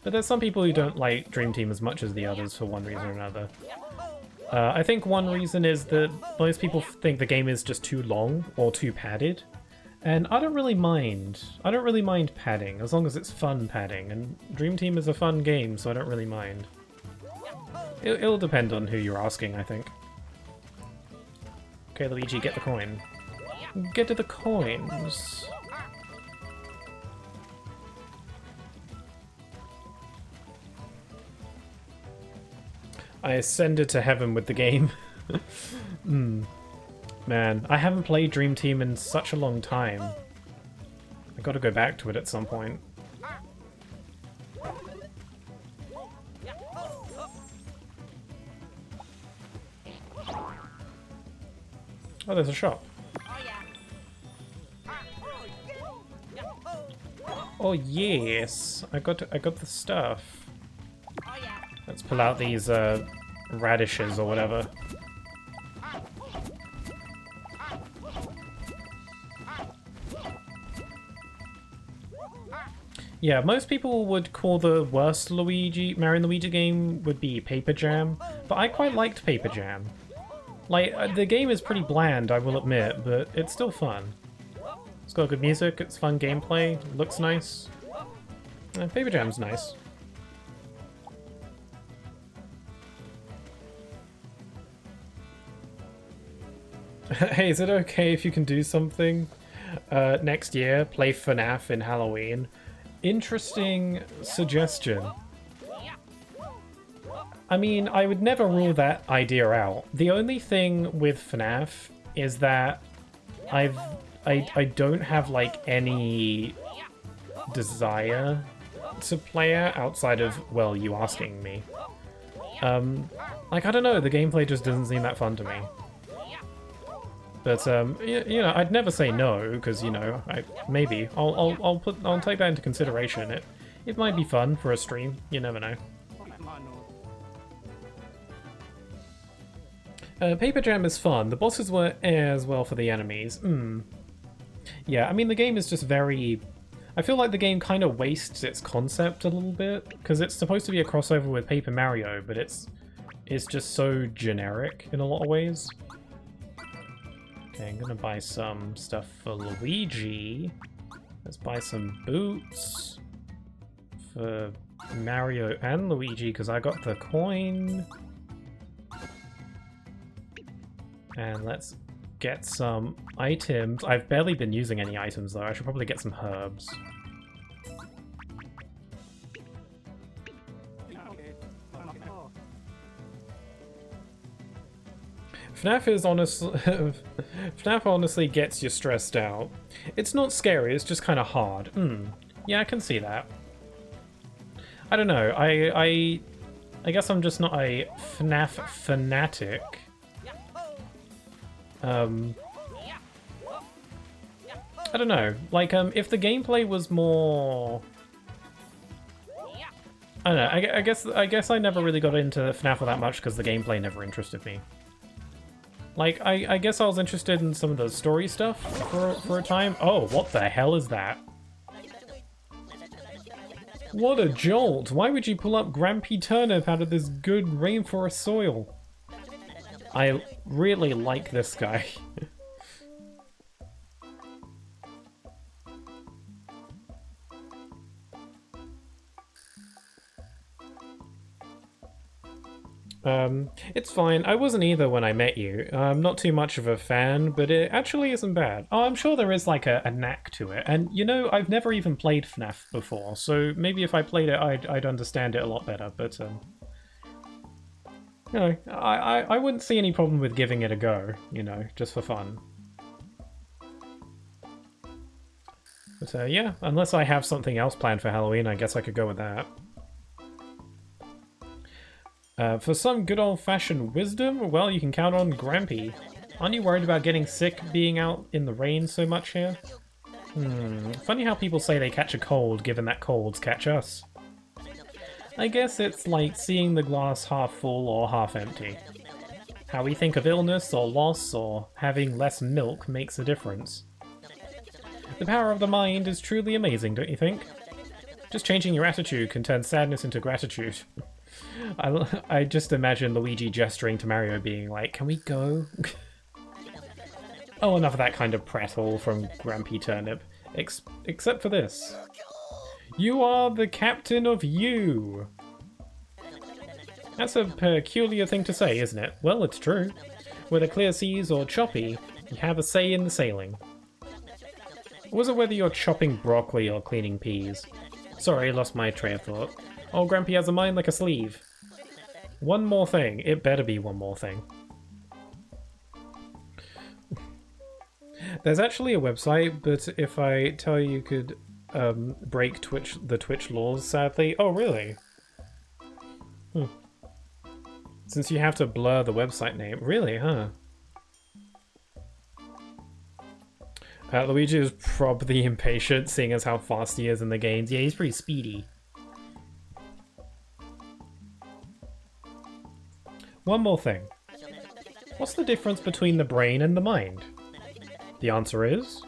But there's some people who don't like Dream Team as much as the others for one reason or another. I think one reason is that most people think the game is just too long or too padded. And I don't really mind. I don't really mind padding, as long as it's fun padding. And Dream Team is a fun game, so I don't really mind. It'll depend on who you're asking, I think. Okay, Luigi, get the coin. Get to the coins. I ascended to heaven with the game. Man, I haven't played Dream Team in such a long time. I gotta go back to it at some point. Oh, there's a shop. Oh yes, I got the stuff. Let's pull out these radishes or whatever. Yeah, most people would call the worst Mario and Luigi game would be Paper Jam, but I quite liked Paper Jam. Like, the game is pretty bland, I will admit, but it's still fun. It's got good music, it's fun gameplay, looks nice. Paper Jam's nice. Hey, is it okay if you can do something next year? Play FNAF in Halloween? Interesting suggestion. I mean, I would never rule that idea out. The only thing with FNAF is that I don't have like any desire to play it outside of, well, you asking me. Like, I don't know, the gameplay just doesn't seem that fun to me. But you know, I'd never say no because you know, maybe I'll take that into consideration. It might be fun for a stream. You never know. Paper Jam is fun. The bosses were as well for the enemies. Yeah, I mean the game is just very. I feel like the game kind of wastes its concept a little bit because it's supposed to be a crossover with Paper Mario, but it's just so generic in a lot of ways. Okay, I'm gonna buy some stuff for Luigi. Let's buy some boots for Mario and Luigi because I got the coin. And let's get some items. I've barely been using any items though. I should probably get some herbs. FNAF is FNAF honestly gets you stressed out. It's not scary, it's just kind of hard. Yeah, I can see that. I don't know, I guess I'm just not a FNAF fanatic. I don't know, like, if the gameplay was more... I don't know, I guess I never really got into FNAF that much because the gameplay never interested me. Like, I guess I was interested in some of the story stuff for a time. Oh, what the hell is that? What a jolt! Why would you pull up Grampy Turnip out of this good rainforest soil? I really like this guy. It's fine. I wasn't either when I met you. I'm not too much of a fan, but it actually isn't bad. Oh, I'm sure there is like a knack to it. And you know, I've never even played FNAF before, so maybe if I played it, I'd understand it a lot better, but you know, I wouldn't see any problem with giving it a go, you know, just for fun. But yeah, unless I have something else planned for Halloween, I guess I could go with that. For some good old-fashioned wisdom, well, you can count on Grampy. Aren't you worried about getting sick being out in the rain so much here? Funny how people say they catch a cold, given that colds catch us. I guess it's like seeing the glass half full or half empty. How we think of illness or loss or having less milk makes a difference. The power of the mind is truly amazing, don't you think? Just changing your attitude can turn sadness into gratitude. I just imagine Luigi gesturing to Mario being like, can we go? Oh, enough of that kind of prattle from Grampy Turnip. Except for this. You are the captain of you! That's a peculiar thing to say, isn't it? Well, it's true. Whether clear seas or choppy, you have a say in the sailing. Or was it whether you're chopping broccoli or cleaning peas? Sorry, lost my train of thought. Oh, Grampy has a mind like a sleeve. One more thing. It better be one more thing. There's actually a website, but if I tell you could break the Twitch laws, sadly... Oh, really? Since you have to blur the website name. Really, huh? Luigi is probably impatient, seeing as how fast he is in the games. Yeah, he's pretty speedy. One more thing. What's the difference between the brain and the mind? The answer is...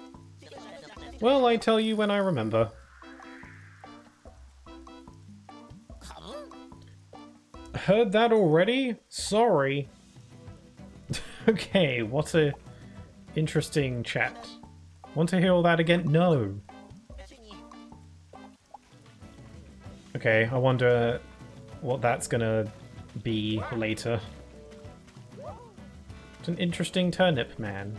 well, I tell you when I remember. Heard that already? Sorry. Okay, what a interesting chat. Want to hear all that again? No. Okay, I wonder what that's gonna be later. It's an interesting turnip man.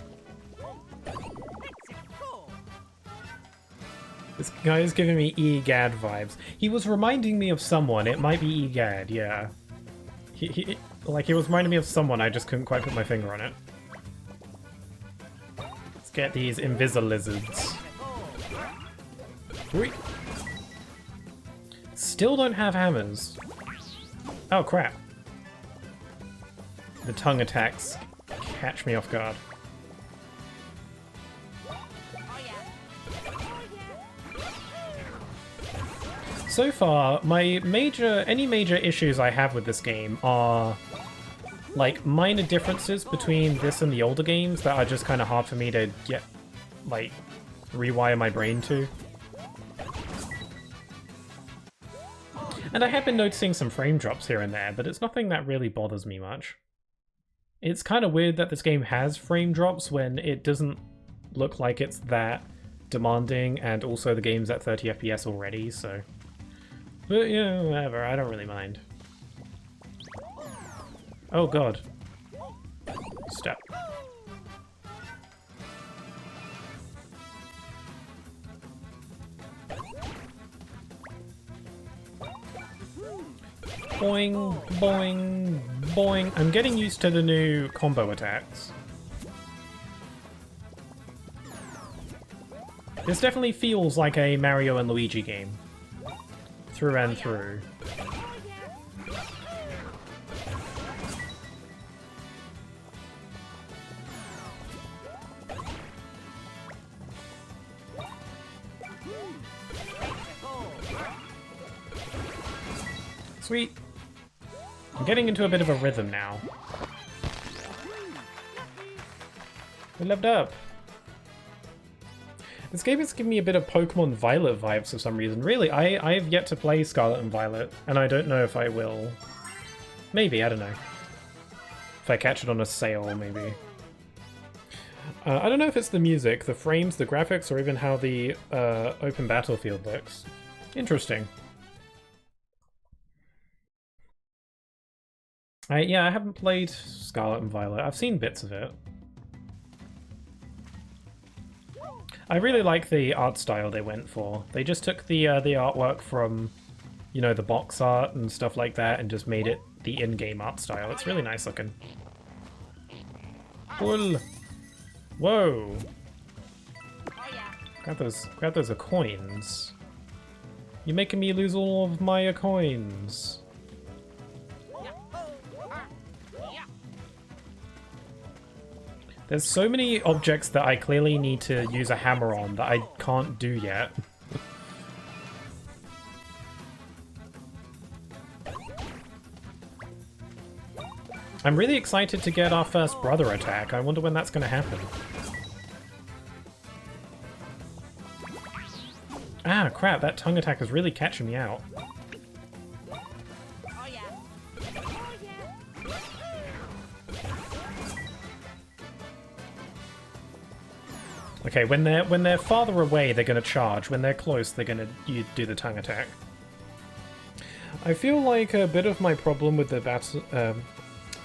This guy is giving me EGAD vibes. He was reminding me of someone. It might be EGAD, yeah. He was reminding me of someone, I just couldn't quite put my finger on it. Let's get these Invisilizards. Whee! Still don't have hammers. Oh crap. The tongue attacks catch me off guard. so far, any major issues I have with this game are like minor differences between this and the older games that are just kind of hard for me to get, like, rewire my brain to. And I have been noticing some frame drops here and there, but it's nothing that really bothers me much. It's kind of weird that this game has frame drops when it doesn't look like it's that demanding, and also the game's at 30 FPS already, so... But yeah, whatever, I don't really mind. Oh god. Step. Boing, boing, boing. I'm getting used to the new combo attacks. This definitely feels like a Mario and Luigi game. Through and through. Sweet. I'm getting into a bit of a rhythm now. We leveled up. This game is giving me a bit of Pokemon Violet vibes for some reason. Really, I have yet to play Scarlet and Violet, and I don't know if I will. Maybe, I don't know. If I catch it on a sale, maybe. I don't know if it's the music, the frames, the graphics, or even how the open battlefield looks. Interesting. Yeah, I haven't played Scarlet and Violet. I've seen bits of it. I really like the art style they went for. They just took the artwork from, you know, the box art and stuff like that, and just made it the in-game art style. It's really nice looking. Pull. Whoa. Grab those coins. You're making me lose all of my coins. There's so many objects that I clearly need to use a hammer on that I can't do yet. I'm really excited to get our first brother attack. I wonder when that's going to happen. Ah, crap, that tongue attack is really catching me out. Okay, when they're farther away, they're going to charge. When they're close, they're going to do the tongue attack. I feel like a bit of my problem with the battle... I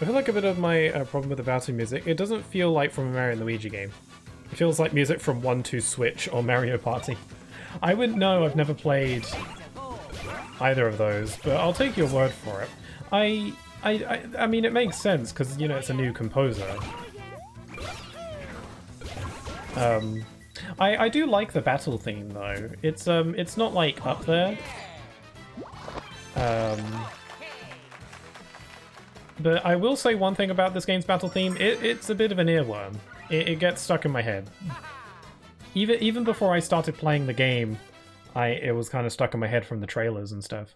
feel like a bit of my problem with the battle music, it doesn't feel like from a Mario and Luigi game. It feels like music from 1-2 Switch or Mario Party. I wouldn't know, I've never played either of those, but I'll take your word for it. I mean, it makes sense, because, you know, it's a new composer. I do like the battle theme, though. It's not, like, up there. But I will say one thing about this game's battle theme, it's a bit of an earworm. It gets stuck in my head. Even before I started playing the game, it was kind of stuck in my head from the trailers and stuff.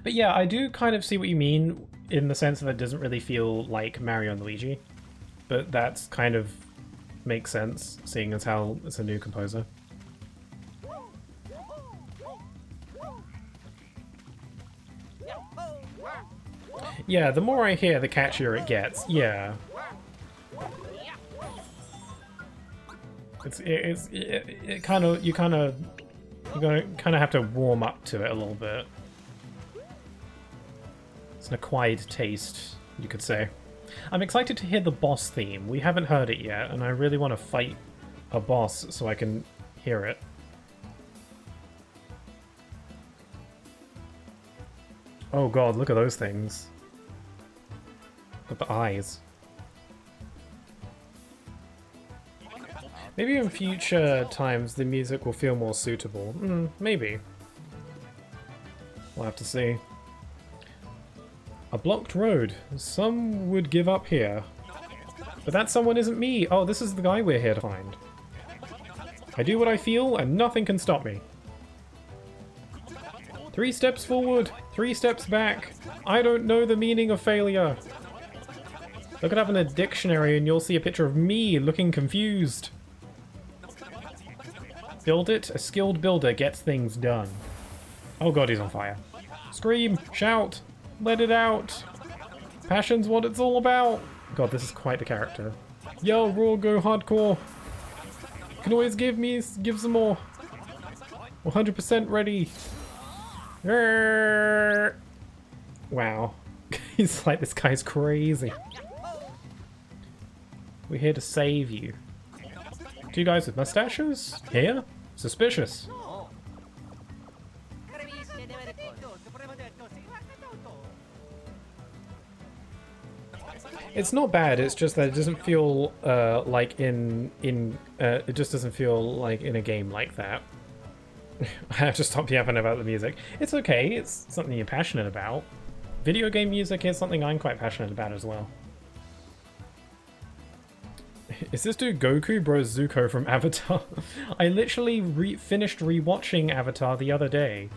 But yeah, I do kind of see what you mean, in the sense that it doesn't really feel like Mario and Luigi. But that's kind of makes sense, seeing as how it's a new composer. Yeah, the more I hear, the catchier it gets. Yeah. It kind of you're gonna kind of have to warm up to it a little bit. It's an acquired taste, you could say. I'm excited to hear the boss theme. We haven't heard it yet, and I really want to fight a boss so I can hear it. Oh god, look at those things. Look at the eyes. Maybe in future times the music will feel more suitable. Maybe. We'll have to see. A blocked road. Some would give up here. But that someone isn't me! Oh, this is the guy we're here to find. I do what I feel, and nothing can stop me. 3 steps forward, 3 steps back. I don't know the meaning of failure. Look it up in a dictionary and you'll see a picture of me looking confused. Build it. A skilled builder gets things done. Oh god, he's on fire. Scream, shout, let it out. Passion's what it's all about. God, this is quite the character. Yell, roar, go hardcore. You can always give some more. 100% ready. Wow. He's like, this guy's crazy. We're here to save you. 2 guys with mustaches? Here? Suspicious. It's not bad, it's just that it doesn't feel like it just doesn't feel like in a game like that. I have to stop yapping about the music. It's okay, it's something you're passionate about. Video game music is something I'm quite passionate about as well. Is this dude Goku Bros Zuko from Avatar? I literally finished rewatching Avatar the other day.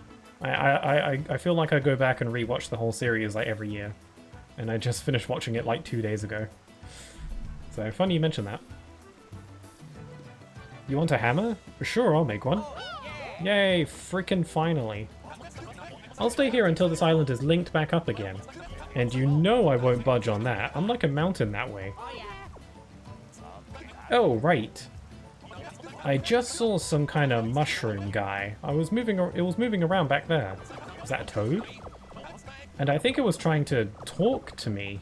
I feel like I go back and rewatch the whole series like every year. And I just finished watching it like 2 days ago. So funny you mention that. You want a hammer? Sure, I'll make one. Yay, freaking finally. I'll stay here until this island is linked back up again. And you know I won't budge on that. I'm like a mountain that way. Oh, right. I just saw some kind of mushroom guy. It was moving around back there. Is that a toad? And I think it was trying to talk to me.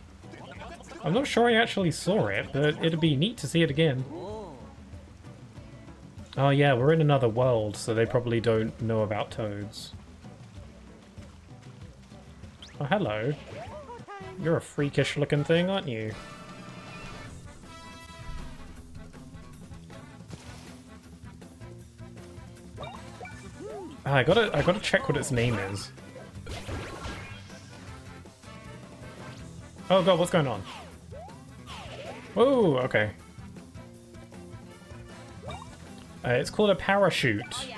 I'm not sure I actually saw it, but it'd be neat to see it again. Oh yeah, we're in another world, so they probably don't know about toads. Oh, hello. You're a freakish looking thing, aren't you? I gotta check what its name is. Oh god, what's going on? Oh, okay. It's called a parachute.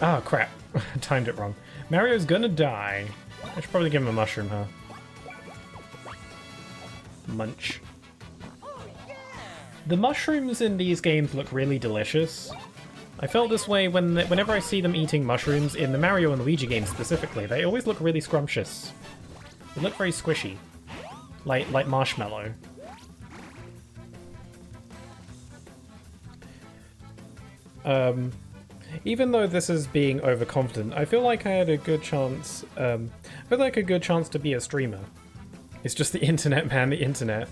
Ah, crap. Timed it wrong. Mario's gonna die. I should probably give him a mushroom, huh? Munch. The mushrooms in these games look really delicious. I felt this way whenever I see them eating mushrooms in the Mario and Luigi games specifically. They always look really scrumptious. They look very squishy. Like marshmallow. Even though this is being overconfident, I feel like I had a good chance. I feel like a good chance to be a streamer. It's just the internet, man. The internet.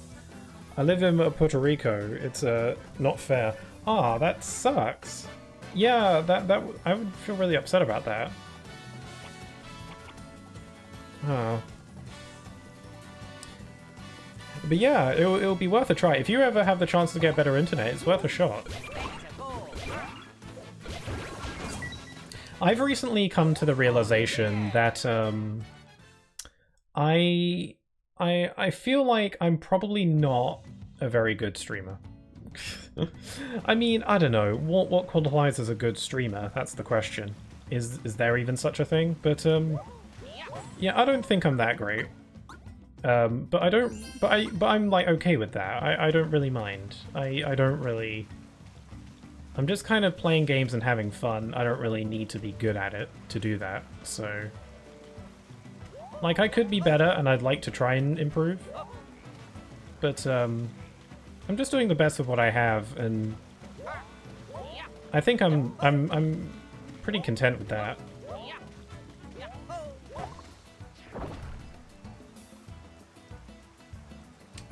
I live in Puerto Rico. It's not fair. Ah, that sucks. Yeah, that I would feel really upset about that. Oh. But yeah, it'll be worth a try. If you ever have the chance to get better internet, it's worth a shot. I've recently come to the realization that I feel like I'm probably not a very good streamer. I mean, I don't know. What qualifies as a good streamer? That's the question. Is there even such a thing? But yeah, I don't think I'm that great. But I'm like okay with that. I don't really mind. I don't really. I'm just kind of playing games and having fun. I don't really need to be good at it to do that. So, like, I could be better, and I'd like to try and improve. But I'm just doing the best with what I have, and I think I'm pretty content with that.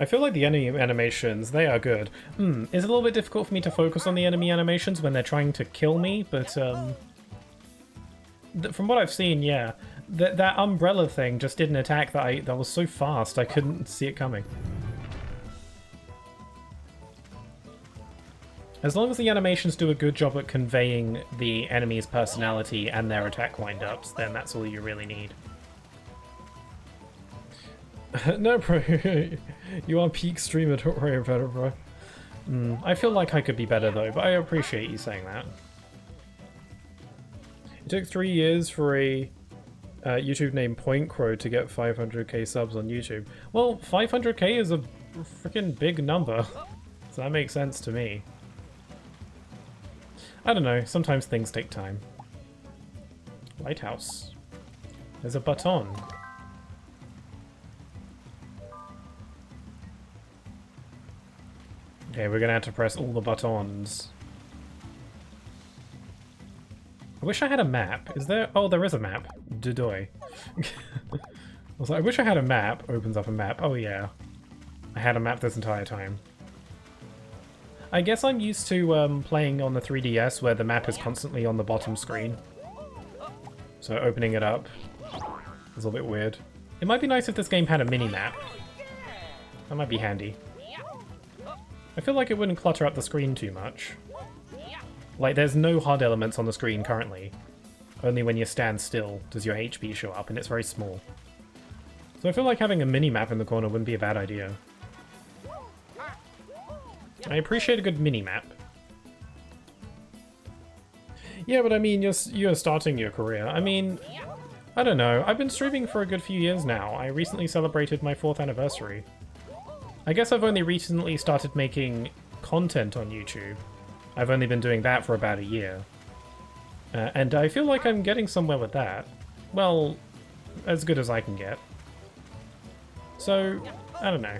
I feel like the enemy animations, they are good. It's a little bit difficult for me to focus on the enemy animations when they're trying to kill me, but from what I've seen, yeah. That umbrella thing just did an attack that was so fast I couldn't see it coming. As long as the animations do a good job at conveying the enemy's personality and their attack wind-ups, then that's all you really need. No, bro. You are peak streamer, don't worry about it, bro. I feel like I could be better, though, but I appreciate you saying that. It took 3 years for a YouTube named Point Crow to get 500k subs on YouTube. Well, 500k is a freaking big number, so that makes sense to me. I don't know, sometimes things take time. Lighthouse. There's a baton. Okay, we're gonna have to press all the buttons. I wish I had a map. Is there? Oh, there is a map. Dudoy. I was like, I wish I had a map. Opens up a map. Oh yeah. I had a map this entire time. I guess I'm used to playing on the 3DS where the map is constantly on the bottom screen. So opening it up is a little bit weird. It might be nice if this game had a mini-map. That might be handy. I feel like it wouldn't clutter up the screen too much. Like, there's no hard elements on the screen currently. Only when you stand still does your HP show up, and it's very small. So I feel like having a mini-map in the corner wouldn't be a bad idea. I appreciate a good mini-map. Yeah, but I mean, you're starting your career. I mean, I don't know. I've been streaming for a good few years now. I recently celebrated my 4th anniversary. I guess I've only recently started making content on YouTube. I've only been doing that for about a year. And I feel like I'm getting somewhere with that. Well, as good as I can get. So, I don't know.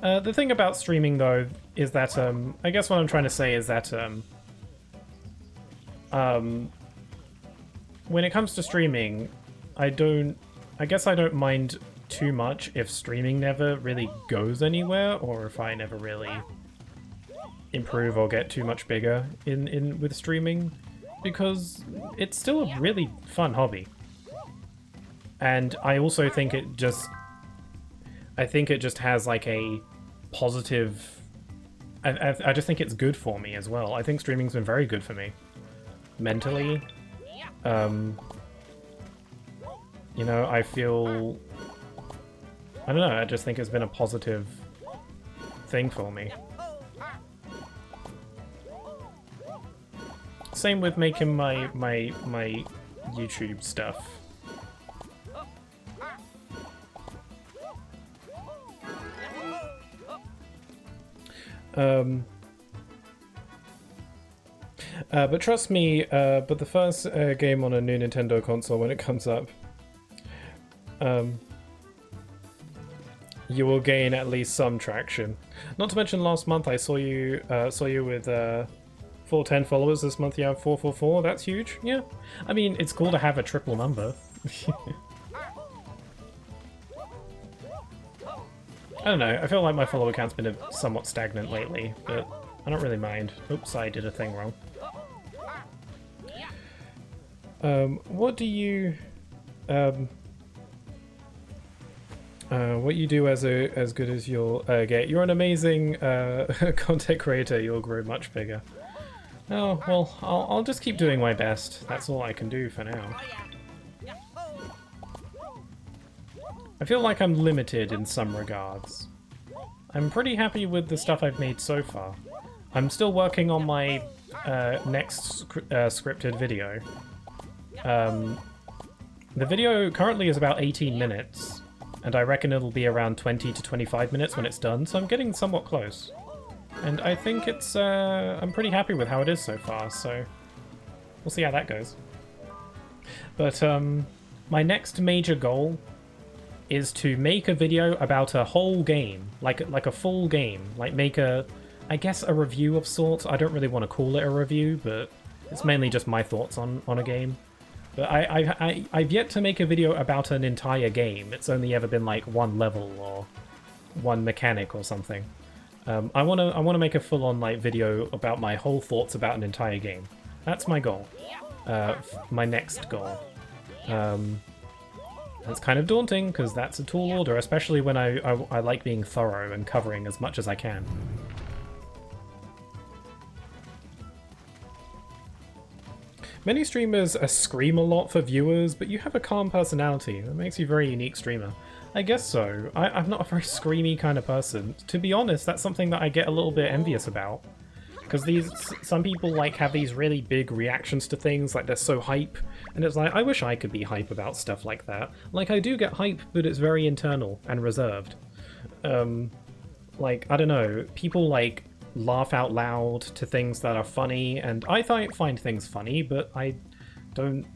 The thing about streaming, though, is that, I guess what I'm trying to say is that, when it comes to streaming, I guess I don't mind too much if streaming never really goes anywhere, or if I never really improve or get too much bigger with streaming, because it's still a really fun hobby. And I also think it just has like a positive, I just think it's good for me as well. I think streaming's been very good for me mentally. You know, I feel, I don't know, I just think it's been a positive thing for me. Same with making my YouTube stuff. But trust me, but the first game on a new Nintendo console, when it comes up, you will gain at least some traction. Not to mention, last month I saw you with 410 followers. This month you have 444. That's huge. Yeah, I mean, it's cool to have a triple number. I don't know. I feel like my follower count's been somewhat stagnant lately, but I don't really mind. Oops, I did a thing wrong. What do you do as good as you'll get? You're an amazing content creator. You'll grow much bigger. Oh well, I'll just keep doing my best. That's all I can do for now. I feel like I'm limited in some regards. I'm pretty happy with the stuff I've made so far. I'm still working on my next scripted video. The video currently is about 18 minutes, and I reckon it'll be around 20 to 25 minutes when it's done, so I'm getting somewhat close. And I think it's, I'm pretty happy with how it is so far, so we'll see how that goes. But my next major goal is to make a video about a whole game, like a full game, like make I guess a review of sorts. I don't really want to call it a review, but it's mainly just my thoughts on a game. But I've yet to make a video about an entire game. It's only ever been like one level or one mechanic or something. I wanna make a full-on like video about my whole thoughts about an entire game. That's my goal. My next goal. That's kind of daunting because that's a tall order, especially when I like being thorough and covering as much as I can. Many streamers scream a lot for viewers, but you have a calm personality. That makes you a very unique streamer. I guess so. I'm not a very screamy kind of person. To be honest, that's something that I get a little bit envious about. Because some people like have these really big reactions to things, like they're so hype, and it's like, I wish I could be hype about stuff like that. Like, I do get hype, but it's very internal and reserved. Like, I don't know, people like laugh out loud to things that are funny, and I find things funny, but I don't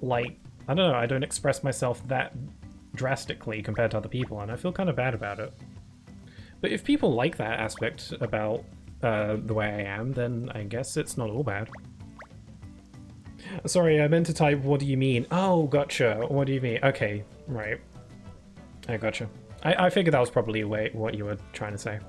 like, I don't know, I don't express myself that drastically compared to other people, and I feel kind of bad about it. But if people like that aspect about the way I am, then I guess it's not all bad. Sorry, I meant to type, what do you mean? Oh, gotcha, what do you mean? Okay, right. I gotcha. I figured that was probably what you were trying to say.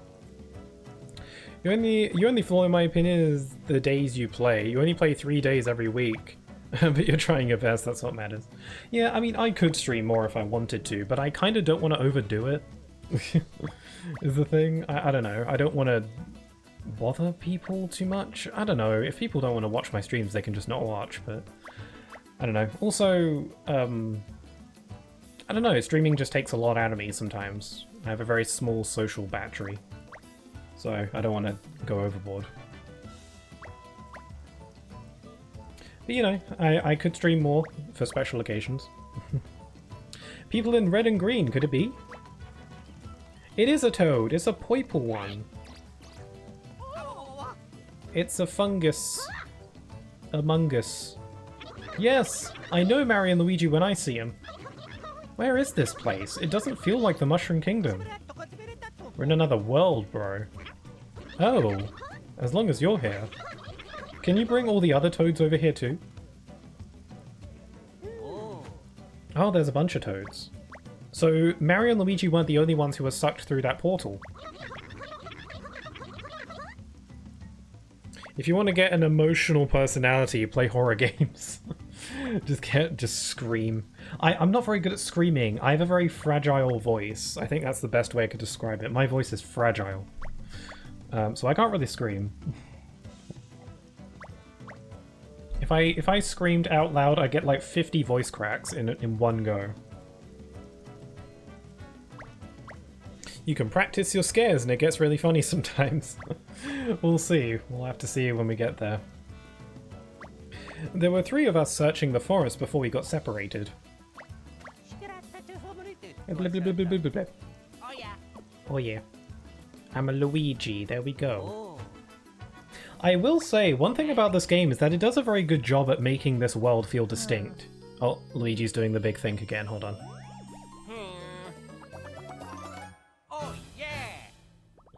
Your only flaw, in my opinion, is the days you play. You only play 3 days every week, but you're trying your best, that's what matters. Yeah, I mean, I could stream more if I wanted to, but I kind of don't want to overdo it, is the thing. I don't know, I don't want to bother people too much. I don't know, if people don't want to watch my streams, they can just not watch, but I don't know. Also, I don't know, streaming just takes a lot out of me sometimes. I have a very small social battery, so I don't want to go overboard. But you know, I could stream more for special occasions. People in red and green, could it be? It is a toad, it's a purple one. It's a fungus. Among Us. Yes, I know Mario and Luigi when I see him. Where is this place? It doesn't feel like the Mushroom Kingdom. We're in another world, bro. Oh, as long as you're here. Can you bring all the other toads over here too? Oh, there's a bunch of toads. So Mario and Luigi weren't the only ones who were sucked through that portal. If you want to get an emotional personality, play horror games. just scream. I'm not very good at screaming. I have a very fragile voice. I think that's the best way I could describe it. My voice is fragile. So I can't really scream. If I screamed out loud, I'd get like 50 voice cracks in one go. You can practice your scares and it gets really funny sometimes. We'll see. We'll have to see when we get there. There were 3 of us searching the forest before we got separated. Blip, blip, blip, blip, blip, blip. Oh yeah. Oh yeah. I'm a Luigi, there we go. I will say, one thing about this game is that it does a very good job at making this world feel distinct. Oh, Luigi's doing the big think again, hold on. Oh yeah.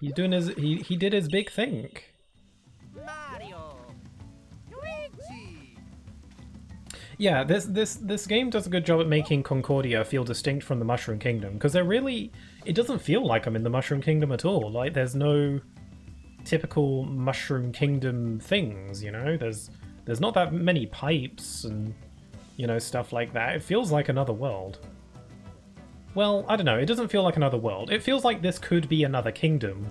He's doing his, he did his big think. Mario. Luigi. Yeah, this game does a good job at making Concordia feel distinct from the Mushroom Kingdom, because it doesn't feel like I'm in the Mushroom Kingdom at all. Like, there's no typical Mushroom Kingdom things, you know? There's not that many pipes and, you know, stuff like that. It feels like another world. Well, I don't know, it doesn't feel like another world. It feels like this could be another kingdom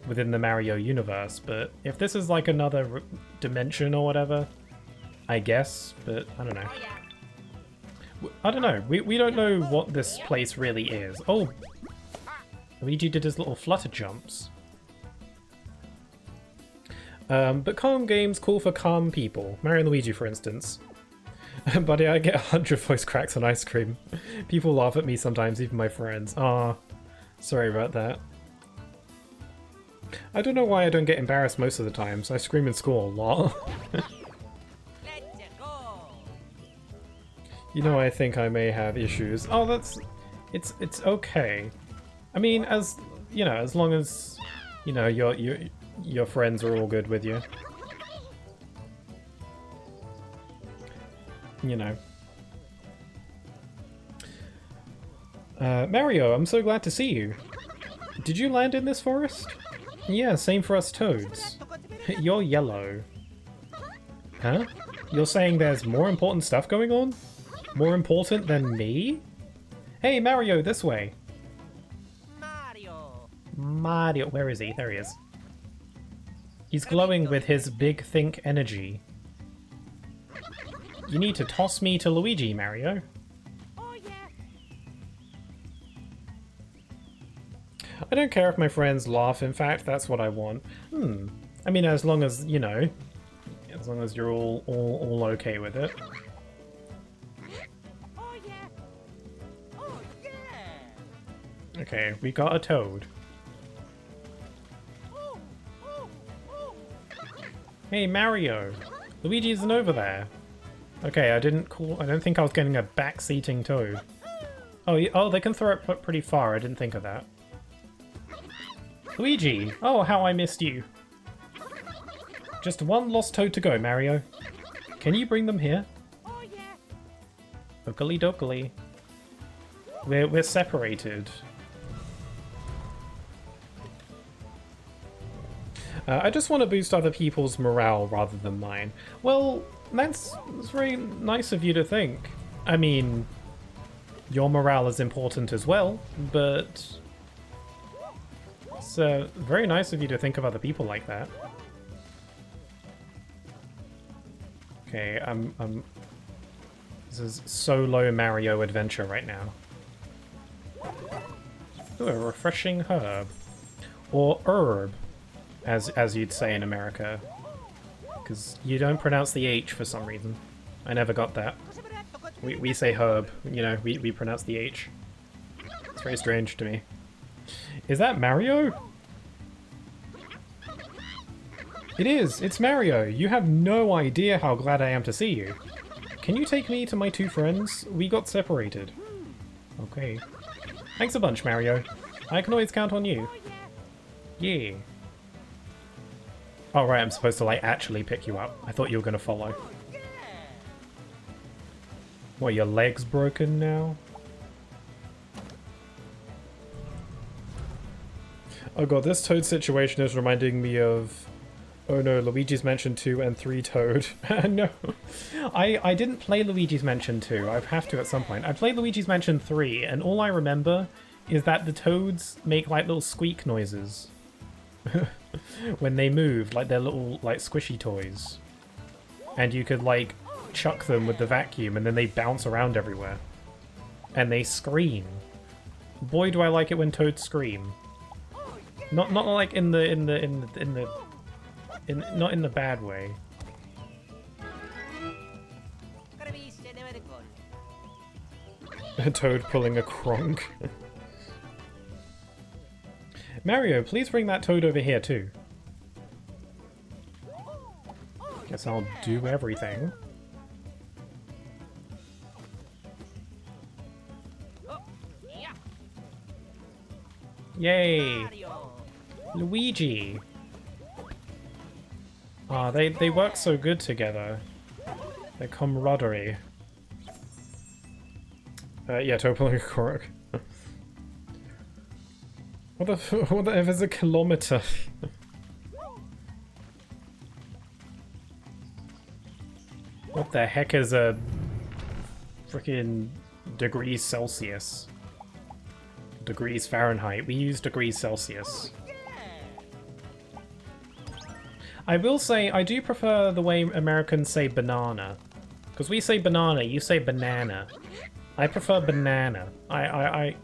within the Mario universe, but if this is like another dimension or whatever, I guess, but I don't know. I don't know, we don't know what this place really is. Oh, Luigi did his little flutter jumps. But calm games call for calm people. Mario and Luigi, for instance. Buddy, I get 100 voice cracks on ice cream. People laugh at me sometimes, even my friends. Ah, sorry about that. I don't know why I don't get embarrassed most of the times. I scream in school a lot. Let's go. You know, I think I may have issues. Oh, it's okay. I mean, as you know, as long as you know your friends are all good with you. You know. Mario, I'm so glad to see you. Did you land in this forest? Yeah, same for us toads. You're yellow. Huh? You're saying there's more important stuff going on? More important than me? Hey, Mario, this way. Mario, where is he? There he is. He's glowing with his big think energy. You need to toss me to Luigi, Mario. Oh yeah. I don't care if my friends laugh, in fact, that's what I want. I mean, as long as, you know, as long as you're all okay with it. Oh yeah. Oh yeah. Okay, we got a toad. Oh, oh, oh. Hey, Mario! Luigi isn't over there. Okay, I don't think I was getting a back-seating toad. Oh, they can throw it pretty far, I didn't think of that. Luigi! Oh, how I missed you. Just one lost toad to go, Mario. Can you bring them here? Oh yeah. Ookily dookily. We're separated. I just want to boost other people's morale rather than mine. Well, that's very nice of you to think. I mean, your morale is important as well, but it's very nice of you to think of other people like that. Okay, this is solo Mario adventure right now. Ooh, a refreshing herb. Or herb, as you'd say in America. Because you don't pronounce the H for some reason. I never got that. We say herb, you know, we pronounce the H. It's very strange to me. Is that Mario? It is! It's Mario! You have no idea how glad I am to see you. Can you take me to my two friends? We got separated. Okay. Thanks a bunch, Mario. I can always count on you. Yeah. Oh right, I'm supposed to like actually pick you up. I thought you were gonna follow. What, your leg's broken now? Oh god, this Toad situation is reminding me of... Oh no, Luigi's Mansion 2 and 3 Toad. No, I didn't play Luigi's Mansion 2. I have to at some point. I played Luigi's Mansion 3, and all I remember is that the Toads make like little squeak noises when they move, like they're little like squishy toys. And you could like chuck them with the vacuum, and then they bounce around everywhere. And they scream. Boy, do I like it when Toads scream. Not like not in the bad way. A Toad pulling a Kronk. Mario, please bring that Toad over here too. Guess I'll do everything. Yay! Luigi! Ah, they work so good together. Their camaraderie. Yeah, Toad pulling a Kronk. What the F is a kilometer? What the heck is a freaking degrees Celsius? Degrees Fahrenheit. We use degrees Celsius. I will say, I do prefer the way Americans say banana. Because we say banana, you say banana. I prefer banana. I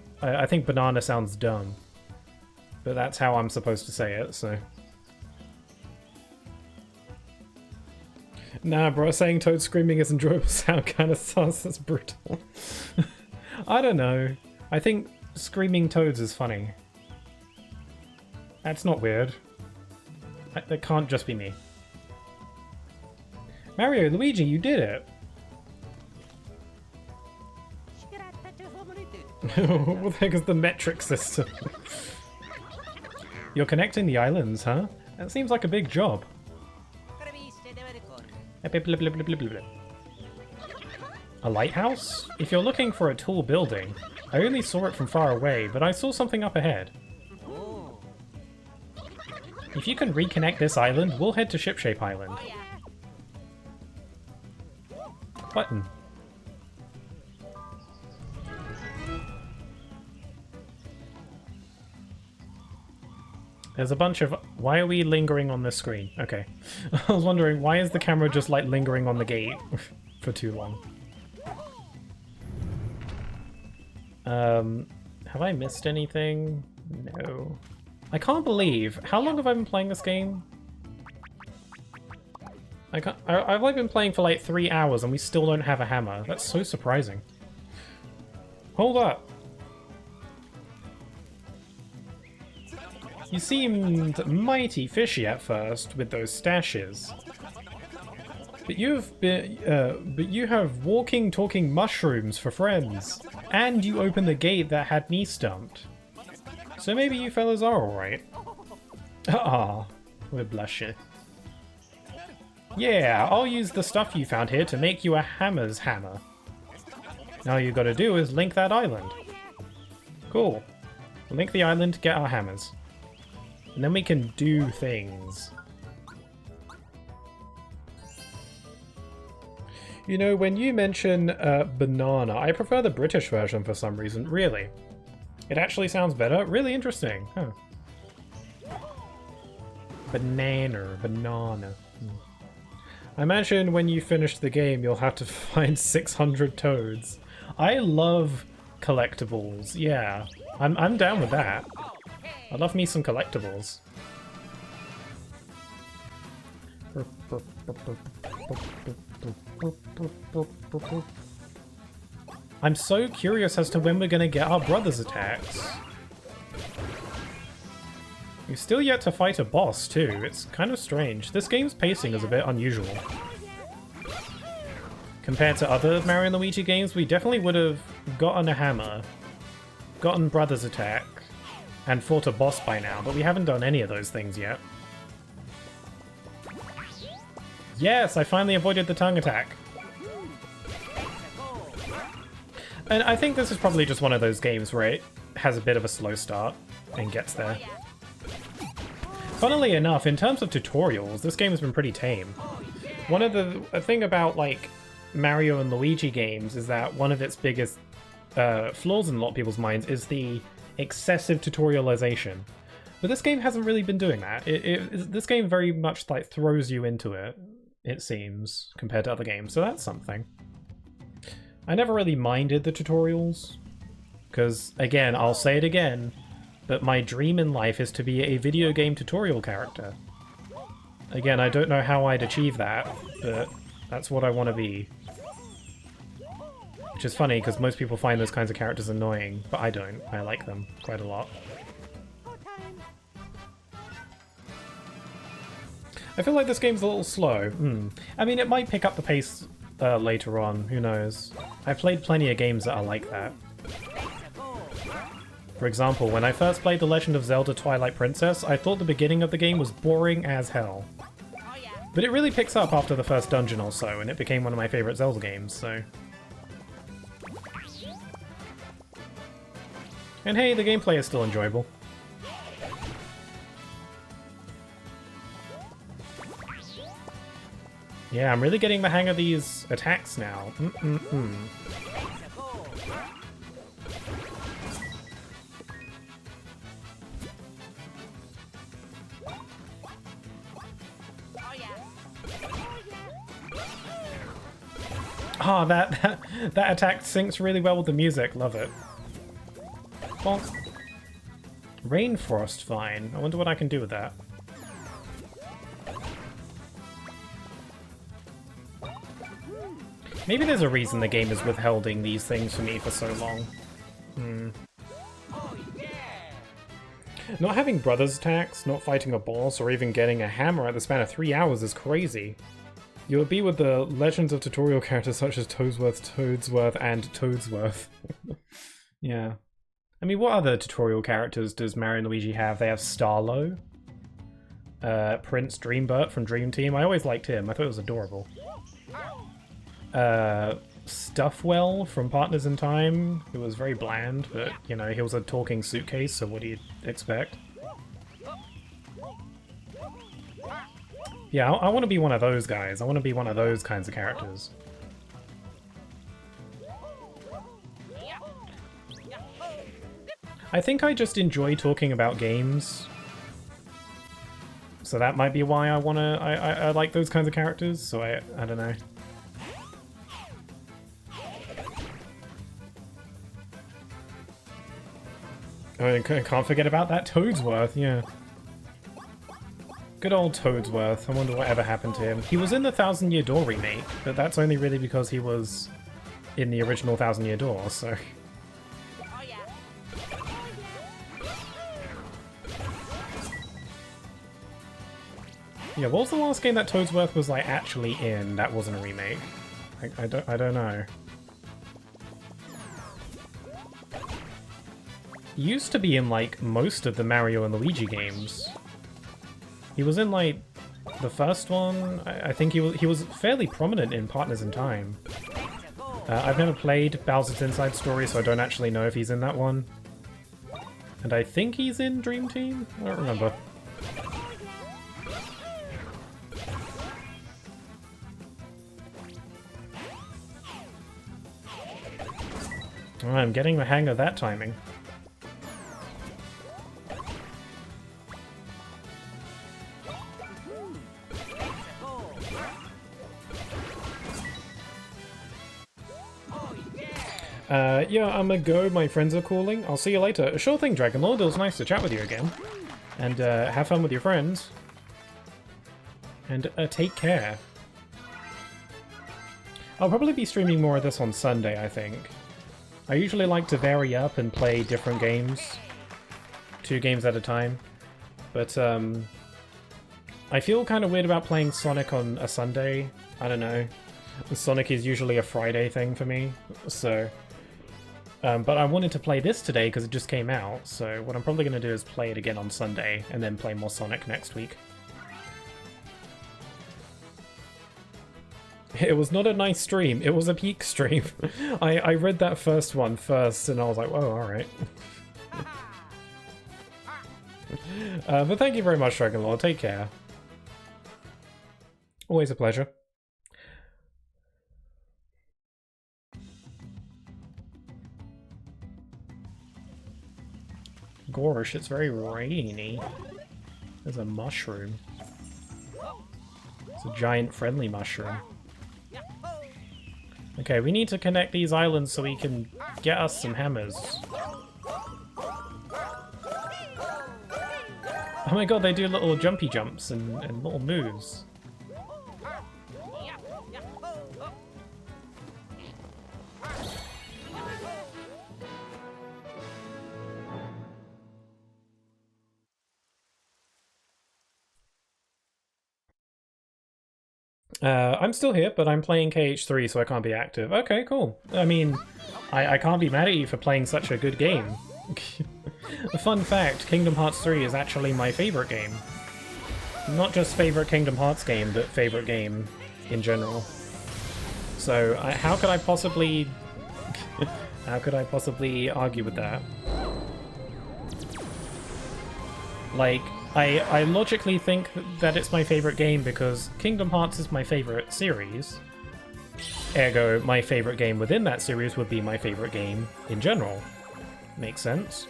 think banana sounds dumb. But that's how I'm supposed to say it, so... Nah, bro, saying Toad screaming is enjoyable sound kind of sus, that's brutal. I don't know. I think screaming toads is funny. That's not weird. That can't just be me. Mario, Luigi, you did it! What the heck is the metric system? You're connecting the islands, huh? That seems like a big job. A lighthouse? If you're looking for a tall building, I only saw it from far away, but I saw something up ahead. If you can reconnect this island, we'll head to Shipshape Island. Button. There's a bunch of... Why are we lingering on this screen? Okay. I was wondering, why is the camera just, like, lingering on the gate? for too long. Have I missed anything? No. I can't believe, how long have I been playing this game? I've like been playing for like 3 hours and we still don't have a hammer. That's so surprising. Hold up. You seemed mighty fishy at first with those stashes. But you have walking, talking mushrooms for friends. And you opened the gate that had me stumped. So maybe you fellas are alright. Ah, we're blushing. Yeah, I'll use the stuff you found here to make you a hammer's hammer. Now all you gotta do is link that island. Cool. Link the island to get our hammers. And then we can do things. You know, when you mention banana, I prefer the British version for some reason. Really? It actually sounds better? Really interesting. Huh. Banana. I imagine when you finish the game, you'll have to find 600 toads. I love collectibles. Yeah, I'm down with that. I love me some collectibles. I'm so curious as to when we're gonna get our brothers' attacks. We've still yet to fight a boss, too. It's kind of strange. This game's pacing is a bit unusual. Compared to other Mario and Luigi games, we definitely would have gotten a hammer, gotten brothers' attack, and fought a boss by now, but we haven't done any of those things yet. Yes, I finally avoided the tongue attack. And I think this is probably just one of those games where it has a bit of a slow start and gets there. Funnily enough, in terms of tutorials, this game has been pretty tame. One of the thing about like Mario and Luigi games is that one of its biggest flaws in a lot of people's minds is the excessive tutorialization. But this game hasn't really been doing that. This game very much like throws you into it, it seems, compared to other games, so that's something. I never really minded the tutorials, because again, I'll say it again, but my dream in life is to be a video game tutorial character. Again, I don't know how I'd achieve that, but that's what I want to be. Which is funny, because most people find those kinds of characters annoying, but I don't. I like them quite a lot. I feel like this game's a little slow. I mean, it might pick up the pace later on, who knows. I've played plenty of games that are like that. For example, when I first played The Legend of Zelda Twilight Princess, I thought the beginning of the game was boring as hell. But it really picks up after the first dungeon or so, and it became one of my favorite Zelda games, so... And hey, the gameplay is still enjoyable. Yeah, I'm really getting the hang of these attacks now. Ah, that attack syncs really well with the music. Love it. Bonk. Rainfrost Vine. I wonder what I can do with that. Maybe there's a reason the game is withholding these things from me for so long. Not having brothers attacks, not fighting a boss, or even getting a hammer at the span of 3 hours is crazy. You would be with the legends of tutorial characters such as Toadsworth, and Toadsworth. Yeah. I mean, what other tutorial characters does Mario and Luigi have? They have Starlo. Prince Dreambert from Dream Team. I always liked him. I thought it was adorable. Stuffwell from Partners in Time, who was very bland, but, you know, he was a talking suitcase, so what do you expect? Yeah, I want to be one of those guys. I want to be one of those kinds of characters. I think I just enjoy talking about games. So that might be why I like those kinds of characters, so I don't know. I can't forget about that Toadsworth, yeah. Good old Toadsworth. I wonder whatever happened to him. He was in the Thousand Year Door remake, but that's only really because he was in the original Thousand Year Door, so... Oh yeah. Yeah, what was the last game that Toadsworth was, like, actually in that wasn't a remake? I don't know. He used to be in, like, most of the Mario and Luigi games. He was in, like, the first one. I think he was fairly prominent in Partners in Time. I've never played Bowser's Inside Story, so I don't actually know if he's in that one. And I think he's in Dream Team? I don't remember. Oh, I'm getting the hang of that timing. Yeah, I'm gonna go. My friends are calling. I'll see you later. Sure thing, Dragon Lord. It was nice to chat with you again. And have fun with your friends. And take care. I'll probably be streaming more of this on Sunday, I think. I usually like to vary up and play different games. 2 games at a time. But, I feel kind of weird about playing Sonic on a Sunday. I don't know. Sonic is usually a Friday thing for me, so... but I wanted to play this today because it just came out, so what I'm probably going to do is play it again on Sunday, and then play more Sonic next week. It was not a nice stream, it was a peak stream. I read that first one first, and I was like, whoa, alright. But thank you very much, Dragon Lord, take care. Always a pleasure. Gosh, it's very rainy. There's a mushroom. It's a giant friendly mushroom. Okay, we need to connect these islands so we can get us some hammers. Oh my god, they do little jumpy jumps and little moves. I'm still here, but I'm playing KH3, so I can't be active. Okay, cool. I mean, I can't be mad at you for playing such a good game. A fun fact, Kingdom Hearts 3 is actually my favorite game. Not just favorite Kingdom Hearts game, but favorite game in general. So, how could I possibly... how could I possibly argue with that? Like... I logically think that it's my favorite game because Kingdom Hearts is my favorite series. Ergo, my favorite game within that series would be my favorite game in general. Makes sense.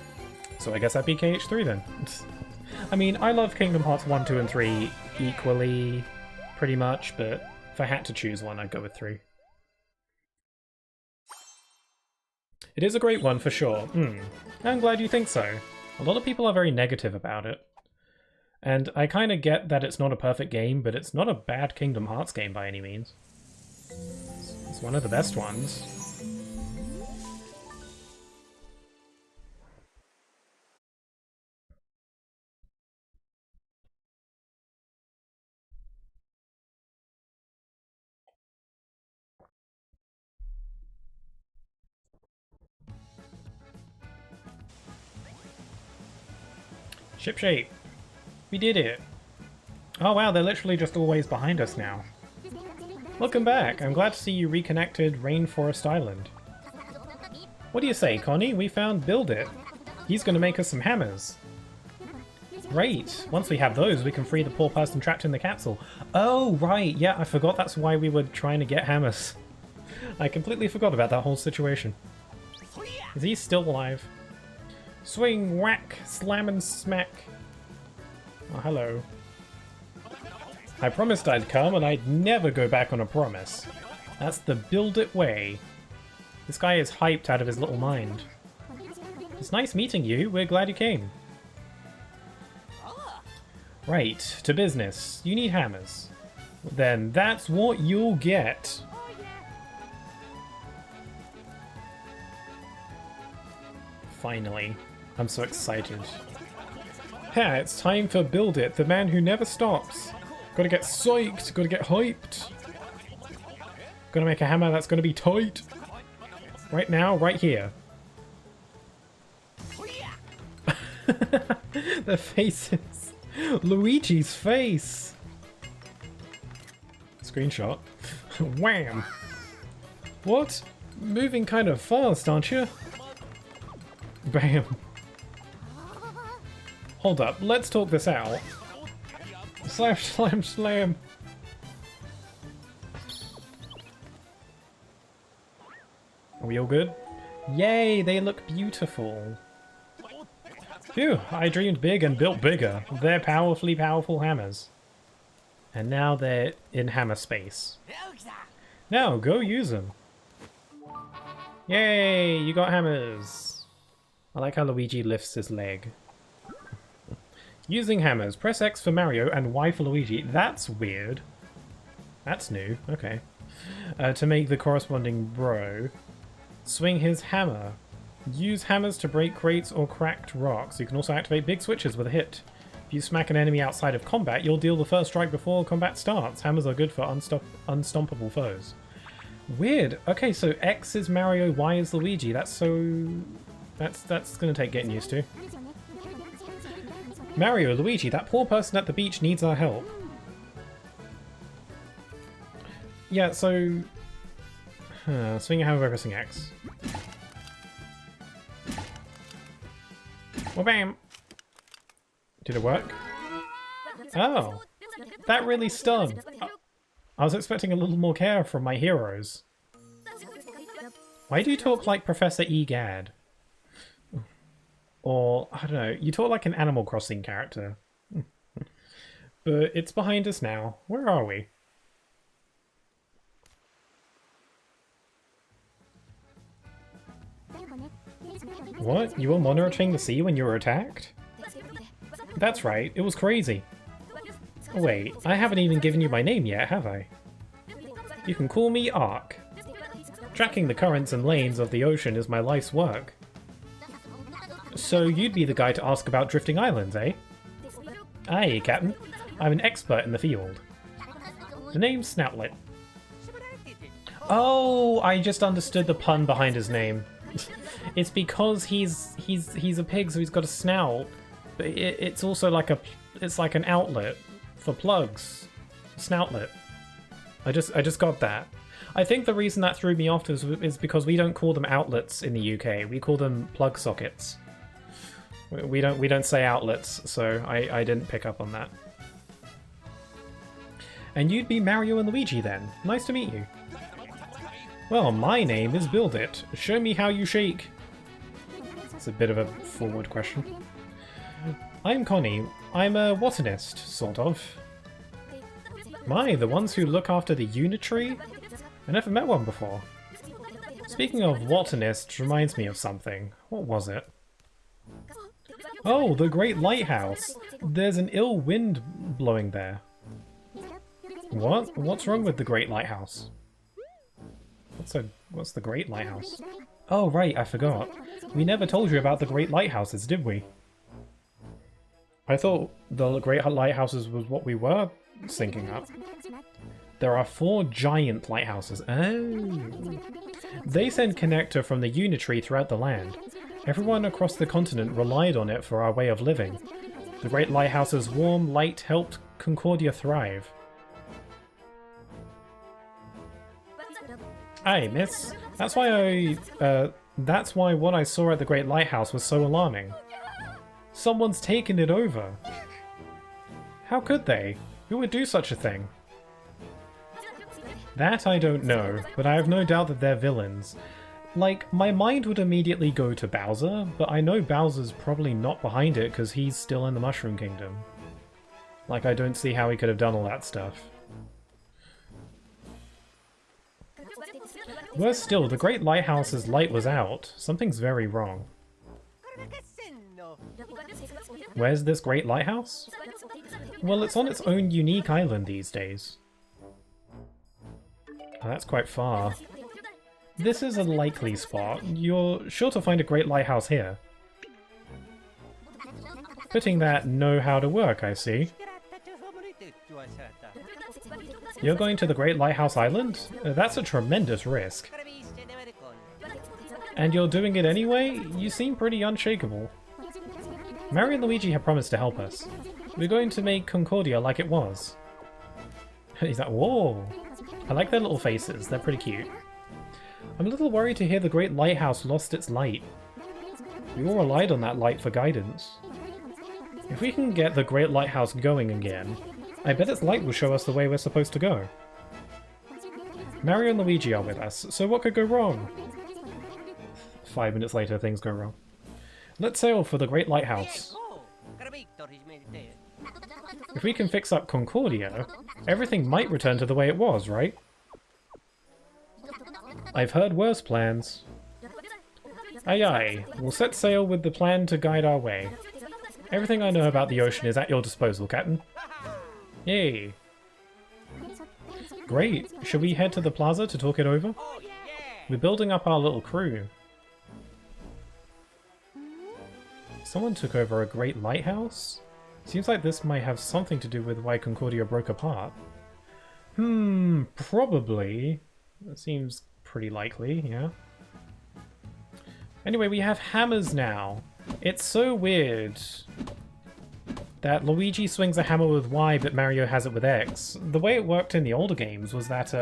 So I guess that'd be KH3 then. I mean, I love Kingdom Hearts 1, 2, and 3 equally, pretty much, but if I had to choose one, I'd go with 3. It is a great one, for sure. I'm glad you think so. A lot of people are very negative about it. And I kind of get that it's not a perfect game, but it's not a bad Kingdom Hearts game by any means. It's one of the best ones. Shipshape. We did it! Oh wow, they're literally just always behind us now. Welcome back! I'm glad to see you reconnected Rainforest Island. What do you say, Connie? We found Build It. He's gonna make us some hammers. Great! Once we have those, we can free the poor person trapped in the capsule. Oh, right! Yeah, I forgot that's why we were trying to get hammers. I completely forgot about that whole situation. Is he still alive? Swing, whack, slam and smack. Oh, hello. I promised I'd come, and I'd never go back on a promise. That's the Build It way. This guy is hyped out of his little mind. It's nice meeting you. We're glad you came. Right, to business. You need hammers. Then that's what you'll get. Finally. I'm so excited. Yeah, it's time for Build It, the man who never stops. Gotta get psyched, gotta get hyped. Gonna make a hammer that's gonna be tight. Right now, right here. The faces. Luigi's face. Screenshot. Wham! What? Moving kind of fast, aren't you? Bam. Hold up, let's talk this out. Slam, slam, slam. Are we all good? Yay, they look beautiful. Phew, I dreamed big and built bigger. They're powerfully powerful hammers. And now they're in hammer space. Now, go use them. Yay, you got hammers. I like how Luigi lifts his leg. Using hammers. Press X for Mario and Y for Luigi. That's weird. That's new. Okay. To make the corresponding bro. Swing his hammer. Use hammers to break crates or cracked rocks. You can also activate big switches with a hit. If you smack an enemy outside of combat, you'll deal the first strike before combat starts. Hammers are good for unstoppable foes. Weird. Okay, so X is Mario, Y is Luigi. That's so... That's gonna take getting used to. Mario, Luigi, that poor person at the beach needs our help. Yeah, so... swing a hammer by pressing X. Well, bam! Did it work? Oh! That really stung! I was expecting a little more care from my heroes. Why do you talk like Professor Egad? Or, I don't know, you talk like an Animal Crossing character. But it's behind us now. Where are we? What? You were monitoring the sea when you were attacked? That's right, it was crazy. Wait, I haven't even given you my name yet, have I? You can call me Ark. Tracking the currents and lanes of the ocean is my life's work. So you'd be the guy to ask about drifting islands, eh? Aye, Captain. I'm an expert in the field. The name's Snoutlet. Oh, I just understood the pun behind his name. It's because he's a pig, so he's got a snout. But it's also like an outlet for plugs. Snoutlet. I just got that. I think the reason that threw me off is because we don't call them outlets in the UK. We call them plug sockets. We don't say outlets, so I didn't pick up on that. And you'd be Mario and Luigi then. Nice to meet you. Well, my name is Build It. Show me how you shake. It's a bit of a forward question. I'm Connie. I'm a botanist, sort of. My, the ones who look after the Unitree? I never met one before. Speaking of botanist reminds me of something. What was it? Oh, the Great Lighthouse! There's an ill wind blowing there. What? What's wrong with the Great Lighthouse? What's the Great Lighthouse? Oh right, I forgot. We never told you about the Great Lighthouses, did we? I thought the Great Lighthouses was what we were syncing up. There are 4 giant lighthouses. Oh. They send connector from the Unitree throughout the land. Everyone across the continent relied on it for our way of living. The Great Lighthouse's warm light helped Concordia thrive. Aye, miss. That's why what I saw at the Great Lighthouse was so alarming. Someone's taken it over. How could they? Who would do such a thing? That I don't know, but I have no doubt that they're villains. Like, my mind would immediately go to Bowser, but I know Bowser's probably not behind it because he's still in the Mushroom Kingdom. Like, I don't see how he could have done all that stuff. Worse still, the Great Lighthouse's light was out. Something's very wrong. Where's this great lighthouse? Well, it's on its own unique island these days. Oh, that's quite far. This is a likely spot. You're sure to find a great lighthouse here. Putting that know-how to work, I see. You're going to the Great Lighthouse Island? That's a tremendous risk. And you're doing it anyway? You seem pretty unshakable. Mario and Luigi have promised to help us. We're going to make Concordia like it was. He's like, whoa! I like their little faces, they're pretty cute. I'm a little worried to hear the Great Lighthouse lost its light. We all relied on that light for guidance. If we can get the Great Lighthouse going again, I bet its light will show us the way we're supposed to go. Mario and Luigi are with us, so what could go wrong? 5 minutes later, things go wrong. Let's sail for the Great Lighthouse. If we can fix up Concordia, everything might return to the way it was, right? I've heard worse plans. Aye aye, we'll set sail with the plan to guide our way. Everything I know about the ocean is at your disposal, Captain. Yay. Great, should we head to the plaza to talk it over? We're building up our little crew. Someone took over a great lighthouse? Seems like this might have something to do with why Concordia broke apart. Probably. That seems pretty likely, yeah. Anyway, we have hammers now. It's so weird that Luigi swings a hammer with Y, but Mario has it with X. The way it worked in the older games was that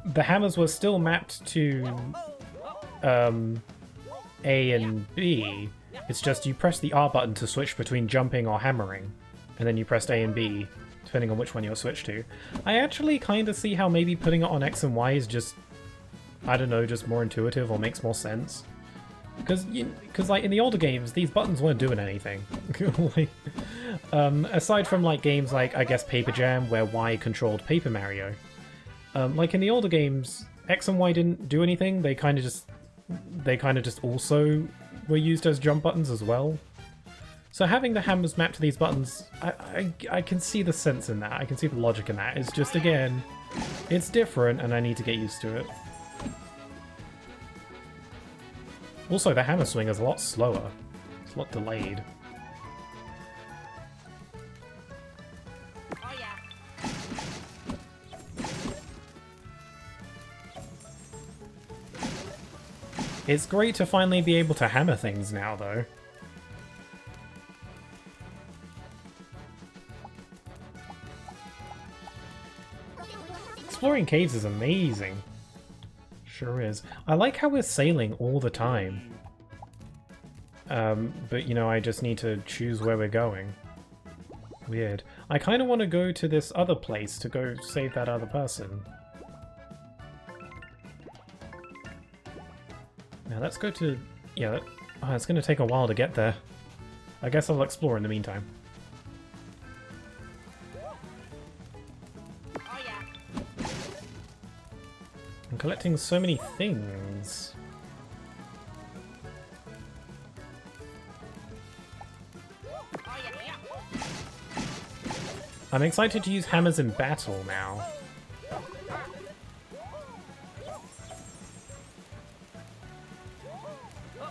the hammers were still mapped to A and B. It's just you press the R button to switch between jumping or hammering, and then you pressed A and B, depending on which one you'll switch to. I actually kind of see how maybe putting it on X and Y is just, I don't know, just more intuitive or makes more sense. Because like in the older games, these buttons weren't doing anything. Like, aside from like games like, I guess, Paper Jam, where Y controlled Paper Mario. Like in the older games, X and Y didn't do anything. They kind of just also were used as jump buttons as well. So having the hammers mapped to these buttons, I can see the sense in that. I can see the logic in that. It's just, again, it's different and I need to get used to it. Also, the hammer swing is a lot slower. It's a lot delayed. Oh yeah. It's great to finally be able to hammer things now, though. Exploring caves is amazing. Sure is. I like how we're sailing all the time. But, you know, I just need to choose where we're going. Weird. I kind of want to go to this other place to go save that other person. Now let's go to... yeah, it's going to take a while to get there. I guess I'll explore in the meantime. Oh yeah. I'm collecting so many things. Oh yeah. I'm excited to use hammers in battle now.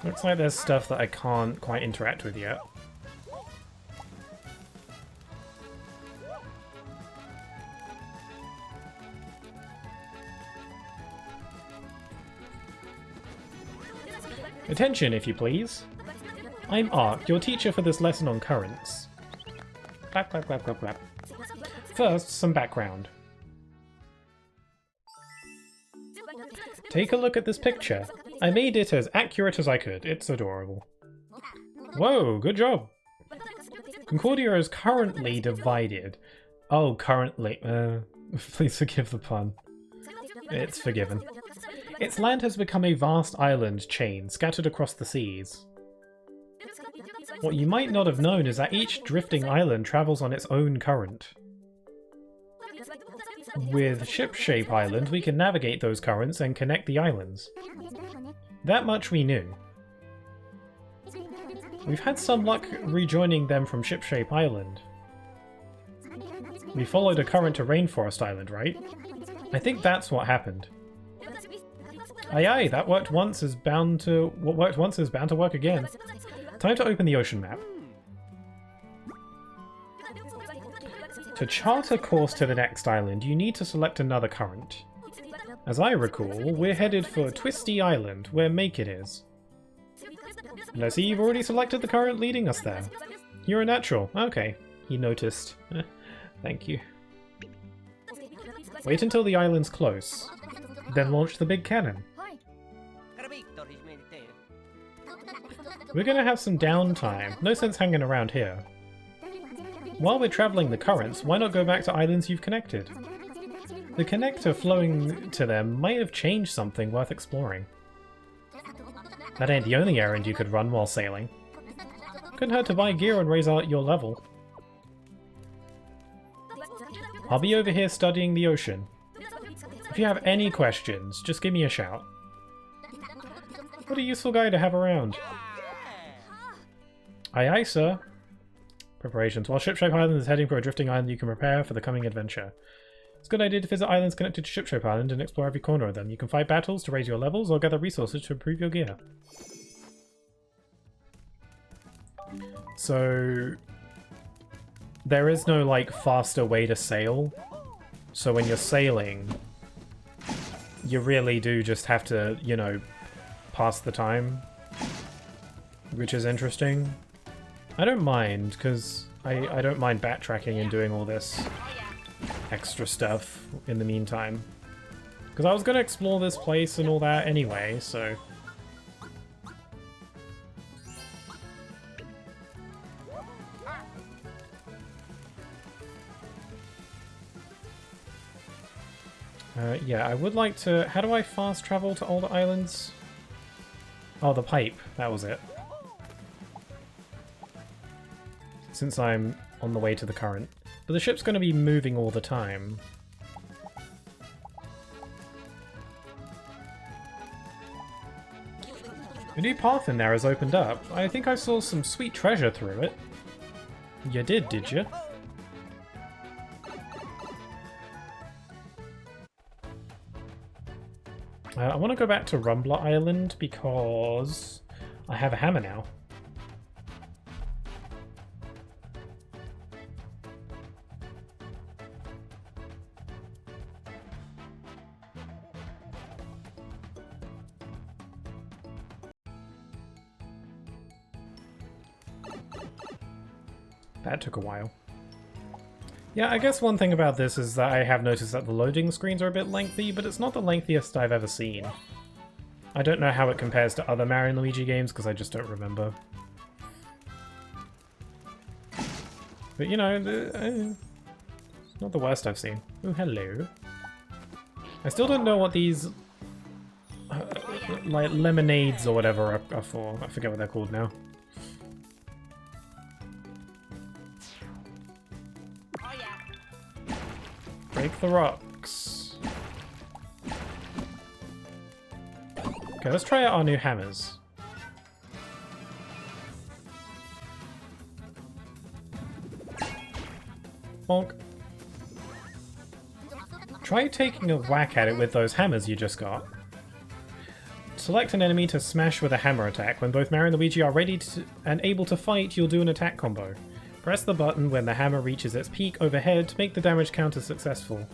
Looks like there's stuff that I can't quite interact with yet. Attention, if you please. I'm Ark, your teacher for this lesson on currents. Clap, clap, clap, clap, clap. First, some background. Take a look at this picture. I made it as accurate as I could. It's adorable. Whoa, good job. Concordia is currently divided. Oh, currently. Please forgive the pun. It's forgiven. Its land has become a vast island chain scattered across the seas. What you might not have known is that each drifting island travels on its own current. With Shipshape Island, we can navigate those currents and connect the islands. That much we knew. We've had some luck rejoining them from Shipshape Island. We followed a current to Rainforest Island, right? I think that's what happened. Aye aye, that worked once is bound to... What worked once is bound to work again. Time to open the ocean map. To chart a course to the next island, you need to select another current. As I recall, we're headed for Twisty Island, where Make It is. And I see you've already selected the current leading us there. You're a natural. Okay, he noticed. Thank you. Wait until the island's close, then launch the big cannon. We're gonna have some downtime, no sense hanging around here. While we're travelling the currents, why not go back to islands you've connected? The connector flowing to them might have changed something worth exploring. That ain't the only errand you could run while sailing. Couldn't hurt to buy gear and raise out your level. I'll be over here studying the ocean. If you have any questions, just give me a shout. What a useful guy to have around. Aye aye, sir. Preparations. While Shipshape Island is heading for a drifting island, you can prepare for the coming adventure. It's a good idea to visit islands connected to Shipshape Island and explore every corner of them. You can fight battles to raise your levels or gather resources to improve your gear. So there is no like faster way to sail. So when you're sailing, you really do just have to, you know, pass the time, which is interesting. I don't mind, because I don't mind backtracking and doing all this extra stuff in the meantime. Because I was going to explore this place and all that anyway, so... yeah, I would like to... How do I fast travel to all the islands? Oh, the pipe. That was it. Since I'm on the way to the current. But the ship's going to be moving all the time. A new path in there has opened up. I think I saw some sweet treasure through it. You did you? I want to go back to Rumbler Island because I have a hammer now. That took a while. Yeah, I guess one thing about this is that I have noticed that the loading screens are a bit lengthy, but it's not the lengthiest I've ever seen. I don't know how it compares to other Mario and Luigi games, because I just don't remember. But you know, it's not the worst I've seen. Oh, hello. I still don't know what these like lemonades or whatever are for. I forget what they're called now. Break the rocks. Okay, let's try out our new hammers. Bonk. Try taking a whack at it with those hammers you just got. Select an enemy to smash with a hammer attack. When both Mario and Luigi are ready and able to fight, you'll do an attack combo. Press the button when the hammer reaches its peak overhead to make the damage counter successful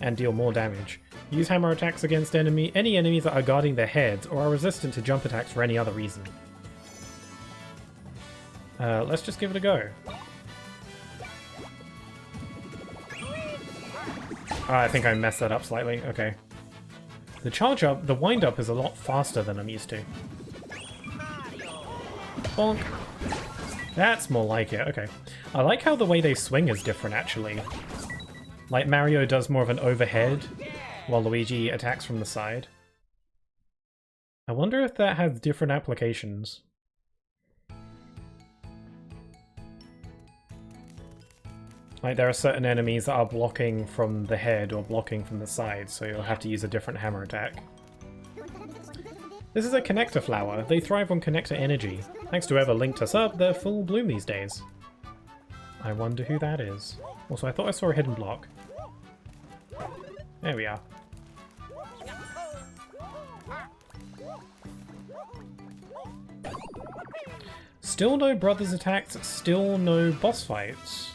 and deal more damage. Use hammer attacks against any enemies that are guarding their heads or are resistant to jump attacks for any other reason. Let's just give it a go. I think I messed that up slightly. Okay. The wind up is a lot faster than I'm used to. Bonk. That's more like it, okay. I like how the way they swing is different, actually. Like, Mario does more of an overhead, while Luigi attacks from the side. I wonder if that has different applications. Like, there are certain enemies that are blocking from the head or blocking from the side, so you'll have to use a different hammer attack. This is a connector flower. They thrive on connector energy. Thanks to whoever linked us up, they're full bloom these days. I wonder who that is. Also, I thought I saw a hidden block. There we are. Still no brothers attacks, still no boss fights.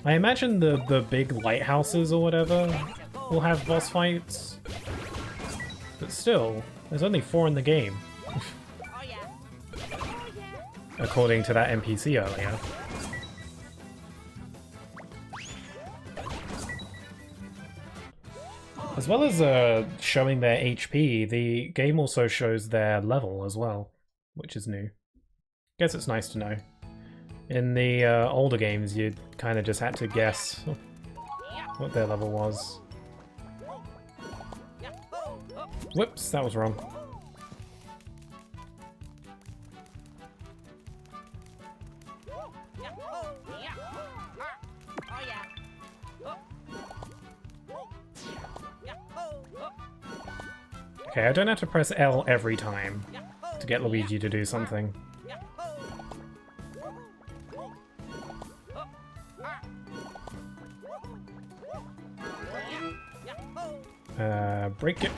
I imagine the big lighthouses or whatever will have boss fights. But still, there's only 4 in the game. According to that NPC earlier. As well as showing their HP, the game also shows their level as well, which is new. Guess it's nice to know. In the older games, you kind of just had to guess what their level was. Whoops, that was wrong. Okay, I don't have to press L every time to get Luigi to do something. Break it.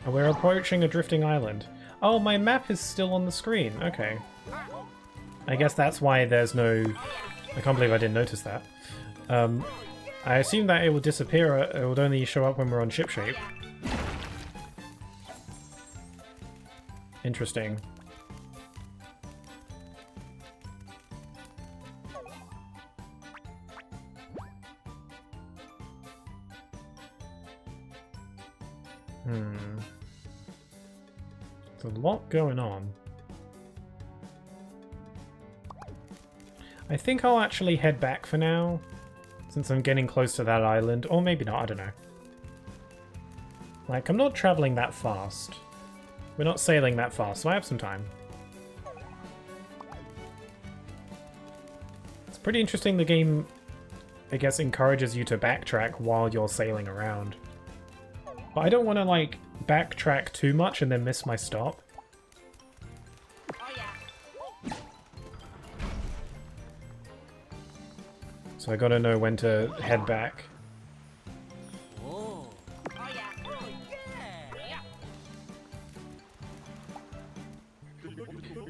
Oh, we're approaching a drifting island. Oh, my map is still on the screen. Okay. I guess that's why there's no... I can't believe I didn't notice that. I assume that it will disappear, it would only show up when we're on ship shape. Interesting. There's a lot going on. I think I'll actually head back for now, since I'm getting close to that island. Or maybe not, I don't know. Like, I'm not traveling that fast. We're not sailing that fast, so I have some time. It's pretty interesting the game, I guess, encourages you to backtrack while you're sailing around. But I don't want to, like, backtrack too much and then miss my stop. So I gotta know when to head back.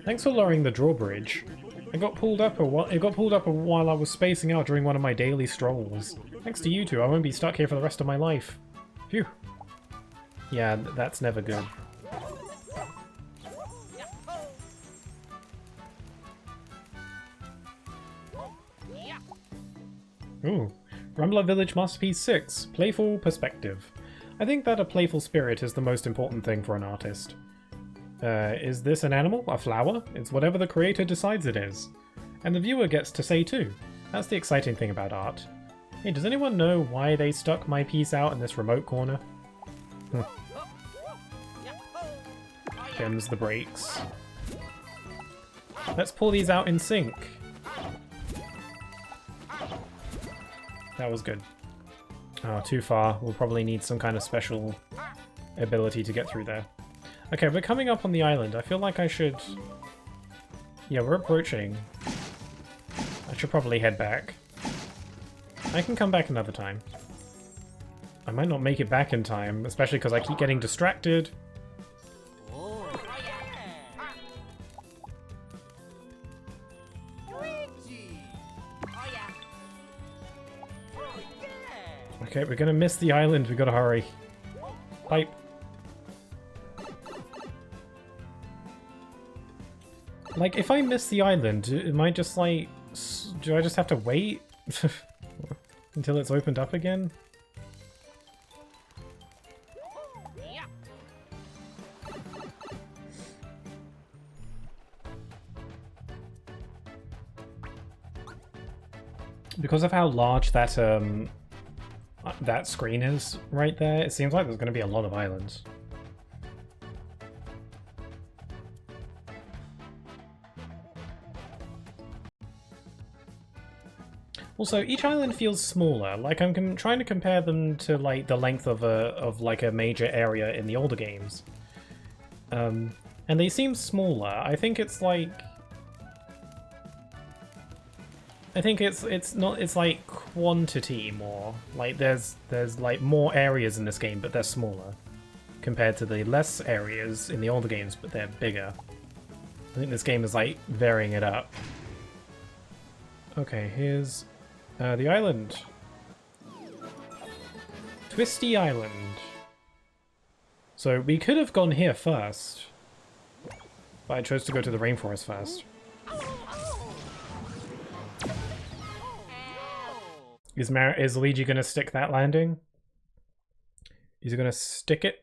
Thanks for lowering the drawbridge. It got pulled up while I was spacing out during one of my daily strolls. Thanks to you two, I won't be stuck here for the rest of my life. Phew. Yeah, that's never good. Ooh. Rumbler Village Masterpiece 6. Playful Perspective. I think that a playful spirit is the most important thing for an artist. Is this an animal? A flower? It's whatever the creator decides it is. And the viewer gets to say too. That's the exciting thing about art. Hey, does anyone know why they stuck my piece out in this remote corner? Them's the brakes. Let's pull these out in sync. That was good. Oh, too far. We'll probably need some kind of special ability to get through there. Okay, we're coming up on the island. I feel like I should... Yeah, we're approaching. I should probably head back. I can come back another time. I might not make it back in time, especially because I keep getting distracted. Okay, we're gonna miss the island. We gotta hurry. Pipe. Like, if I miss the island, am I just like... Do I just have to wait until it's opened up again? Because of how large that that screen is right there, it seems like there's going to be a lot of islands. Also, each island feels smaller. Like I'm trying to compare them to like the length of a major area in the older games. And they seem smaller. I think it's like it's like quantity more. Like there's like more areas in this game, but they're smaller compared to the less areas in the older games, but they're bigger. I think this game is like varying it up. Okay, here's the island. Twisty Island. So we could have gone here first, but I chose to go to the rainforest first. Is Luigi gonna stick that landing? Is he gonna stick it?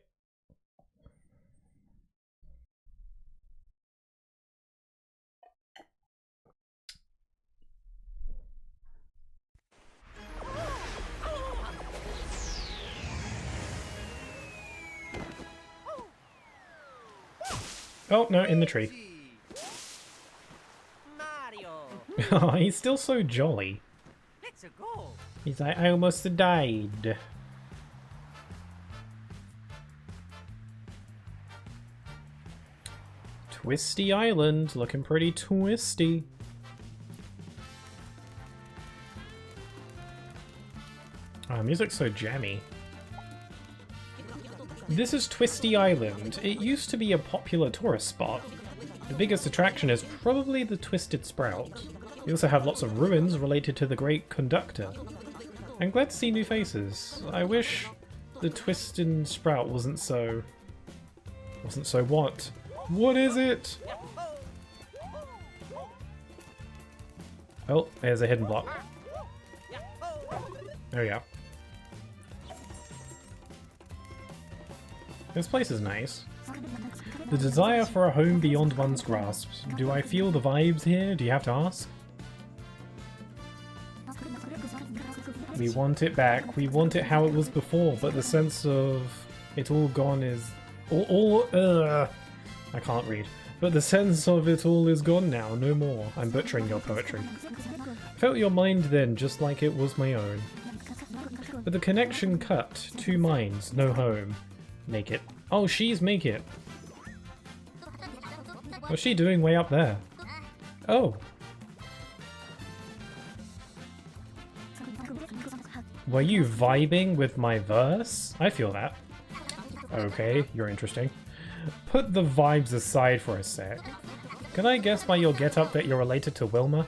Oh, no, in the tree. Mario. Oh, he's still so jolly. Let's go. He's like, I almost died. Twisty Island, looking pretty twisty. Oh, music's so jammy. This is Twisty Island. It used to be a popular tourist spot. The biggest attraction is probably the Twisted Sprout. We also have lots of ruins related to the Great Conductor. I'm glad to see new faces. I wish the Twisted Sprout wasn't so what? What is it? Oh, there's a hidden block. There we go. This place is nice. The desire for a home beyond one's grasp. Do I feel the vibes here? Do you have to ask? We want it back. We want it how it was before, but the sense of it all gone is... I can't read. But the sense of it all is gone now, no more. I'm butchering your poetry. I felt your mind then, just like it was my own. But the connection cut. Two minds, no home. Make it. Oh, she's make it. What's she doing way up there? Oh. Were you vibing with my verse? I feel that. Okay, you're interesting. Put the vibes aside for a sec. Can I guess by your getup that you're related to Wilma?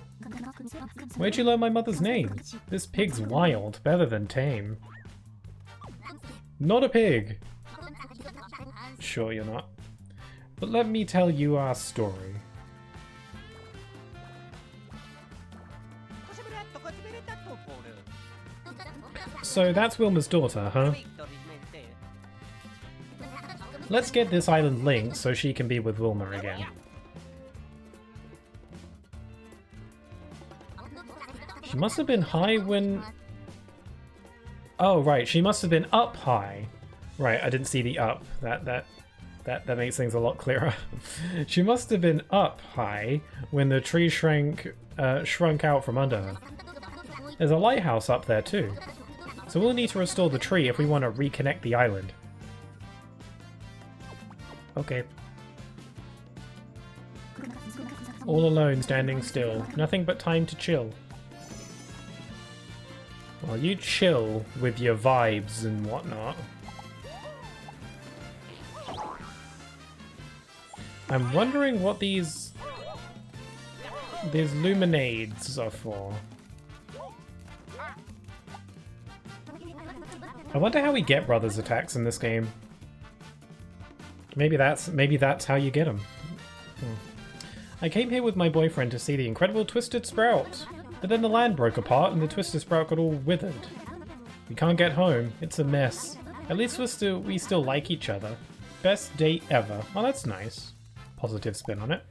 Where'd you learn my mother's name? This pig's wild, better than tame. Not a pig! Sure you're not. But let me tell you our story. So that's Wilma's daughter, huh? Let's get this island linked so she can be with Wilma again. She must have been high when... Oh, right, she must have been up high. Right, I didn't see the up. That makes things a lot clearer. She must have been up high when the tree shrunk out from under her. There's a lighthouse up there too. So we'll need to restore the tree if we want to reconnect the island. Okay. All alone, standing still. Nothing but time to chill. Well, you chill with your vibes and whatnot. I'm wondering what these luminades are for. I wonder how we get brothers attacks in this game. Maybe that's how you get them. I came here with my boyfriend to see the incredible Twisted Sprout, but then the land broke apart and the Twisted Sprout got all withered. We can't get home. It's a mess. At least we still like each other. Best date ever. Oh, that's nice. Positive spin on it.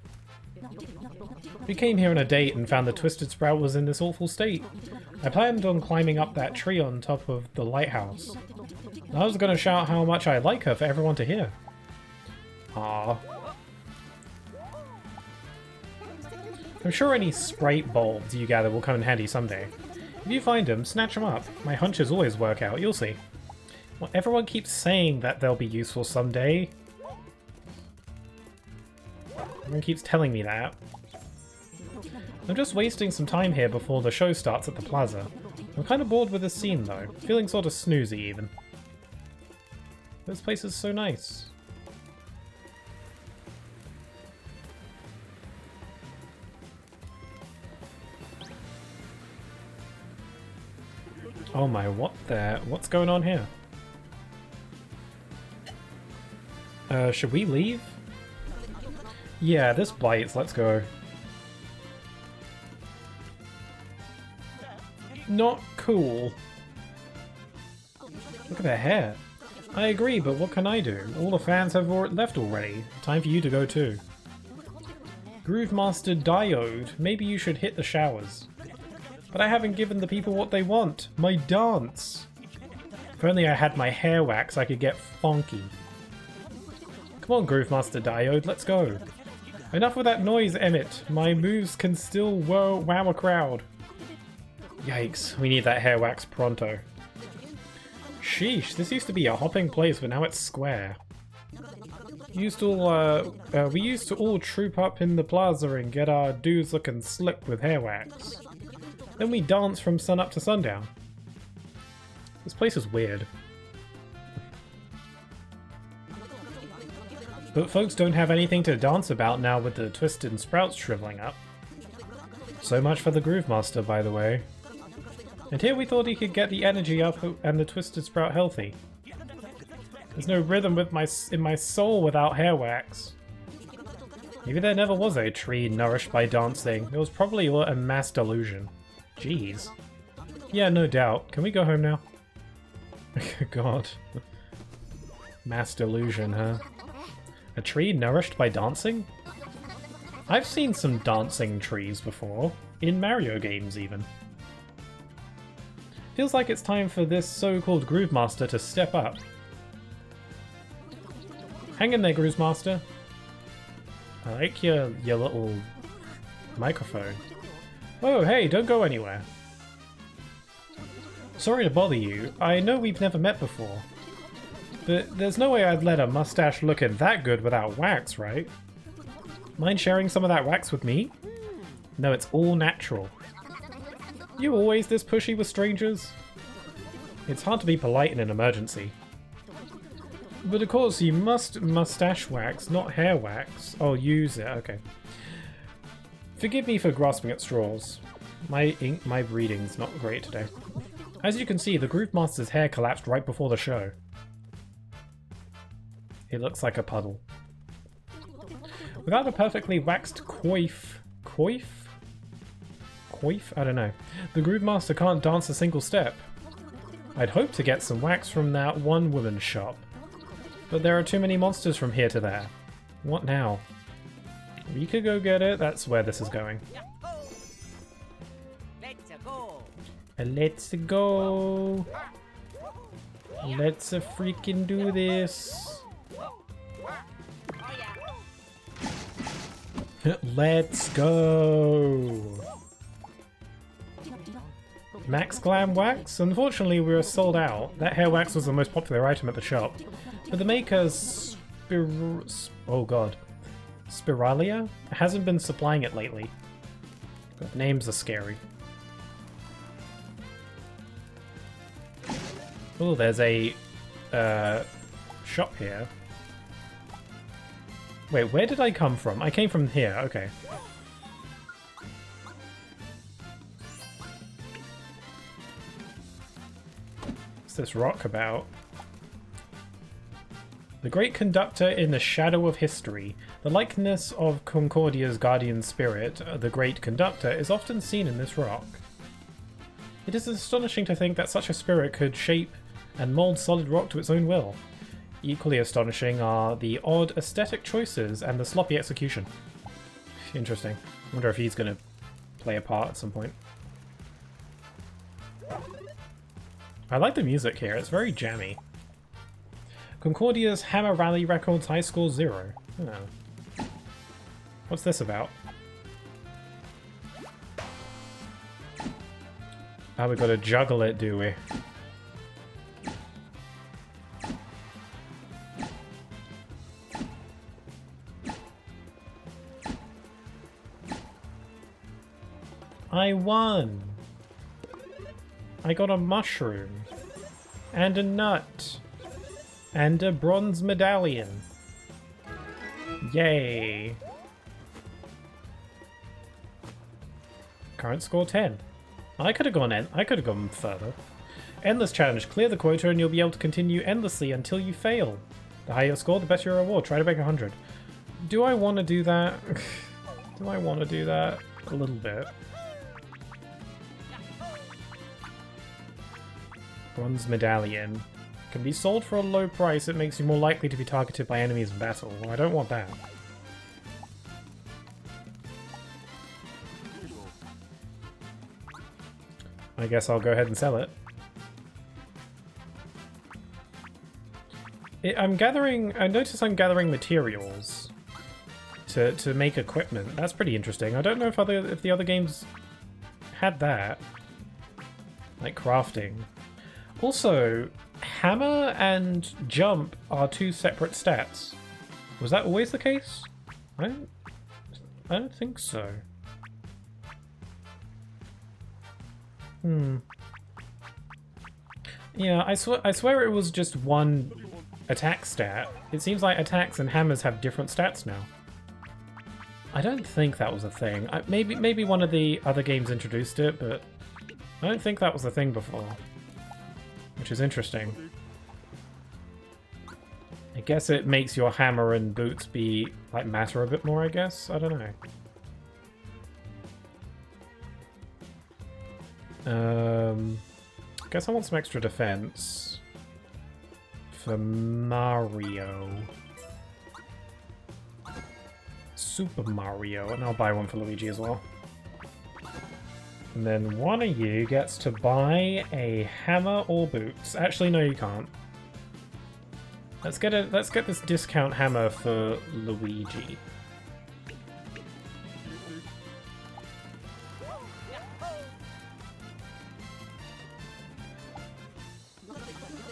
We came here on a date and found the Twisted Sprout was in this awful state. I planned on climbing up that tree on top of the lighthouse. I was gonna shout how much I like her for everyone to hear. Aww. I'm sure any sprite bulbs you gather will come in handy someday. If you find them, snatch them up. My hunches always work out, you'll see. Well, everyone keeps saying that they'll be useful someday. Everyone keeps telling me that. I'm just wasting some time here before the show starts at the plaza. I'm kind of bored with this scene though, feeling sort of snoozy even. This place is so nice. Oh my, what's going on here? Should we leave? Yeah, this bites, let's go. Not cool. Look at their hair. I agree, but what can I do? All the fans have left already. Time for you to go too. Groove Master Diode, maybe you should hit the showers. But I haven't given the people what they want. My dance. If only I had my hair wax, I could get funky. Come on, Groove Master Diode, let's go. Enough with that noise, Emmett. My moves can still wow a crowd. Yikes, we need that hair wax pronto. Sheesh, this used to be a hopping place, but now it's square. We used to all troop up in the plaza and get our dudes looking slick with hair wax. Then we dance from sun up to sundown. This place is weird. But folks don't have anything to dance about now with the Twisted Sprouts shriveling up. So much for the Groove Master, by the way. And here we thought he could get the energy up and the Twisted Sprout healthy. There's no rhythm in my soul without hair wax. Maybe there never was a tree nourished by dancing. It was probably a mass delusion. Jeez. Yeah, no doubt. Can we go home now? God. Mass delusion, huh? A tree nourished by dancing? I've seen some dancing trees before. In Mario games, even. Feels like it's time for this so-called Groove Master to step up. Hang in there, Groove Master. I like your little microphone. Oh, hey, don't go anywhere. Sorry to bother you. I know we've never met before. But there's no way I'd let a mustache looking that good without wax, right? Mind sharing some of that wax with me? No, it's all natural. You always this pushy with strangers? It's hard to be polite in an emergency. But of course, you must mustache wax, not hair wax. I'll use it, okay. Forgive me for grasping at straws. My reading's not great today. As you can see, the Groove Master's hair collapsed right before the show. It looks like a puddle. Without a perfectly waxed coif? I don't know. The Groove Master can't dance a single step. I'd hoped to get some wax from that one woman's shop. But there are too many monsters from here to there. What now? We could go get it. That's where this is going. Let's go. Let's freaking do this. Let's go. Max Glam Wax? Unfortunately, we were sold out. That hair wax was the most popular item at the shop. But the maker, Spiralia, hasn't been supplying it lately. God, names are scary. Oh, there's a shop here. Wait, where did I come from? I came from here, okay. What's this rock about? The great conductor in the shadow of history. The likeness of Concordia's guardian spirit, the great conductor, is often seen in this rock. It is astonishing to think that such a spirit could shape and mold solid rock to its own will. Equally astonishing are the odd aesthetic choices and the sloppy execution. Interesting. I wonder if he's going to play a part at some point. I like the music here, it's very jammy. Concordia's Hammer Rally Records High Score 0. Oh. What's this about? Ah, we gotta juggle it, do we? I won! I got a mushroom. And a nut. And a bronze medallion. Yay! Current score 10. I could have gone further. Endless challenge. Clear the quota and you'll be able to continue endlessly until you fail. The higher your score, the better your reward. Try to make 100. Do I want to do that? Do I want to do that? A little bit. Bronze medallion. Can be sold for a low price. It makes you more likely to be targeted by enemies in battle. Well, I don't want that. I guess I'll go ahead and sell it. I notice I'm gathering materials to make equipment. That's pretty interesting. I don't know if the other games had that. Like crafting. Also, hammer and jump are two separate stats. Was that always the case? I don't think so. Yeah, I swear it was just one attack stat. It seems like attacks and hammers have different stats now. I don't think that was a thing. Maybe one of the other games introduced it, but I don't think that was a thing before. Which is interesting. I guess it makes your hammer and boots matter a bit more, I guess? I don't know. Guess I want some extra defense for Mario. Super Mario, and I'll buy one for Luigi as well. And then one of you gets to buy a hammer or boots. Actually, no, you can't. Let's get this discount hammer for Luigi.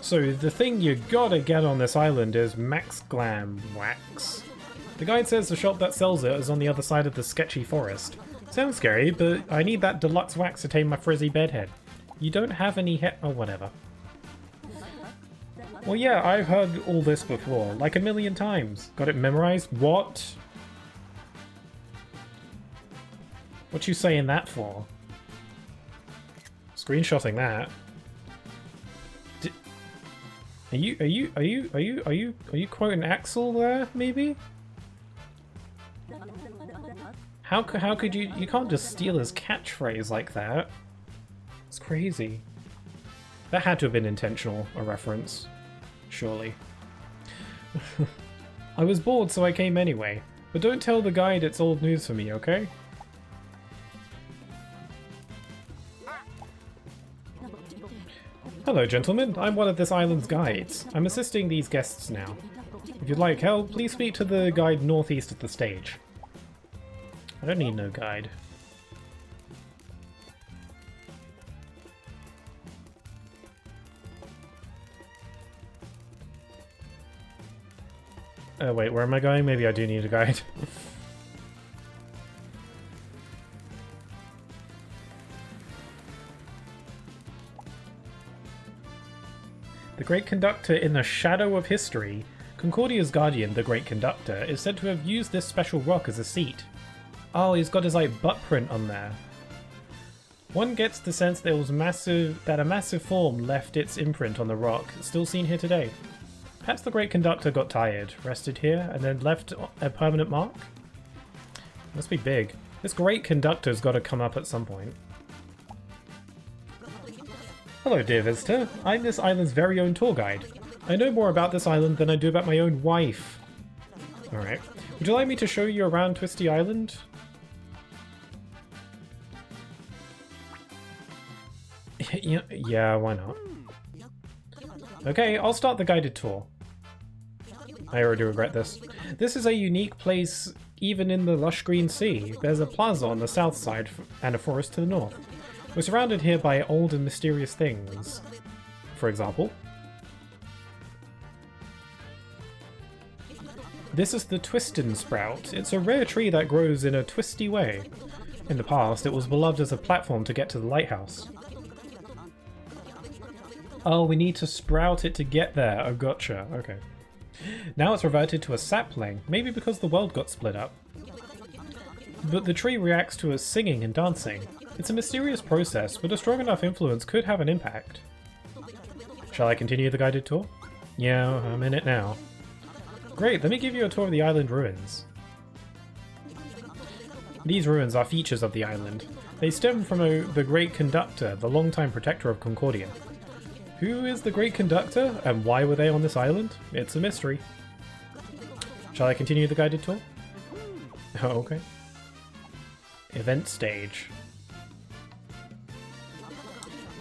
So the thing you gotta get on this island is Max Glam Wax. The guide says the shop that sells it is on the other side of the sketchy forest. Sounds scary, but I need that deluxe wax to tame my frizzy bedhead. You don't have any oh, whatever. Well, yeah, I've heard all this before, like a million times. Got it memorized? What? What you saying that for? Screenshotting that. Are you quoting Axel there, maybe? How could you can't just steal his catchphrase like that. It's crazy. That had to have been intentional, a reference. Surely. I was bored, so I came anyway. But don't tell the guide it's old news for me, okay? Hello, gentlemen. I'm one of this island's guides. I'm assisting these guests now. If you'd like help, please speak to the guide northeast of the stage. I don't need no guide. Wait, where am I going? Maybe I do need a guide. The Great Conductor in the Shadow of History. Concordia's guardian, the Great Conductor, is said to have used this special rock as a seat. Oh, he's got his butt print on there. One gets the sense that a massive form left its imprint on the rock, still seen here today. Perhaps the Great Conductor got tired, rested here, and then left a permanent mark? Must be big. This Great Conductor's got to come up at some point. Hello, dear visitor. I'm this island's very own tour guide. I know more about this island than I do about my own wife. Alright. Would you like me to show you around Twisty Island? Yeah, why not? Okay, I'll start the guided tour. I already regret this. This is a unique place even in the lush green sea. There's a plaza on the south side and a forest to the north. We're surrounded here by old and mysterious things. For example, this is the Twistin Sprout. It's a rare tree that grows in a twisty way. In the past, it was beloved as a platform to get to the lighthouse. Oh, we need to sprout it to get there. Oh, gotcha. Okay. Now it's reverted to a sapling, maybe because the world got split up. But the tree reacts to us singing and dancing. It's a mysterious process, but a strong enough influence could have an impact. Shall I continue the guided tour? Yeah, I'm in it now. Great, let me give you a tour of the island ruins. These ruins are features of the island. They stem from the Great Conductor, the longtime protector of Concordia. Who is the Great Conductor, and why were they on this island? It's a mystery. Shall I continue the guided tour? Oh, okay. Event stage.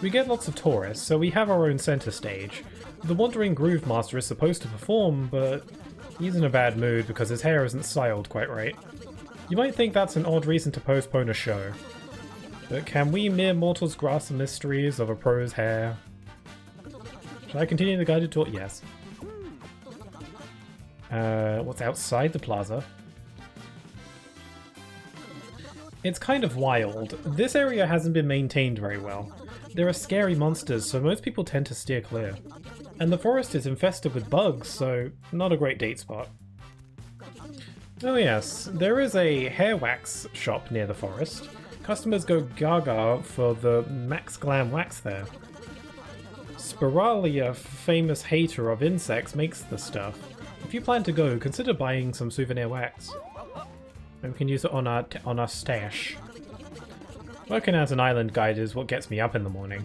We get lots of tourists, so we have our own center stage. The Wandering Groove Master is supposed to perform, but he's in a bad mood because his hair isn't styled quite right. You might think that's an odd reason to postpone a show. But can we mere mortals grasp the mysteries of a pro's hair? Shall I continue the guided tour? Yes. What's outside the plaza? It's kind of wild. This area hasn't been maintained very well. There are scary monsters, so most people tend to steer clear. And the forest is infested with bugs, so not a great date spot. Oh yes, there is a hair wax shop near the forest. Customers go gaga for the Max Glam wax there. Spiralia, famous hater of insects, makes the stuff. If you plan to go, consider buying some souvenir wax. And we can use it on our stash. Working as an island guide is what gets me up in the morning.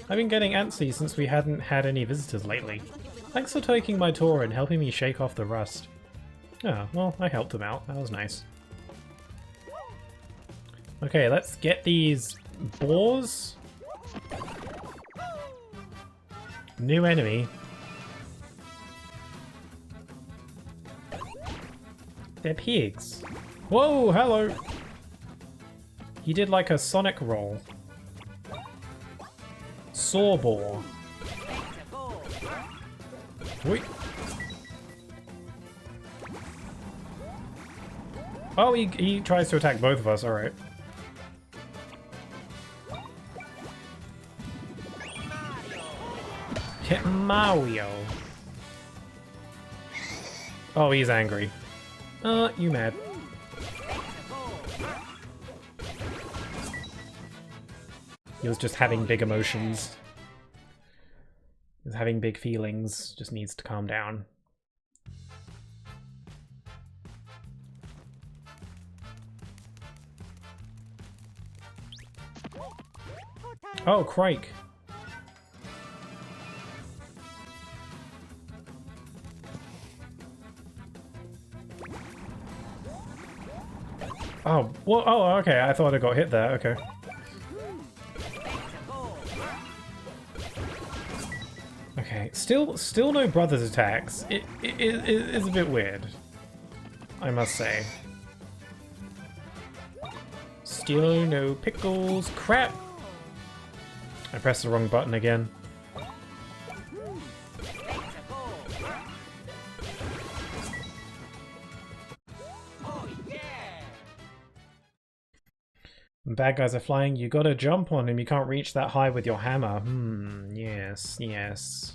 I've been getting antsy since we hadn't had any visitors lately. Thanks for taking my tour and helping me shake off the rust. Ah, well, I helped him out. That was nice. Okay, let's get these boars. New enemy. They're pigs. Whoa, hello! He did like a Sonic roll. Sawbore. Wait. Oh, he tries to attack both of us, alright. Hit Mario. Oh, he's angry. You mad. He was just having big emotions. He was having big feelings. Just needs to calm down. Oh, crike. Oh, well, oh, okay. I thought I got hit there. Okay. Okay, still no brothers attacks. It is a bit weird, I must say. Still no pickles. Crap! I pressed the wrong button again. When bad guys are flying, you gotta jump on him. You can't reach that high with your hammer. Yes, yes.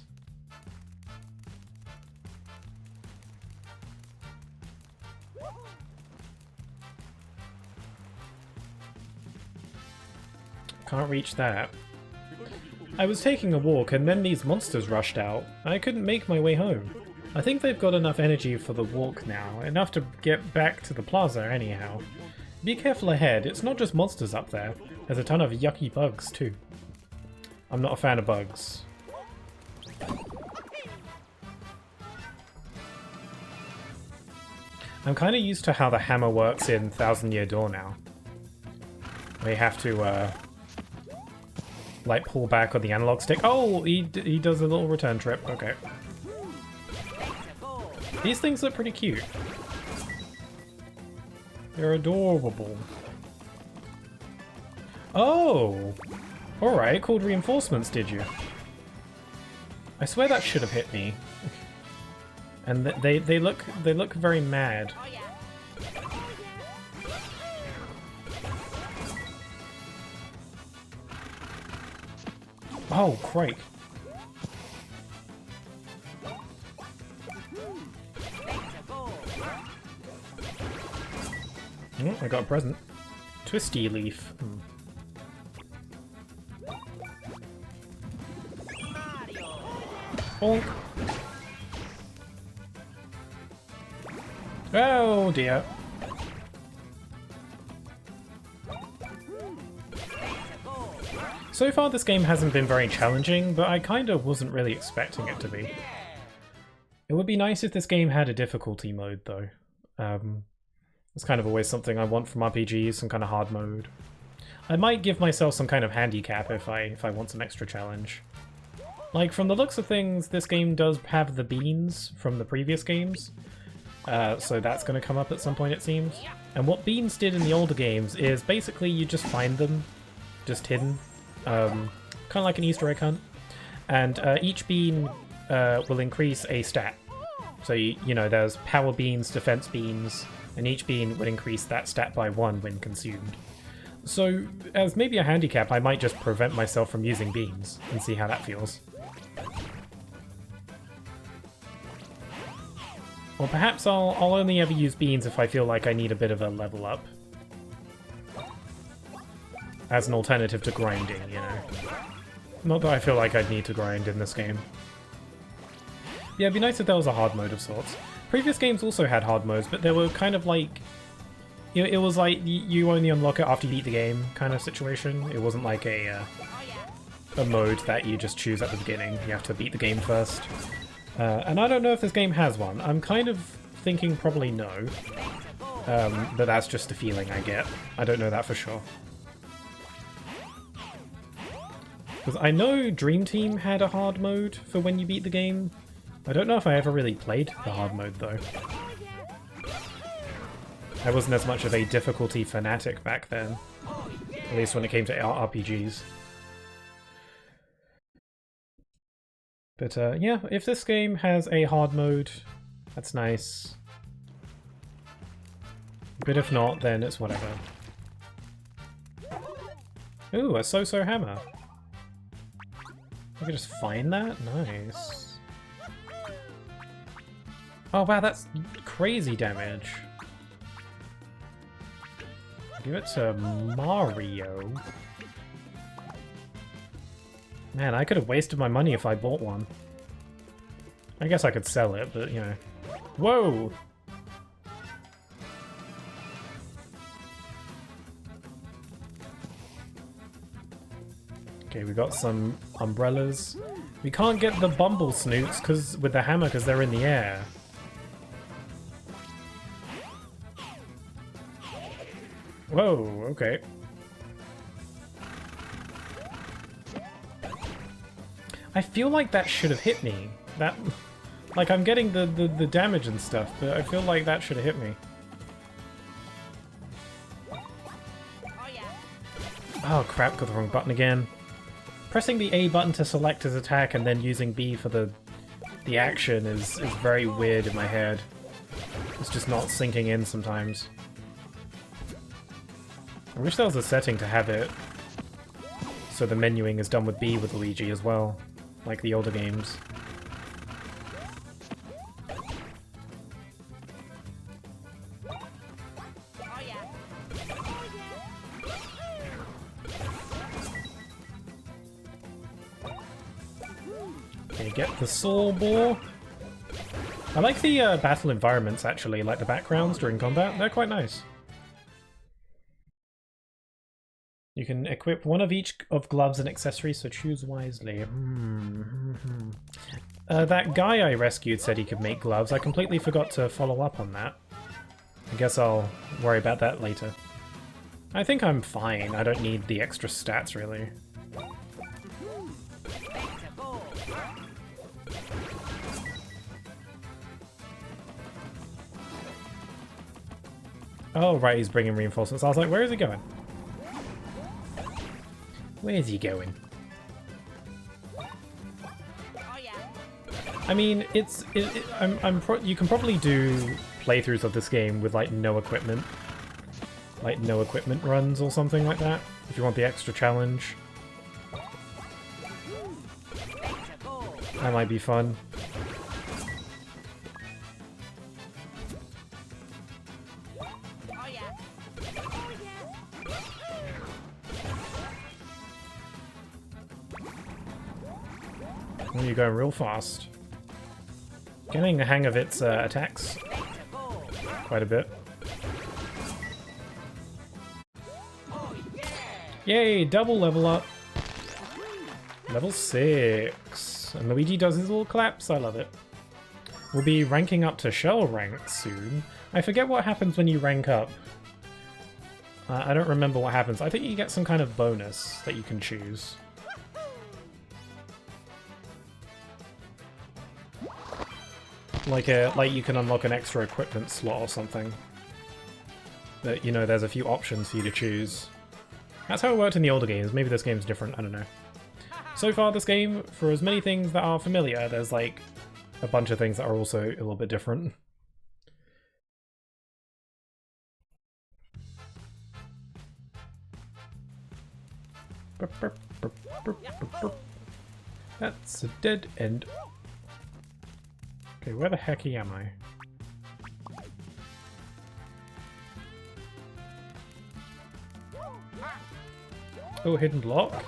Can't reach that. I was taking a walk and then these monsters rushed out. I couldn't make my way home. I think they've got enough energy for the walk now, enough to get back to the plaza anyhow. Be careful ahead, it's not just monsters up there. There's a ton of yucky bugs too. I'm not a fan of bugs. I'm kind of used to how the hammer works in Thousand Year Door now. They have to, like, pull back on the analog stick. Oh, he does a little return trip. Okay. These things look pretty cute. They're adorable. Oh! Alright, called reinforcements, did you? I swear that should have hit me. And they look very mad. Oh, yeah. Oh, crike. Let's go. Oh, I got a present. Twisty leaf. Mario. Bonk. Oh dear. Let's go. So far this game hasn't been very challenging, but I kinda wasn't really expecting it to be. It would be nice if this game had a difficulty mode though. It's kind of always something I want from RPGs, some kind of hard mode. I might give myself some kind of handicap if I want some extra challenge. Like, from the looks of things, this game does have the beans from the previous games, so that's going to come up at some point, it seems. And what beans did in the older games is basically you just find them, just hidden, kind of like an Easter egg hunt. And each bean will increase a stat. So, you know, there's power beans, defense beans, and each bean would increase that stat by 1 when consumed. So, as maybe a handicap, I might just prevent myself from using beans and see how that feels. Or perhaps I'll only ever use beans if I feel like I need a bit of a level up. As an alternative to grinding, you know. Not that I feel like I'd need to grind in this game. Yeah, it'd be nice if there was a hard mode of sorts. Previous games also had hard modes, but they were kind of like... It was like you only unlock it after you beat the game kind of situation. It wasn't like a mode that you just choose at the beginning. You have to beat the game first. And I don't know if this game has one. I'm kind of thinking probably no. But that's just a feeling I get. I don't know that for sure. Because I know Dream Team had a hard mode for when you beat the game. I don't know if I ever really played the hard mode though. I wasn't as much of a difficulty fanatic back then. At least when it came to RPGs. But yeah, if this game has a hard mode, that's nice. But if not, then it's whatever. Ooh, a so-so hammer. I can just find that? Nice. Oh wow, that's crazy damage. Give it to Mario. Man, I could have wasted my money if I bought one. I guess I could sell it, but you know. Whoa! Okay, we got some umbrellas. We can't get the bumble snoots with the hammer because they're in the air. Whoa, okay. I feel like that should have hit me. That, like, I'm getting the damage and stuff, but I feel like that should have hit me. Oh crap, got the wrong button again. Pressing the A button to select his attack and then using B for the action is very weird in my head. It's just not sinking in sometimes. I wish there was a setting to have it so the menuing is done with B with Luigi as well, like the older games. Okay, get the soul bore. I like the battle environments actually, like the backgrounds during combat, they're quite nice. You can equip one of each of gloves and accessories, so choose wisely. That guy I rescued said he could make gloves. I completely forgot to follow up on that. I guess I'll worry about that later. I think I'm fine. I don't need the extra stats, really. Oh, right, he's bringing reinforcements. I was like, where is he going? Where's he going? Oh yeah. I mean, you can probably do playthroughs of this game with like no equipment. Like no equipment runs or something like that, if you want the extra challenge. That might be fun. Oh yeah. Oh, you're going real fast. Getting the hang of its attacks quite a bit. Yay, double level up. Level 6. And Luigi does his little claps, I love it. We'll be ranking up to shell rank soon. I forget what happens when you rank up. I don't remember what happens. I think you get some kind of bonus that you can choose. Like you can unlock an extra equipment slot or something. But, you know, there's a few options for you to choose. That's how it worked in the older games. Maybe this game's different, I don't know. So far, this game, for as many things that are familiar, there's like a bunch of things that are also a little bit different. That's a dead end. Okay, where the heck am I? Oh, hidden block.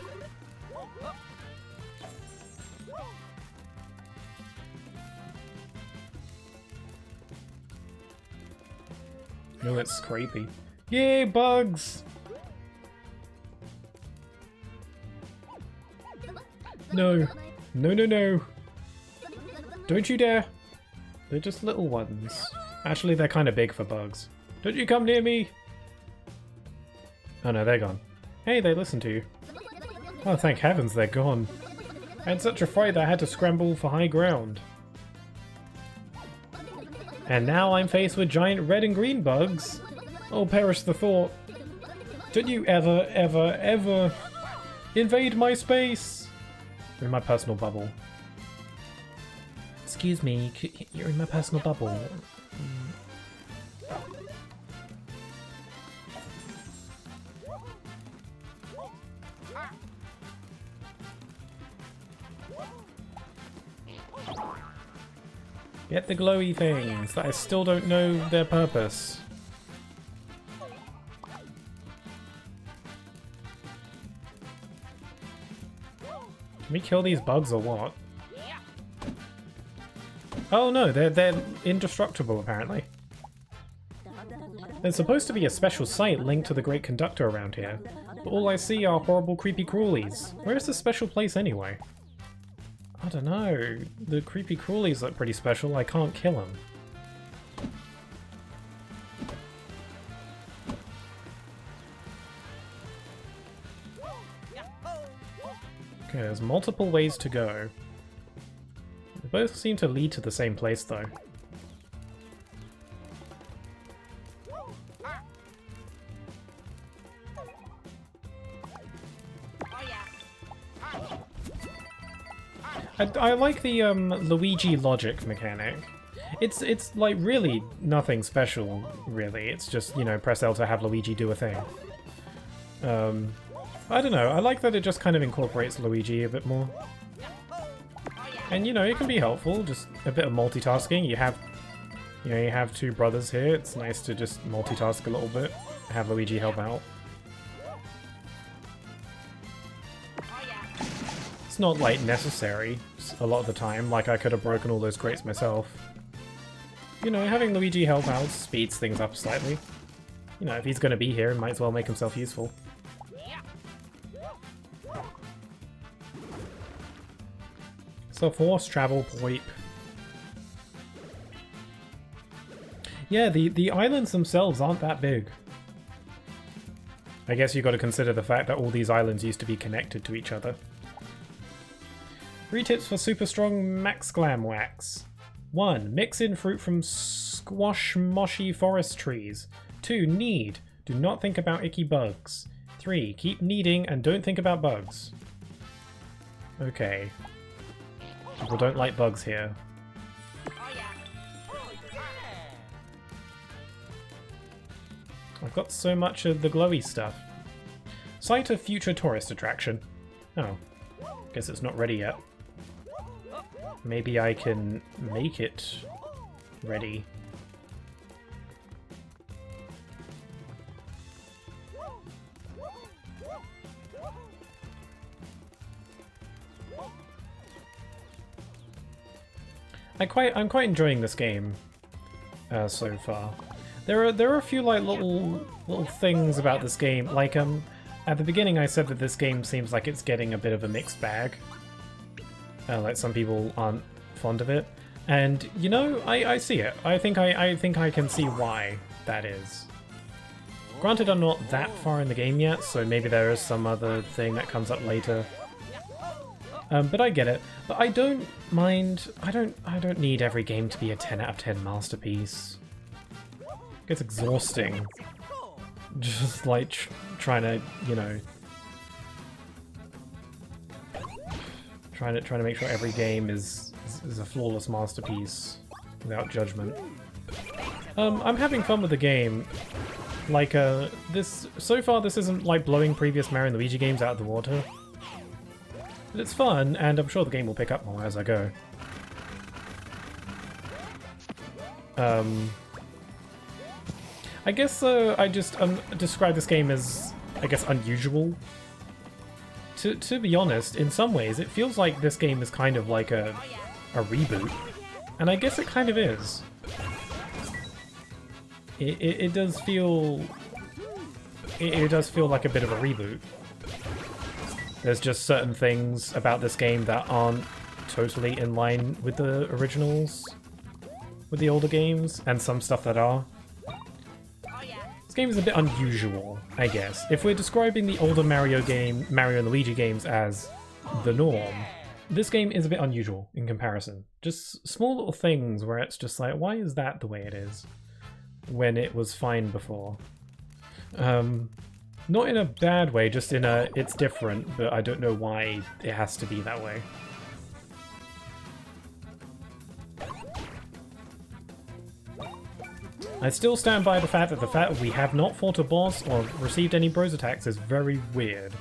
No, it's creepy. Yay, bugs! No. No, no, no. Don't you dare. They're just little ones. Actually, they're kind of big for bugs. Don't you come near me! Oh no, they're gone. Hey, they listen to you. Oh, thank heavens they're gone. I had such a fright that I had to scramble for high ground. And now I'm faced with giant red and green bugs. Oh, perish the thought. Don't you ever, ever, ever invade my space! You're in my personal bubble. Excuse me, you're in my personal bubble. Get the glowy things that I still don't know their purpose. Can we kill these bugs or what? Oh no, they're indestructible apparently. There's supposed to be a special site linked to the Great Conductor around here, but all I see are horrible creepy crawlies. Where is this special place anyway? I don't know. The creepy crawlies look pretty special. I can't kill them. Okay, there's multiple ways to go. They both seem to lead to the same place though. I like the Luigi logic mechanic. It's like really nothing special, really. It's just, you know, press L to have Luigi do a thing. I don't know, I like that it just kind of incorporates Luigi a bit more. And, you know, it can be helpful, just a bit of multitasking. You have two brothers here, it's nice to just multitask a little bit, have Luigi help out. It's not, like, necessary a lot of the time, like I could have broken all those crates myself. You know, having Luigi help out speeds things up slightly. You know, if he's gonna be here, he might as well make himself useful. So force travel pipe. Yeah, the islands themselves aren't that big. I guess you got to consider the fact that all these islands used to be connected to each other. 3 tips for super strong max glam wax. 1. Mix in fruit from squash moshy forest trees. 2. Need. Do not think about icky bugs. 3. Keep kneading and don't think about bugs. Okay. People don't like bugs here. Oh yeah. I've got so much of the glowy stuff. Site of future tourist attraction. Oh. Guess it's not ready yet. Maybe I can make it ready. I'm quite enjoying this game so far. There are a few like little things about this game. Like at the beginning I said that this game seems like it's getting a bit of a mixed bag. Like some people aren't fond of it, and you know I see it. I think I can see why that is. Granted, I'm not that far in the game yet, so maybe there is some other thing that comes up later. But I get it. But I don't mind. I don't need every game to be a 10 out of 10 masterpiece. It gets exhausting. Just like trying to, you know, trying to make sure every game is a flawless masterpiece without judgment. I'm having fun with the game. Like so far this isn't like blowing previous Mario and Luigi games out of the water. But it's fun, and I'm sure the game will pick up more as I go. I guess I just describe this game as, I guess, unusual. To be honest, in some ways, it feels like this game is kind of like a reboot, and I guess it kind of is. It does feel... It does feel like a bit of a reboot. There's just certain things about this game that aren't totally in line with the originals, with the older games, and some stuff that are. This game is a bit unusual, I guess. If we're describing the older Mario and Luigi games as the norm, this game is a bit unusual in comparison. Just small little things where it's just like, why is that the way it is? When it was fine before. Not in a bad way, just in a, it's different, but I don't know why it has to be that way. I still stand by the fact that we have not fought a boss or received any bros attacks is very weird.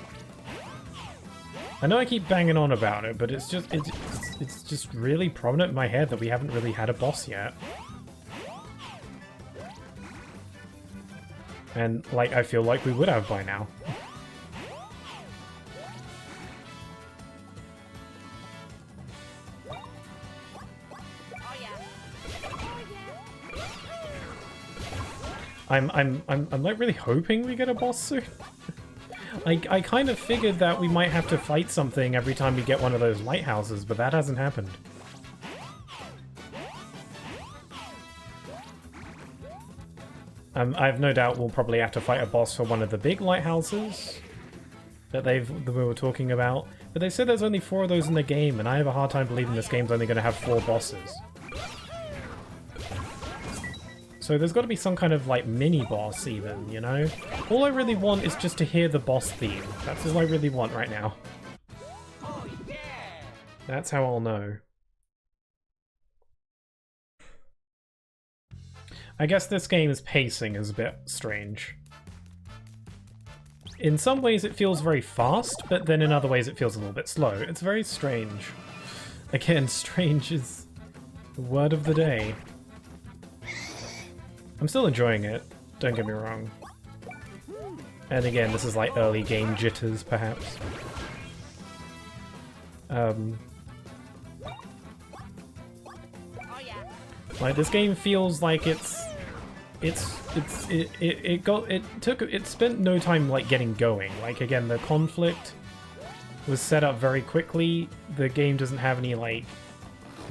I know I keep banging on about it, but it's just really prominent in my head that we haven't really had a boss yet. And, like, I feel like we would have by now. I'm like really hoping we get a boss soon. I kind of figured that we might have to fight something every time we get one of those lighthouses, but that hasn't happened. I have no doubt we'll probably have to fight a boss for one of the big lighthouses that we were talking about. But they said there's only 4 of those in the game, and I have a hard time believing this game's only going to have 4 bosses. So there's got to be some kind of like mini-boss even, you know? All I really want is just to hear the boss theme. That's all I really want right now. That's how I'll know. I guess this game's pacing is a bit strange. In some ways it feels very fast, but then in other ways it feels a little bit slow. It's very strange. Again, strange is the word of the day. I'm still enjoying it, don't get me wrong. And again, this is like early game jitters, perhaps. Like, this game feels like it spent no time like getting going. Like, again, the conflict was set up very quickly. The game doesn't have any like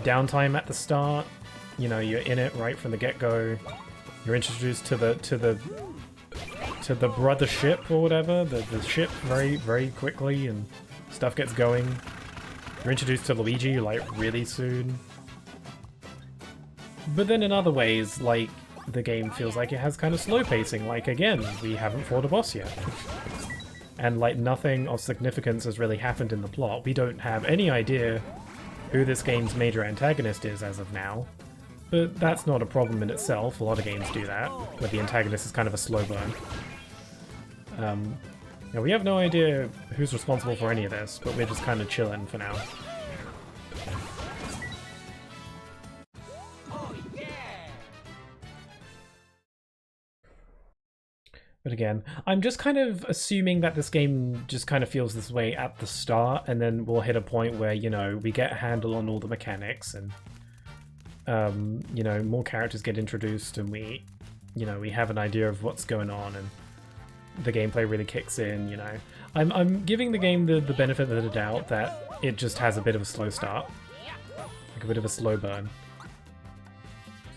downtime at the start. You know, you're in it right from the get-go. You're introduced to the Brothership or whatever, the ship very quickly, and stuff gets going. You're introduced to Luigi like really soon. But then in other ways, like, the game feels like it has kind of slow pacing. Like, again, we haven't fought a boss yet. and like nothing of significance has really happened in the plot. We don't have any idea who this game's major antagonist is as of now, but that's not a problem in itself. A lot of games do that, where the antagonist is kind of a slow burn. Now we have no idea who's responsible for any of this, but we're just kind of chilling for now. But again, I'm just kind of assuming that this game just kind of feels this way at the start, and then we'll hit a point where, you know, we get a handle on all the mechanics, and, you know, more characters get introduced, and we have an idea of what's going on, and the gameplay really kicks in, you know. I'm giving the game the benefit of the doubt that it just has a bit of a slow start. Like a bit of a slow burn.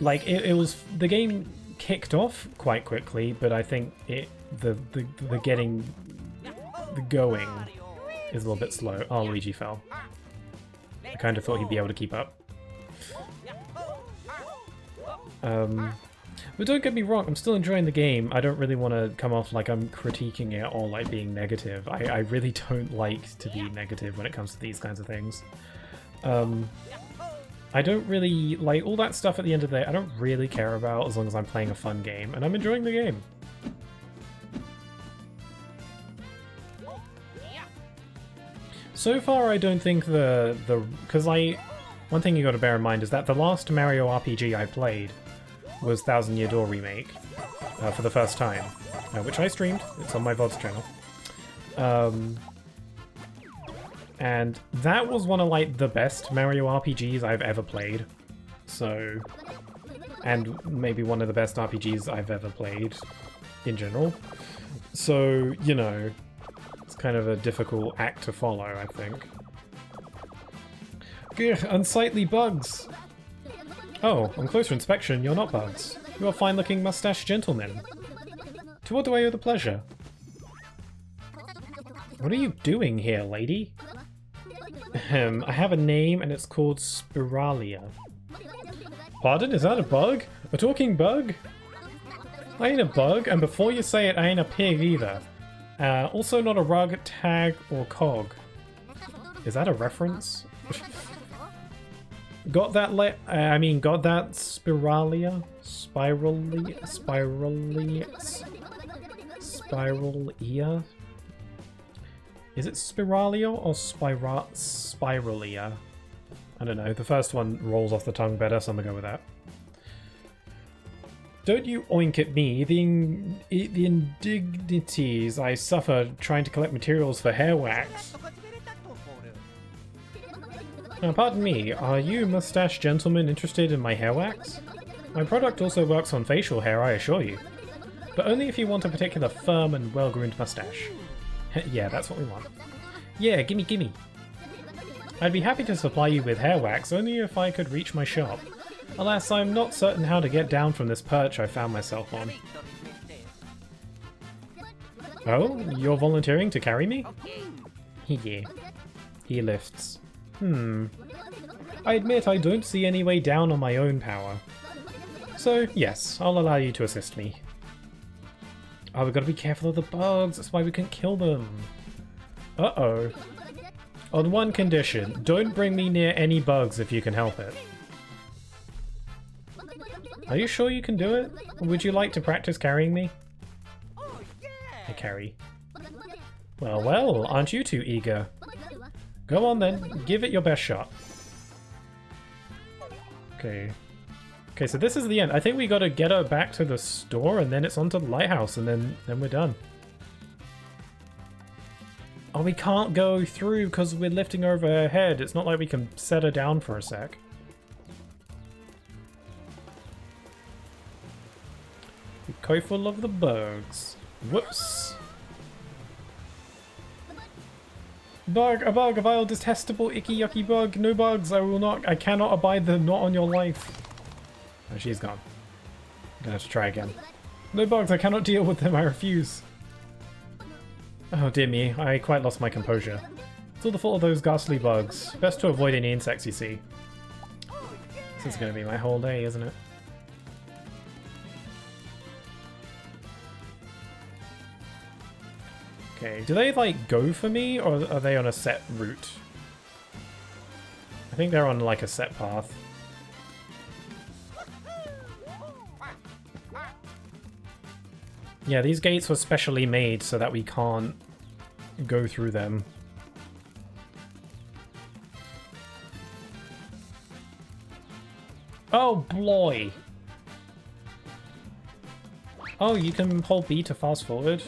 Like, it was... the game kicked off quite quickly, but I think the going is a little bit slow. Oh, Luigi fell. I kind of thought he'd be able to keep up. But don't get me wrong, I'm still enjoying the game. I don't really want to come off like I'm critiquing it or like being negative. I really don't like to be negative when it comes to these kinds of things. I don't really, like, all that stuff at the end of the day, I don't really care about as long as I'm playing a fun game, and I'm enjoying the game. So far, I don't think because one thing you gotta bear in mind is that the last Mario RPG I played was Thousand Year Door Remake, for the first time, which I streamed. It's on my VODs channel. And that was one of, like, the best Mario RPGs I've ever played. So... and maybe one of the best RPGs I've ever played, in general. So, you know, it's kind of a difficult act to follow, I think. Ugh, unsightly bugs! Oh, on closer inspection, you're not bugs. You're a fine-looking mustached gentleman. To what do I owe the pleasure? What are you doing here, lady? I have a name and it's called Spiralia. Pardon? Is that a bug? A talking bug? I ain't a bug, and before you say it, I ain't a pig either. Also not a rug, tag, or cog. Is that a reference? Got that got that Spiralia? Spiralia? Is it Spiralia or Spiralia? I don't know. The first one rolls off the tongue better, so I'm gonna go with that. Don't you oink at me. The indignities I suffer trying to collect materials for hair wax. Pardon me, are you mustache gentlemen interested in my hair wax? My product also works on facial hair, I assure you. But only if you want a particular firm and well-groomed mustache. Yeah, that's what we want. Yeah, gimme. I'd be happy to supply you with hair wax, only if I could reach my shop. Alas, I'm not certain how to get down from this perch I found myself on. Oh, you're volunteering to carry me? Yeah. He lifts. I admit I don't see any way down on my own power. So, yes, I'll allow you to assist me. Oh, we've got to be careful of the bugs, that's why we can't kill them. Uh-oh. On one condition, don't bring me near any bugs if you can help it. Are you sure you can do it? Would you like to practice carrying me? I carry. Well, aren't you too eager? Go on then, give it your best shot. Okay, so this is the end. I think we gotta get her back to the store and then it's onto the lighthouse and then we're done. Oh, we can't go through because we're lifting over her head. It's not like we can set her down for a sec. Be careful of the bugs. Whoops. Bug, a vile, detestable, icky, yucky bug. No bugs, I cannot abide them, not on your life. Oh, she's gone. I'm gonna have to try again. No bugs, I cannot deal with them, I refuse. Oh dear me, I quite lost my composure. It's all the fault of those ghastly bugs. Best to avoid any insects you see. This is gonna be my whole day, isn't it? Okay, do they like go for me or are they on a set route? I think they're on like a set path. Yeah, these gates were specially made so that we can't go through them. Oh boy! Oh, you can hold B to fast forward.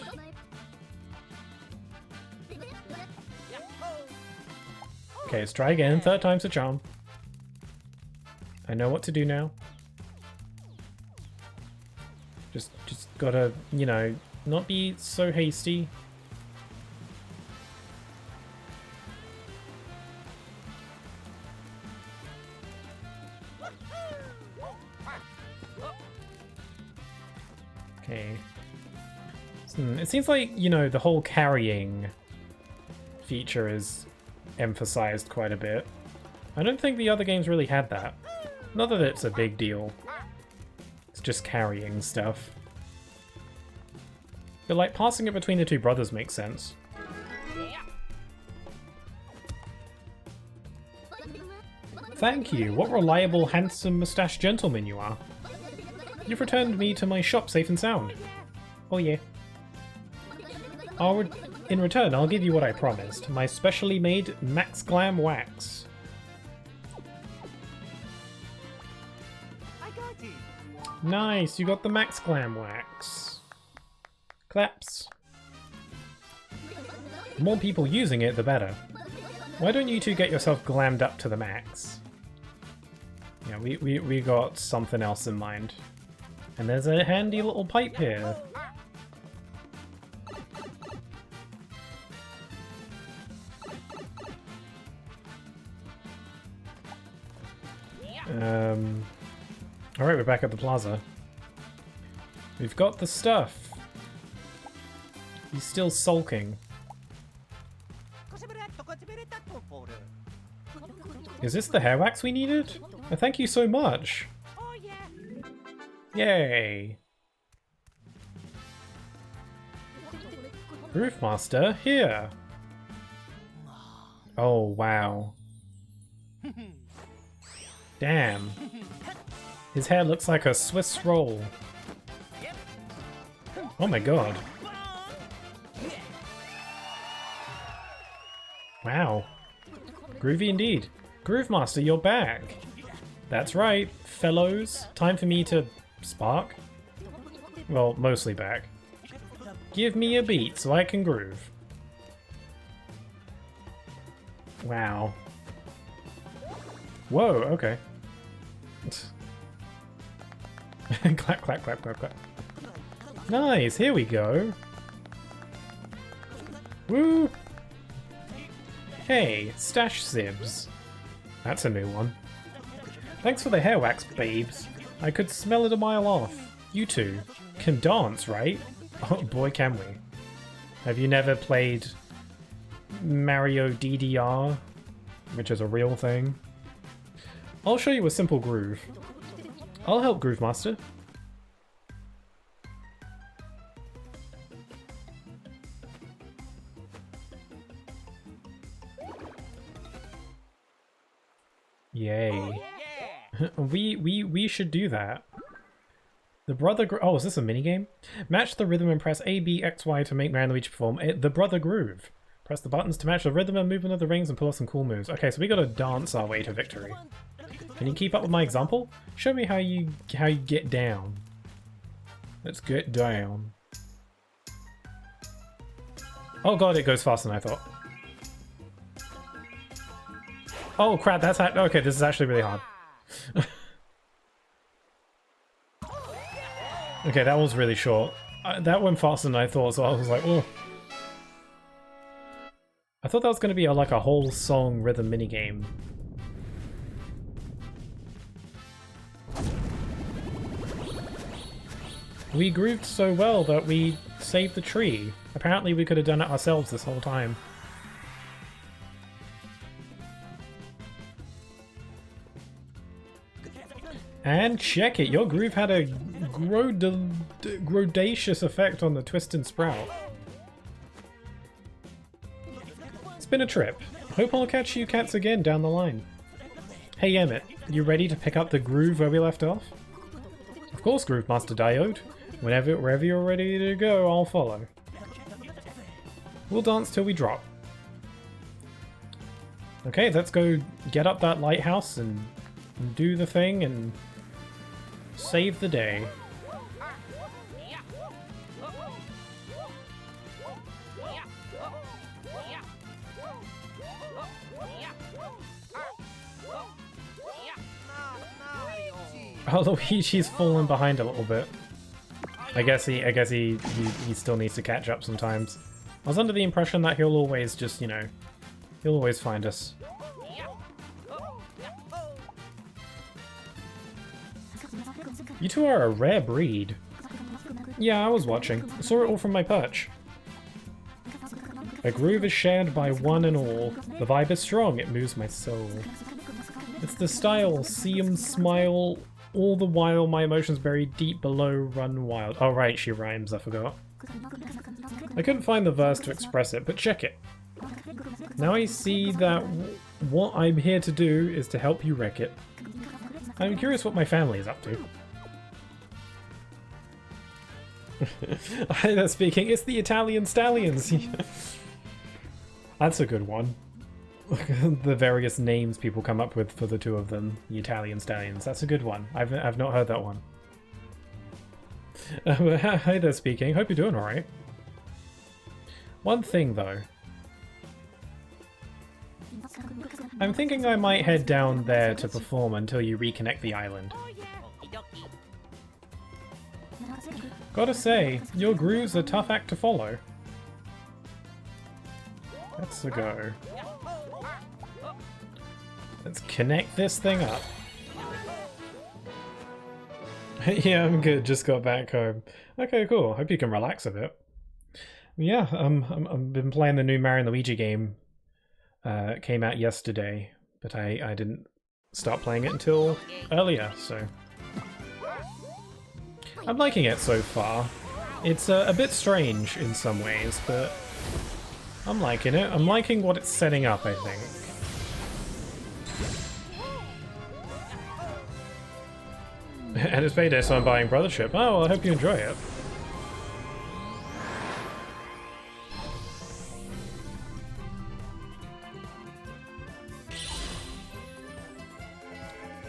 Okay, let's try again. Third time's a charm. I know what to do now. Just gotta, you know, not be so hasty. Okay. It seems like, you know, the whole carrying feature is emphasized quite a bit. I don't think the other games really had that. Not that it's a big deal. It's just carrying stuff. But like, passing it between the two brothers makes sense. Thank you. What reliable, handsome, moustache gentleman you are. You've returned me to my shop safe and sound. Oh yeah. In return, I'll give you what I promised. My specially made Max Glam Wax. I got it. Nice, you got the Max Glam Wax. Claps. The more people using it, the better. Why don't you two get yourself glammed up to the max? Yeah, we got something else in mind. And there's a handy little pipe here. Alright, we're back at the plaza. We've got the stuff. He's still sulking. Is this the hair wax we needed? Oh, thank you so much. Oh yeah. Yay. Groove Master, here. Oh, wow. Damn. His hair looks like a Swiss roll. Oh my god. Wow. Groovy indeed. Groove Master, you're back. That's right, fellows. Time for me to spark. Well, mostly back. Give me a beat so I can groove. Wow. Whoa, okay. Clap, clap, clap, clap, clap. Nice, here we go. Woo! Hey, Stash Sibs. That's a new one. Thanks for the hair wax, babes. I could smell it a mile off. You two can dance, right? Oh boy, can we. Have you never played Mario DDR, which is a real thing? I'll show you a simple groove. I'll help, Groove Master. Yay. We should do that. The brother oh, is this a minigame? Match the rhythm and press A, B, X, Y to make randomly perform the brother groove. Press the buttons to match the rhythm and movement of the rings and pull off some cool moves. Okay, so we gotta dance our way to victory. Can you keep up with my example? Show me how you get down. Let's get down. Oh god, it goes faster than I thought. Oh crap, that's okay, this is actually really hard. Okay, that was really short. That went faster than I thought, so I was like, oh. I thought that was going to be like a whole song rhythm minigame. We grooved so well that we saved the tree. Apparently we could have done it ourselves this whole time. And check it, your groove had a grodacious effect on the twist and sprout. It's been a trip. Hope I'll catch you cats again down the line. Hey Emmett, you ready to pick up the groove where we left off? Of course, Groove Master Diode. Wherever you're ready to go, I'll follow. We'll dance till we drop. Okay, let's go get up that lighthouse and do the thing and save the day. Oh, Luigi's fallen behind a little bit. I guess he still needs to catch up sometimes. I was under the impression that he'll always just, you know, he'll always find us. You two are a rare breed. Yeah, I was watching. I saw it all from my perch. A groove is shared by one and all. The vibe is strong, it moves my soul. It's the style, see 'em smile, all the while my emotions buried deep below run wild. Oh right, she rhymes, I forgot. I couldn't find the verse to express it, but check it. Now I see that what I'm here to do is to help you wreck it. I'm curious what my family is up to. They're speaking, it's the Italian Stallions! That's a good one. The various names people come up with for the two of them, the Italian Stallions. That's a good one. I've not heard that one. Hi there, speaking. Hope you're doing alright. One thing though. I'm thinking I might head down there to perform until you reconnect the island. Gotta say, your groove's a tough act to follow. Let's go. Let's connect this thing up. Yeah, I'm good. Just got back home. Okay, cool. Hope you can relax a bit. Yeah, I've been playing the new Mario & Luigi game. It came out yesterday, but I didn't start playing it until earlier, so... I'm liking it so far. It's a bit strange in some ways, but I'm liking it. I'm liking what it's setting up, I think. And it's payday, so I'm buying Brothership. Oh, well, I hope you enjoy it.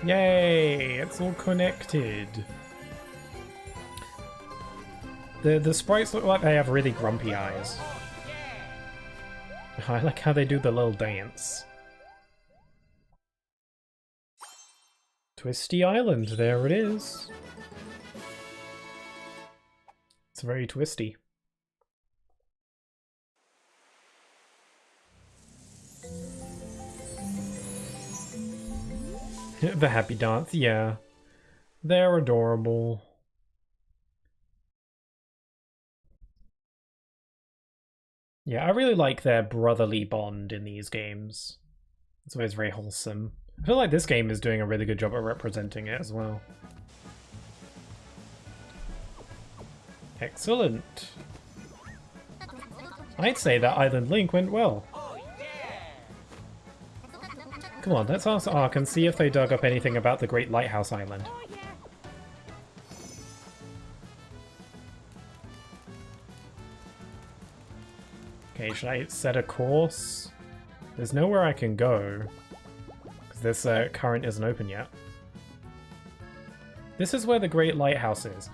Yay! It's all connected. The sprites look like they have really grumpy eyes. I like how they do the little dance. Twisty Island, there it is. It's very twisty. The happy dance, yeah. They're adorable. Yeah, I really like their brotherly bond in these games. It's always very wholesome. I feel like this game is doing a really good job at representing it as well. Excellent. I'd say that Island Link went well. Come on, let's ask Ark and see if they dug up anything about the Great Lighthouse Island. Okay, should I set a course? There's nowhere I can go, because this current isn't open yet. This is where the Great Lighthouse is.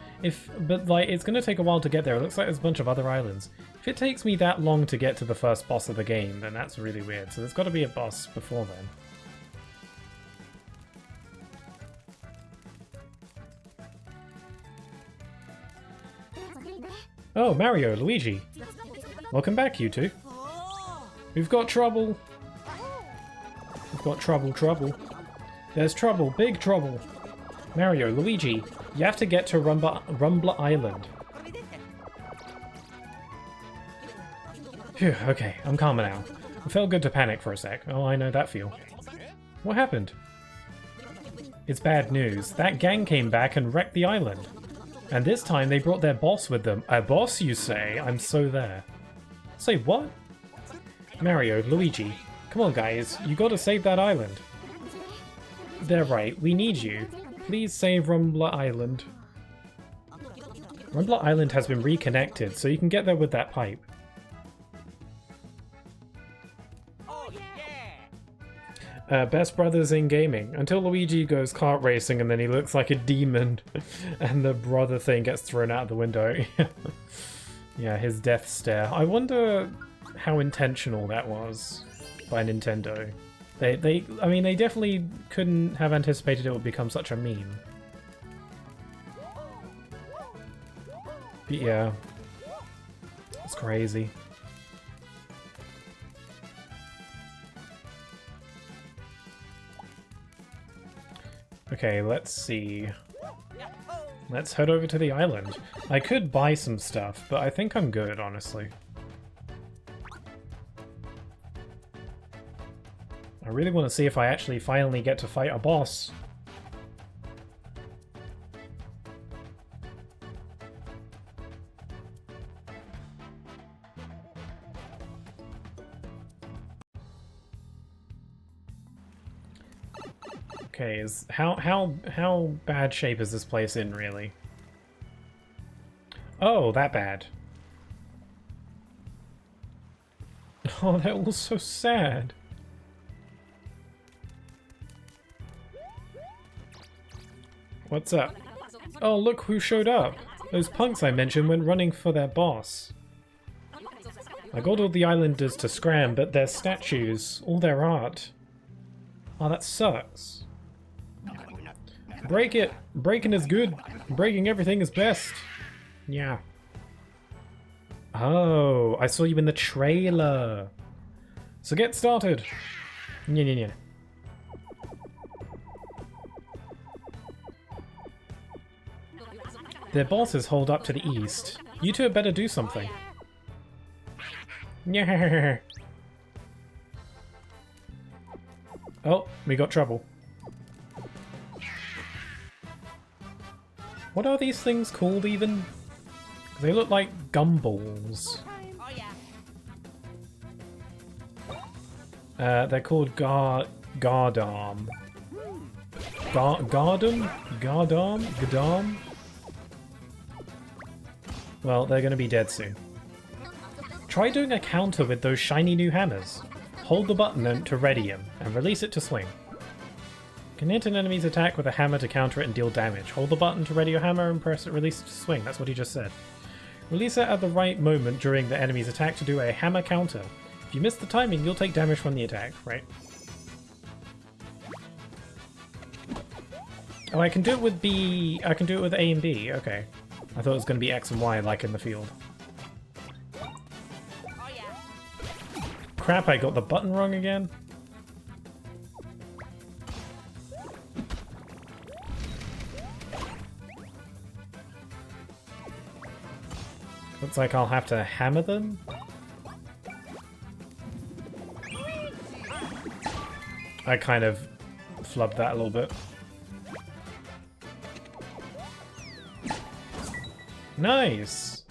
But like, it's going to take a while to get there. It looks like there's a bunch of other islands. If it takes me that long to get to the first boss of the game, then that's really weird. So there's got to be a boss before then. Oh, Mario, Luigi. Welcome back, you two. We've got trouble. We've got trouble. There's trouble, big trouble. Mario, Luigi, you have to get to Rumbler Island. Phew, okay, I'm calmer now. It felt good to panic for a sec. Oh, I know that feel. What happened? It's bad news. That gang came back and wrecked the island. And this time they brought their boss with them. A boss, you say? I'm so there. Say what? Mario, Luigi, come on guys, you gotta save that island. They're right, we need you. Please save Rumbler Island. Rumbler Island has been reconnected, so you can get there with that pipe. Oh yeah. Best brothers in gaming. Until Luigi goes kart racing and then he looks like a demon and the brother thing gets thrown out of the window. Yeah, his death stare. I wonder how intentional that was by Nintendo. I mean, they definitely couldn't have anticipated it would become such a meme. But yeah, it's crazy. Okay, let's see. Let's head over to the island. I could buy some stuff, but I think I'm good, honestly. I really want to see if I actually finally get to fight a boss. Okay, how bad shape is this place in, really? Oh, that bad. Oh, that was so sad. What's up? Oh, look who showed up. Those punks I mentioned went running for their boss. I got all the islanders to scram, but their statues, all their art. Oh, that sucks. Break it! Breaking is good. Breaking everything is best. Yeah. Oh, I saw you in the trailer. So get started. Yeah. Their bosses hold up to the east. You two had better do something. Yeah. Oh, we got trouble. What are these things called even? They look like gumballs. Oh yeah. They're called Gardam. Gardam? Gardam? Well, they're gonna be dead soon. Try doing a counter with those shiny new hammers. Hold the button to ready him, and release it to swing. Can hit an enemy's attack with a hammer to counter it and deal damage. Hold the button to ready your hammer and press it, release it to swing. That's what he just said. Release it at the right moment during the enemy's attack to do a hammer counter. If you miss the timing, you'll take damage from the attack, right? Oh, I can do it with B. I can do it with A and B. Okay. I thought it was going to be X and Y like in the field. Crap, I got the button wrong again. Looks like I'll have to hammer them. I kind of flubbed that a little bit. Nice!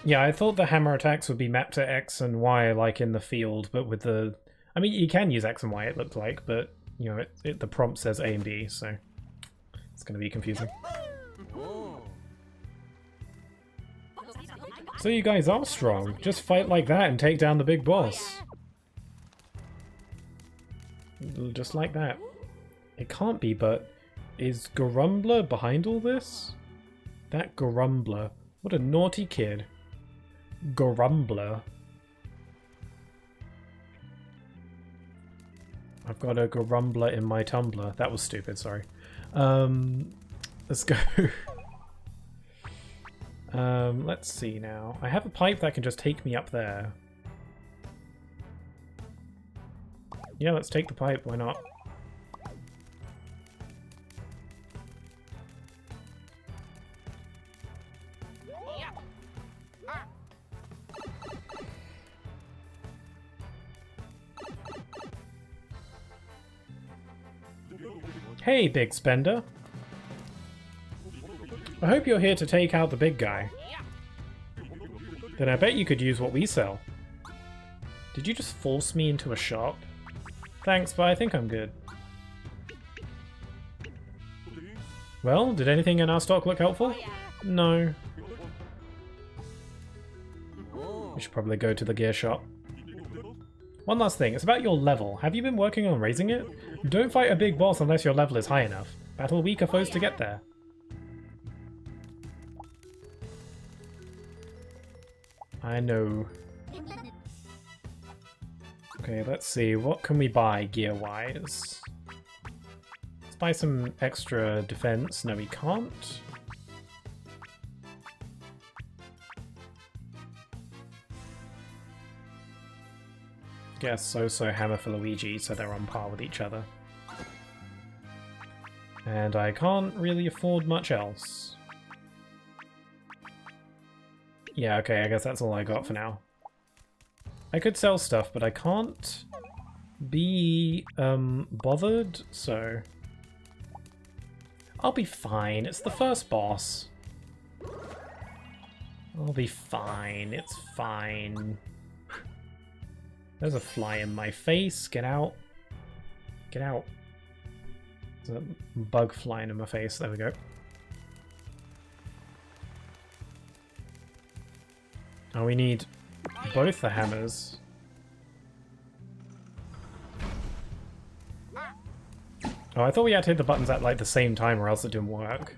Yeah, I thought the hammer attacks would be mapped to X and Y like in the field, but with the... I mean, you can use X and Y, it looked like, but, you know, the prompt says A and B, so it's going to be confusing. So you guys are strong. Just fight like that and take down the big boss. Just like that. It can't be, but is Grumbler behind all this? That Grumbler. What a naughty kid. Grumbler. I've got a Grumbler in my tumbler. That was stupid, sorry. Let's go. Let's see now. I have a pipe that can just take me up there. Yeah, let's take the pipe, why not? Hey, Big Spender. I hope you're here to take out the big guy. Then I bet you could use what we sell. Did you just force me into a shop? Thanks, but I think I'm good. Well, did anything in our stock look helpful? No. We should probably go to the gear shop. One last thing, it's about your level. Have you been working on raising it? Don't fight a big boss unless your level is high enough. Battle weaker foes to get there. I know. Okay, let's see. What can we buy gear-wise? Let's buy some extra defense. No, we can't. Guess so hammer for Luigi, so they're on par with each other. And I can't really afford much else. Yeah, okay, I guess that's all I got for now. I could sell stuff, but I can't be bothered, so I'll be fine. It's the first boss. I'll be fine. It's fine. There's a fly in my face. Get out. Get out. There's a bug flying in my face. There we go. Oh, we need both the hammers. Oh, I thought we had to hit the buttons at like the same time or else it didn't work.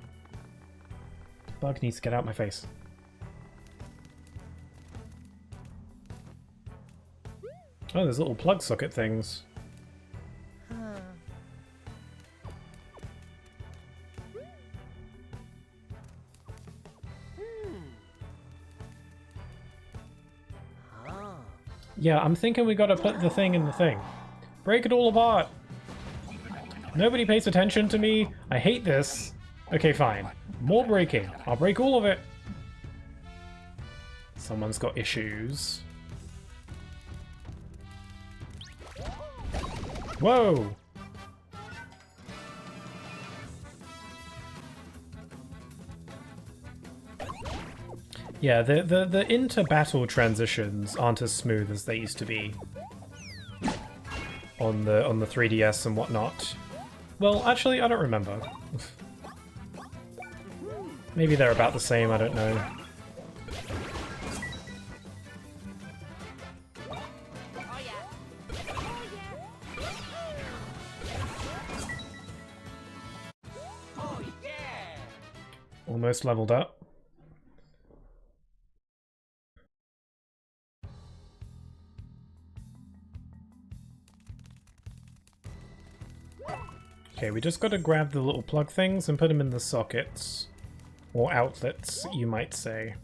Bug needs to get out my face. Oh, there's little plug socket things. Yeah, I'm thinking we gotta put the thing in the thing. Break it all apart! Nobody pays attention to me. I hate this. Okay, fine. More breaking. I'll break all of it. Someone's got issues. Whoa! Yeah, the inter-battle transitions aren't as smooth as they used to be on the 3DS and whatnot. Well, actually, I don't remember. Maybe they're about the same, I don't know. Almost leveled up. Okay, we just gotta grab the little plug things and put them in the sockets. Or outlets, you might say.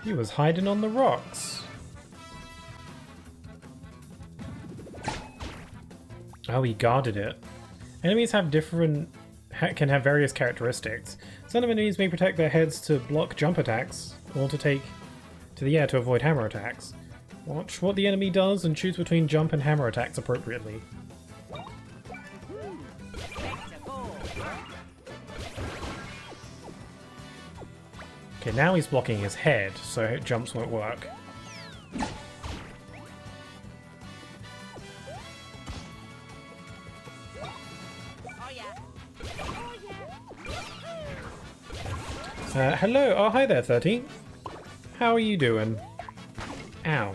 He was hiding on the rocks. Oh, he guarded it. Enemies have can have various characteristics. Some enemies may protect their heads to block jump attacks, or to take to the air to avoid hammer attacks. Watch what the enemy does and choose between jump and hammer attacks appropriately. Okay, now he's blocking his head, so jumps won't work. Hello, oh hi there 13. How are you doing? Ow.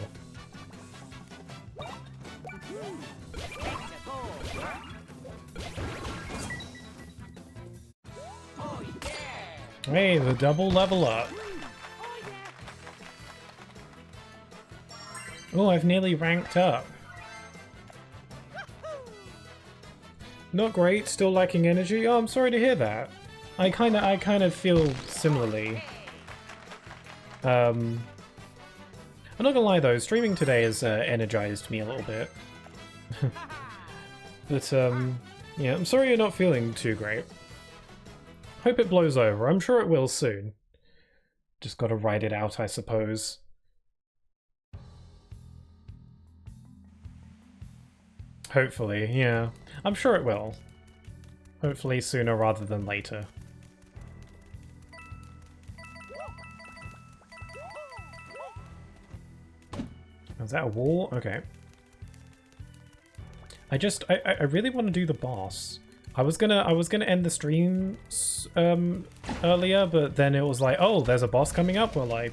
Hey, the double level up. Oh, I've nearly ranked up. Not great, still lacking energy. Oh, I'm sorry to hear that. I kind of feel similarly. I'm not gonna lie though, streaming today has energized me a little bit. But yeah, I'm sorry you're not feeling too great. Hope it blows over. I'm sure it will soon. Just gotta ride it out, I suppose. Hopefully, yeah. I'm sure it will. Hopefully sooner rather than later. Is that a wall? Okay. I really want to do the boss. I was gonna end the stream earlier, but then it was like, oh, there's a boss coming up. Well, I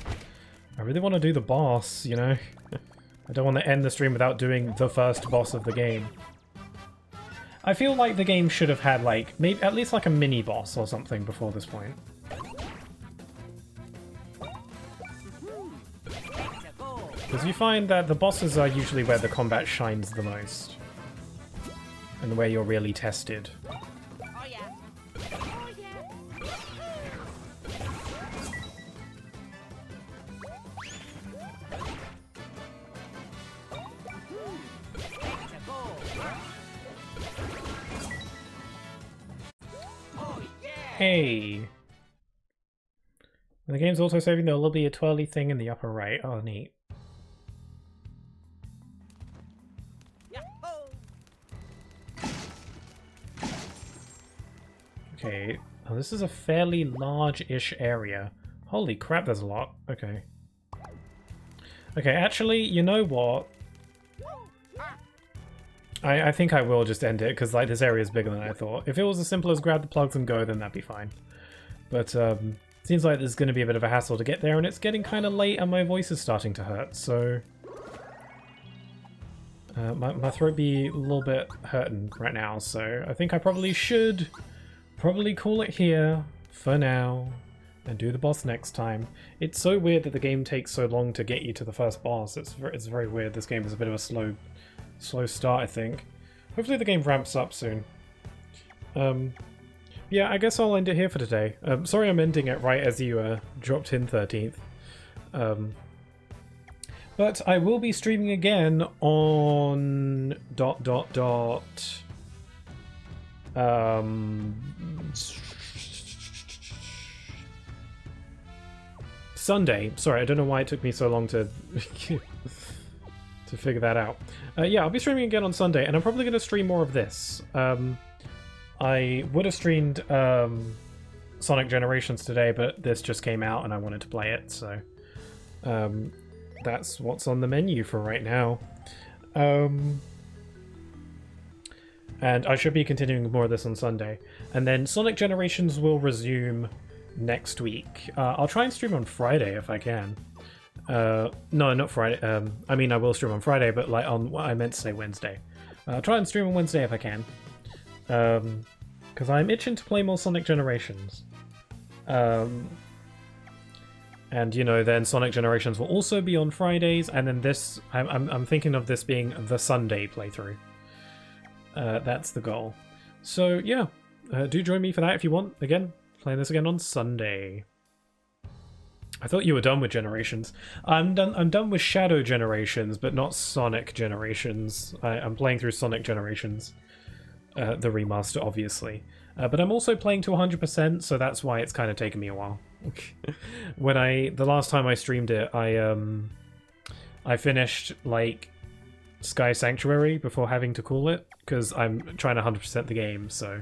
really want to do the boss, you know? I don't want to end the stream without doing the first boss of the game. I feel like the game should have had, like, maybe at least like a mini boss or something before this point. Because you find that the bosses are usually where the combat shines the most. And where you're really tested. Oh yeah. Oh yeah. Oh yeah. Hey! When the game's auto-saving, there will be a twirly thing in the upper right. Oh, neat. Okay, oh, this is a fairly large-ish area. Holy crap, there's a lot. Okay. Okay, actually, you know what? I think I will just end it, because like this area is bigger than I thought. If it was as simple as grab the plugs and go, then that'd be fine. But seems like there's going to be a bit of a hassle to get there, and it's getting kind of late and my voice is starting to hurt, so... my throat be a little bit hurting right now, so I think I probably should call it here for now and do the boss next time. It's so weird that the game takes so long to get you to the first boss. It's very weird. This game is a bit of a slow start, I think. Hopefully the game ramps up soon. Yeah, I guess I'll end it here for today. Sorry I'm ending it right as you dropped in 13th. But I will be streaming again on ... Sunday. Sorry, I don't know why it took me so long to to figure that out. Yeah, I'll be streaming again on Sunday, and I'm probably going to stream more of this. I would have streamed Sonic Generations today, but this just came out and I wanted to play it, so that's what's on the menu for right now. And I should be continuing more of this on Sunday. And then Sonic Generations will resume next week. I'll try and stream on Friday if I can. No, not Friday. I mean, I will stream on Friday, but like on I meant to say Wednesday. I'll try and stream on Wednesday if I can. Because I'm itching to play more Sonic Generations. And you know, then Sonic Generations will also be on Fridays, and then this I'm thinking of this being the Sunday playthrough. That's the goal. So yeah, do join me for that if you want. Again, playing this again on Sunday. I thought you were done with Generations. I'm done with Shadow Generations, but not Sonic Generations. I'm playing through Sonic Generations, the remaster, obviously. But I'm also playing to 100%, so that's why it's kind of taken me a while. The last time I streamed it, I finished like Sky Sanctuary before having to call it, because I'm trying to 100% the game, so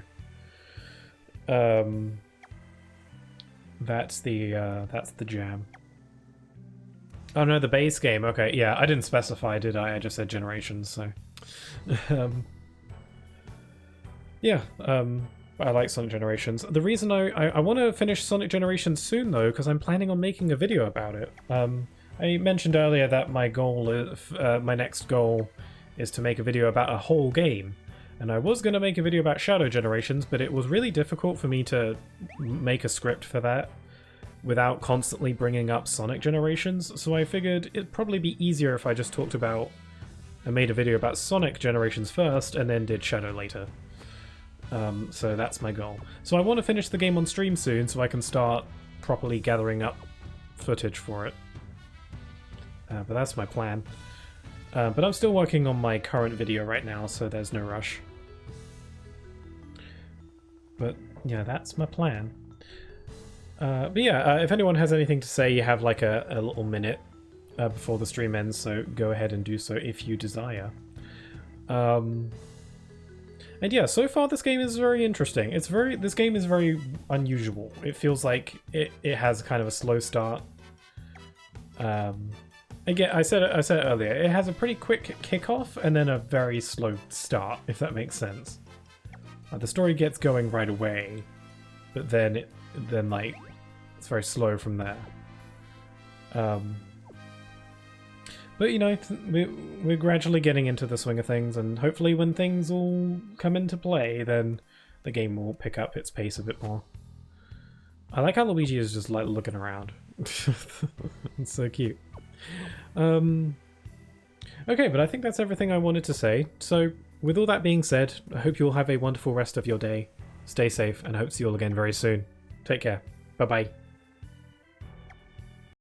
that's the jam. Oh no, the base game. Okay, yeah, I didn't specify, did I? I just said Generations, so yeah, I like Sonic Generations. The reason I want to finish Sonic Generations soon, though, because I'm planning on making a video about it. I mentioned earlier that my goal is, my next goal is to make a video about a whole game. And I was going to make a video about Shadow Generations, but it was really difficult for me to make a script for that without constantly bringing up Sonic Generations, so I figured it'd probably be easier if I just talked about and made a video about Sonic Generations first and then did Shadow later. So that's my goal. So I want to finish the game on stream soon so I can start properly gathering up footage for it. But that's my plan. But I'm still working on my current video right now, so there's no rush. But yeah, that's my plan. But yeah, if anyone has anything to say, you have like a little minute before the stream ends, so go ahead and do so if you desire. And yeah, so far this game is very interesting. This game is very unusual. It feels like it has kind of a slow start. Again, I said it earlier. It has a pretty quick kickoff and then a very slow start, if that makes sense. The story gets going right away, but then like it's very slow from there. But you know, we're gradually getting into the swing of things, and hopefully when things all come into play, then the game will pick up its pace a bit more. I like how Luigi is just like looking around. It's so cute. Okay, but I think that's everything I wanted to say. So with all that being said, I hope you all have a wonderful rest of your day. Stay safe, and I hope to see you all again very soon. Take care. Bye-bye.